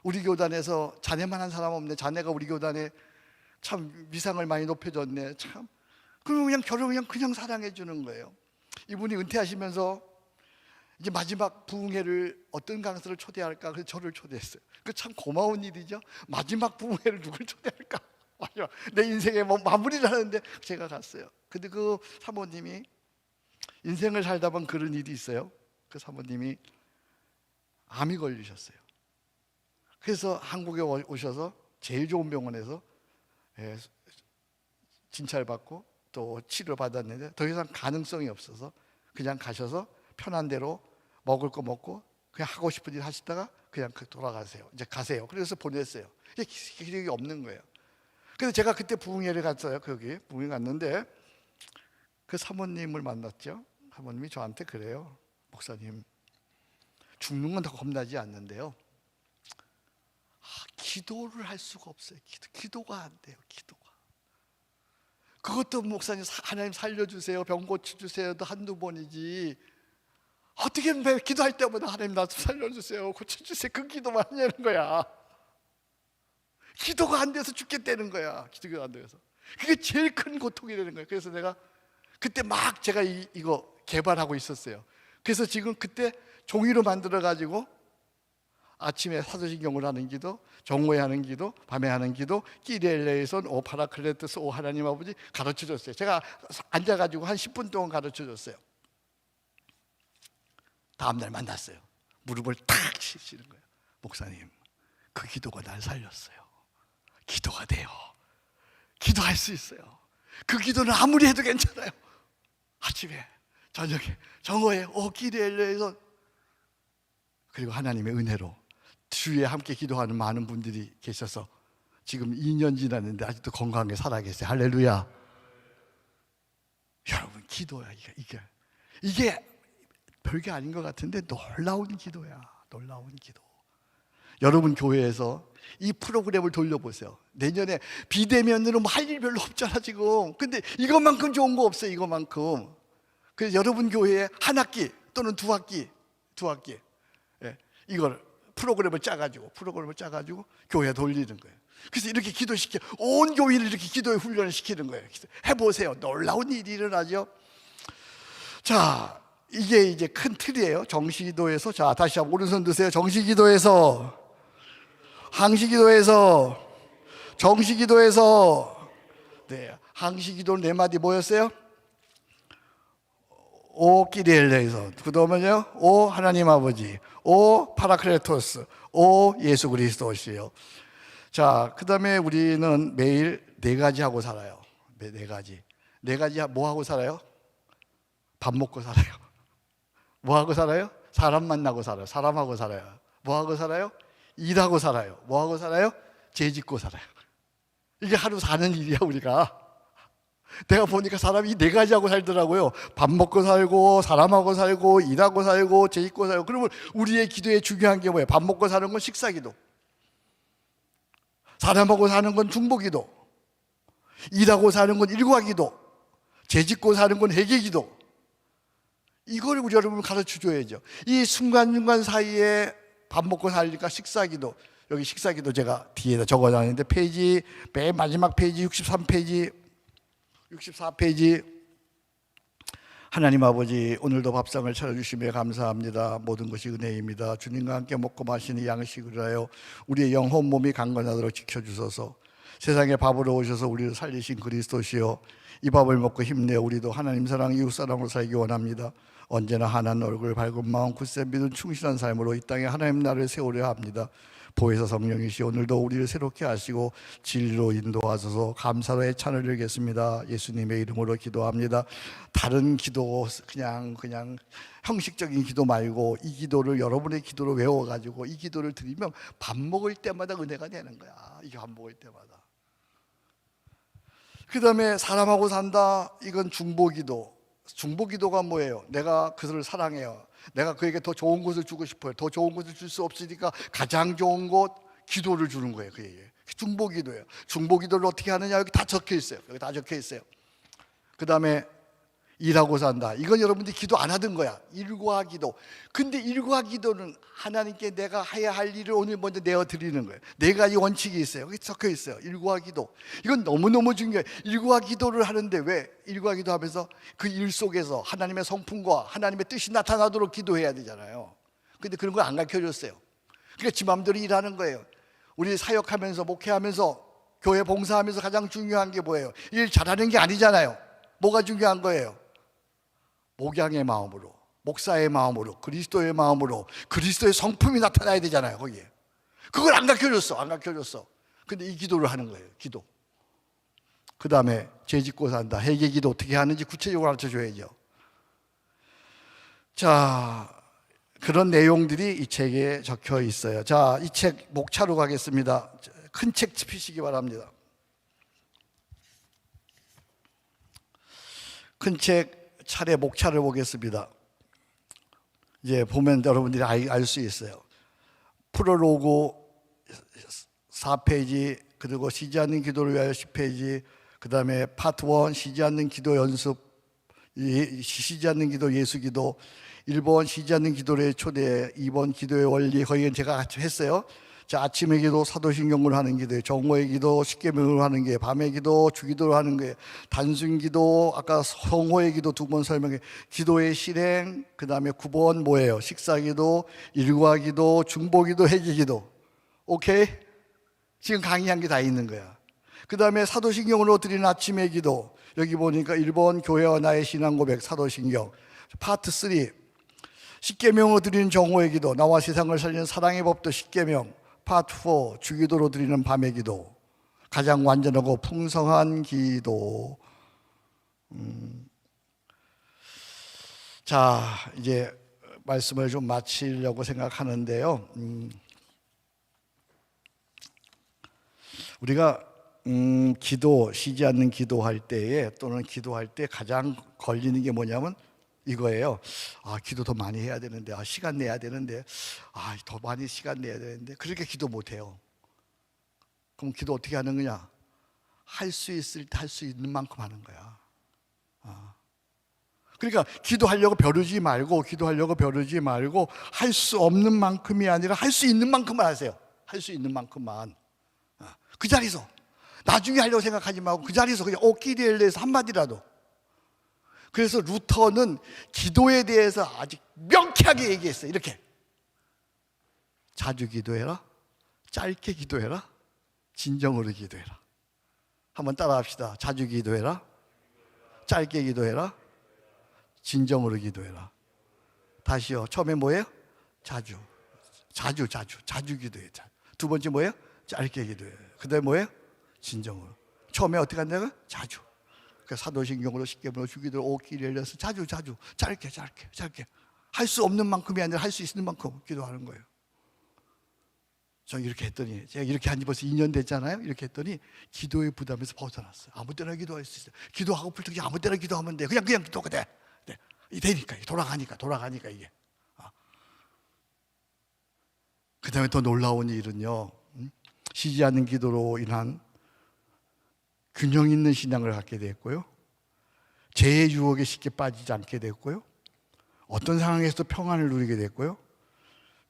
우리 교단에서 자네만한 사람 없네. 자네가 우리 교단에 참 위상을 많이 높여줬네. 참. 그러면 저를 그냥 사랑해 주는 거예요. 이분이 은퇴하시면서 이제 마지막 부흥회를 어떤 강사를 초대할까? 그래서 저를 초대했어요. 그 참 고마운 일이죠. 마지막 부흥회를 누굴 초대할까? 내 인생의 마무리를 하는데 제가 갔어요. 근데 그 사모님이 인생을 살다 보면 그런 일이 있어요. 그 사모님이 암이 걸리셨어요. 그래서 한국에 오셔서 제일 좋은 병원에서 진찰받고 또 치료받았는데 더 이상 가능성이 없어서 그냥 가셔서 편한 대로 먹을 거 먹고 그냥 하고 싶은 일 하시다가 그냥 돌아가세요. 이제 가세요. 그래서 보냈어요. 이제 기력이 없는 거예요. 그래서 제가 그때 부흥회를 갔어요. 거기 부흥회 갔는데 그 사모님을 만났죠. 사모님이 저한테 그래요. 목사님, 죽는 건 더 겁나지 않는데요, 기도를 할 수가 없어요. 기도가 안 돼요. 그것도 목사님 하나님 살려주세요, 병 고쳐주세요도 한두 번이지 어떻게 매 기도할 때마다 하나님 나 살려주세요, 고쳐주세요, 그 기도만 하냐는 거야. 기도가 안 돼서 죽겠다는 거야. 기도가 안 돼서. 그게 제일 큰 고통이 되는 거예요. 그래서 내가 그때 막 제가 이거 개발하고 있었어요. 그래서 지금 그때 종이로 만들어 가지고 아침에 사도신경을 하는 기도, 정오에 하는 기도, 밤에 하는 기도, 기리엘레에선 오 파라클레토스 오 하나님 아버지 가르쳐 줬어요. 제가 앉아가지고 한 10분 동안 가르쳐 줬어요. 다음날 만났어요. 무릎을 탁 치시는 거예요. 목사님, 그 기도가 날 살렸어요. 기도가 돼요. 기도할 수 있어요. 그 기도는 아무리 해도 괜찮아요. 아침에, 저녁에, 정오에, 기리엘레에선. 그리고 하나님의 은혜로 주위에 함께 기도하는 많은 분들이 계셔서 지금 2년 지났는데 아직도 건강하게 살아계세요. 할렐루야. 여러분, 기도야. 이게 별게 아닌 것 같은데 놀라운 기도야. 놀라운 기도. 여러분 교회에서 이 프로그램을 돌려보세요. 내년에 비대면으로 할 일 별로 없잖아 지금. 근데 이것만큼 좋은 거 없어요. 이것만큼. 그래서 여러분 교회에 한 학기 또는 두 학기 이걸 프로그램을 짜가지고 교회에 돌리는 거예요. 그래서 이렇게 기도시켜 온 교회를 이렇게 기도에 훈련을 시키는 거예요. 해보세요. 놀라운 일이 일어나죠. 자, 이게 이제 큰 틀이에요. 정시기도에서. 자, 다시 한번 오른손 드세요. 정시기도에서, 항시기도에서, 정시기도에서, 네, 항시 기도는 네 마디 뭐였어요? 오 끼리엘레이서, 그다음에요 오 하나님 아버지, 오 파라클레토스, 오 예수 그리스도시요. 자, 그다음에 우리는 매일 네 가지 하고 살아요. 네 가지. 네 가지 뭐 하고 살아요? 밥 먹고 살아요. 뭐 하고 살아요? 사람 만나고 살아요. 사람하고 살아요. 뭐 하고 살아요? 일하고 살아요. 뭐 하고 살아요? 죄 짓고 살아요. 이게 하루 사는 일이야, 우리가. 내가 보니까 사람이 네 가지 하고 살더라고요. 밥 먹고 살고, 사람하고 살고, 일하고 살고, 죄 짓고 살고. 그러면 우리의 기도에 중요한 게 뭐예요? 밥 먹고 사는 건 식사기도, 사람하고 사는 건 중보기도, 일하고 사는 건 일과기도, 죄 짓고 사는 건 회개기도. 이걸 우리 여러분 가르쳐 줘야죠. 이 순간순간 사이에 밥 먹고 살니까 식사기도, 여기 식사기도 제가 뒤에다 적어놨는데 페이지 맨 마지막 페이지 63페이지 64페이지. 하나님 아버지, 오늘도 밥상을 차려주시며 감사합니다. 모든 것이 은혜입니다. 주님과 함께 먹고 마시는 양식을 하여 우리의 영혼 몸이 강건하도록 지켜주소서. 세상에 밥으로 오셔서 우리를 살리신 그리스도시여, 이 밥을 먹고 힘내어 우리도 하나님 사랑, 이웃 사랑으로 살기 원합니다. 언제나 하나님 얼굴, 밝은 마음, 굳센 믿음, 충실한 삶으로 이 땅에 하나님 나라를 세우려 합니다. 보혜사 성령이시 오늘도 우리를 새롭게 하시고 진리로 인도하소서. 감사로 애찬을 드리겠습니다. 예수님의 이름으로 기도합니다. 다른 기도, 그냥 형식적인 기도 말고 이 기도를 여러분의 기도로 외워가지고 이 기도를 드리면 밥 먹을 때마다 은혜가 되는 거야. 이게 밥 먹을 때마다. 그 다음에 사람하고 산다. 이건 중보기도. 중보기도가 뭐예요? 내가 그들을 사랑해요. 내가 그에게 더 좋은 것을 주고 싶어요. 더 좋은 것을 줄 수 없으니까 가장 좋은 것, 기도를 주는 거예요. 그에게. 중보기도예요. 중보기도를 어떻게 하느냐, 여기 다 적혀 있어요. 여기 다 적혀 있어요. 그 다음에 일하고 산다. 이건 여러분들이 기도 안 하던 거야. 일과 기도. 근데 일과 기도는 하나님께 내가 해야 할 일을 오늘 먼저 내어 드리는 거예요. 네 가지 원칙이 있어요. 여기 적혀 있어요. 일과 기도. 이건 너무너무 중요해요. 일과 기도를 하는데 왜? 일과 기도하면서 그 일 속에서 하나님의 성품과 하나님의 뜻이 나타나도록 기도해야 되잖아요. 근데 그런 걸 안 가르쳐줬어요. 그러니까 지 마음대로 일하는 거예요. 우리 사역하면서, 목회하면서, 교회 봉사하면서 가장 중요한 게 뭐예요? 일 잘하는 게 아니잖아요. 뭐가 중요한 거예요? 목양의 마음으로, 목사의 마음으로, 그리스도의 마음으로, 그리스도의 성품이 나타나야 되잖아요. 거기에. 그걸 안 가르쳐줬어. 안 가르쳐줬어. 근데 이 기도를 하는 거예요. 기도. 그 다음에 죄 짓고 산다. 회개 기도 어떻게 하는지 구체적으로 가르쳐줘야죠. 자, 그런 내용들이 이 책에 적혀 있어요. 자, 이 책 목차로 가겠습니다. 큰 책 펴시기 바랍니다. 큰 책 차례 목차를 보겠습니다. 이제 보면 여러분들이 알 수 있어요. 프롤로그 4페이지, 그리고 쉬지 않는 기도를 위하여 10페이지, 그 다음에 파트 1 쉬지 않는 기도 연습, 쉬지 않는 기도 예수 기도, 1번 쉬지 않는 기도의 초대, 2번 기도의 원리, 거기는 제가 같이 했어요. 자, 아침의 기도, 사도신경을 하는 기도, 정오의 기도, 십계명을 하는 게, 밤의 기도, 주기도를 하는 게, 단순 기도, 아까 성호의 기도 두 번 설명해, 기도의 실행, 그 다음에 9번 뭐예요? 식사 기도, 일과 기도, 중보 기도, 회개 기도. 오케이? 지금 강의한 게 다 있는 거야. 그 다음에 사도신경으로 드리는 아침의 기도, 여기 보니까 1번 교회와 나의 신앙 고백, 사도신경. 파트 3 십계명으로 드리는 정오의 기도, 나와 세상을 살리는 사랑의 법도 십계명. 파트 4 주기도로 드리는 밤의 기도, 가장 완전하고 풍성한 기도. 자, 이제 말씀을 좀 마치려고 생각하는데요. 우리가 기도, 쉬지 않는 기도할 때에, 또는 기도할 때 가장 걸리는 게 뭐냐면 이거예요. 아, 기도 더 많이 해야 되는데, 아, 시간 내야 되는데, 아, 더 많이 시간 내야 되는데, 그렇게 기도 못 해요. 그럼 기도 어떻게 하는 거냐? 할 수 있을 때 할 수 있는 만큼 하는 거야. 그러니까 기도하려고 벼르지 말고, 할 수 없는 만큼이 아니라 할 수 있는 만큼만 하세요. 할 수 있는 만큼만. 그 자리에서 나중에 하려고 생각하지 말고 그 자리에서 그냥 오키리엘레에서 한마디라도. 그래서 루터는 기도에 대해서 아주 명쾌하게 얘기했어요. 이렇게: 자주 기도해라, 짧게 기도해라, 진정으로 기도해라. 한번 따라합시다. 자주 기도해라. 짧게 기도해라. 진정으로 기도해라. 다시요. 처음에 뭐예요? 자주 기도해. 두 번째 뭐예요? 짧게 기도해. 그 다음에 뭐예요? 진정으로. 처음에 어떻게 한다고요? 자주. 그 사도신경으로 십계명으로 주기도로 옷길 열려서 자주 짧게 할 수 없는 만큼이 아니라 할 수 있는 만큼 기도하는 거예요. 저 이렇게 했더니, 제가 이렇게 한 지 벌써 2년 됐잖아요. 이렇게 했더니 기도의 부담에서 벗어났어요. 아무 때나 기도할 수 있어요. 기도하고 불 아무 때나 기도하면 돼. 그냥 기도가 돼. 네. 되니까, 돌아가니까 이게. 그 다음에 더 놀라운 일은요, 쉬지 않는 기도로 인한 균형 있는 신앙을 갖게 됐고요, 죄의 유혹에 쉽게 빠지지 않게 됐고요, 어떤 상황에서도 평안을 누리게 됐고요,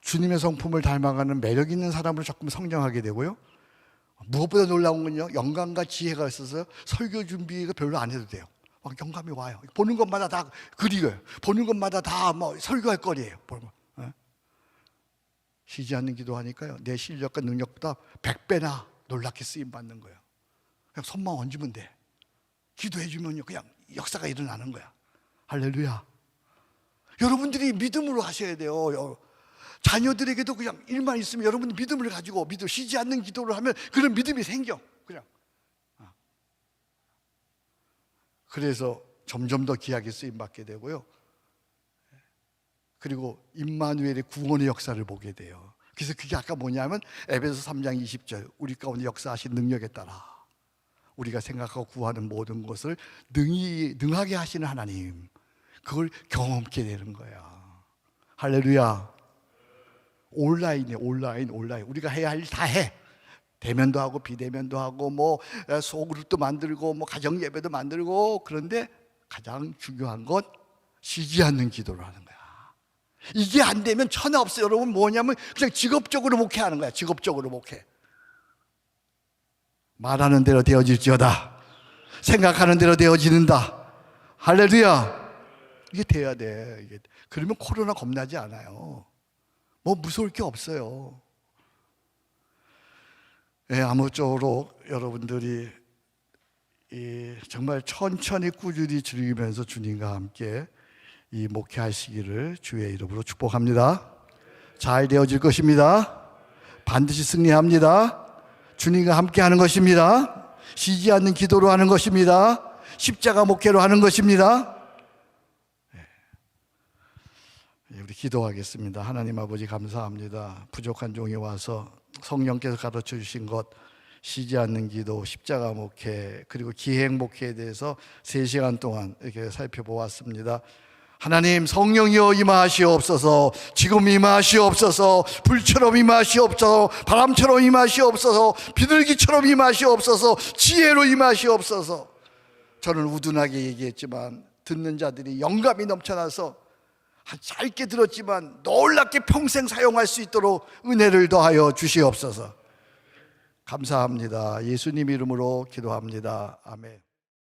주님의 성품을 닮아가는 매력 있는 사람으로 조금 성장하게 되고요, 무엇보다 놀라운 건요, 영감과 지혜가 있어서 설교 준비가 별로 안 해도 돼요. 막 영감이 와요. 보는 것마다 다 그리워요. 보는 것마다 다 뭐 설교할 거리예요. 쉬지 않는 기도하니까요, 내 실력과 능력보다 100배나 놀랍게 쓰임 받는 거예요. 그냥 손만 얹으면 돼. 기도해 주면요, 그냥 역사가 일어나는 거야. 할렐루야. 여러분들이 믿음으로 하셔야 돼요. 자녀들에게도 그냥 일만 있으면 여러분 믿음을 가지고 쉬지 않는 기도를 하면 그런 믿음이 생겨. 그냥. 그래서 점점 더 귀하게 쓰임 받게 되고요, 그리고 임마누엘의 구원의 역사를 보게 돼요. 그래서 그게 아까 뭐냐면 에베소 3장 20절, 우리 가운데 역사하신 능력에 따라 우리가 생각하고 구하는 모든 것을 능하게 하시는 하나님, 그걸 경험케 되는 거야. 할렐루야. 온라인이에요. 온라인. 우리가 해야 할 일 다 해. 대면도 하고 비대면도 하고 뭐 소그룹도 만들고 뭐 가정 예배도 만들고. 그런데 가장 중요한 건 쉬지 않는 기도를 하는 거야. 이게 안 되면 천하 없어요. 여러분 뭐냐면 그냥 직업적으로 목회하는 거야. 직업적으로 목회. 말하는 대로 되어질지어다. 생각하는 대로 되어지는다. 할렐루야. 이게 돼야 돼. 이게. 그러면 코로나 겁나지 않아요. 뭐 무서울 게 없어요. 아무쪼록 여러분들이 정말 천천히 꾸준히 즐기면서 주님과 함께 이 목회하시기를 주의 이름으로 축복합니다. 잘 되어질 것입니다. 반드시 승리합니다. 주님과 함께 하는 것입니다. 쉬지 않는 기도로 하는 것입니다. 십자가 목회로 하는 것입니다. 우리 기도하겠습니다. 하나님 아버지 감사합니다. 부족한 종이 와서 성령께서 가르쳐 주신 것, 쉬지 않는 기도, 십자가 목회, 그리고 기행 목회에 대해서 3시간 동안 이렇게 살펴보았습니다. 하나님, 성령이여 임하시옵소서. 지금 임하시옵소서. 불처럼 임하시옵소서. 바람처럼 임하시옵소서. 비둘기처럼 임하시옵소서. 지혜로 임하시옵소서. 저는 우둔하게 얘기했지만 듣는 자들이 영감이 넘쳐나서 짧게 들었지만 놀랍게 평생 사용할 수 있도록 은혜를 더하여 주시옵소서. 감사합니다. 예수님 이름으로 기도합니다. 아멘.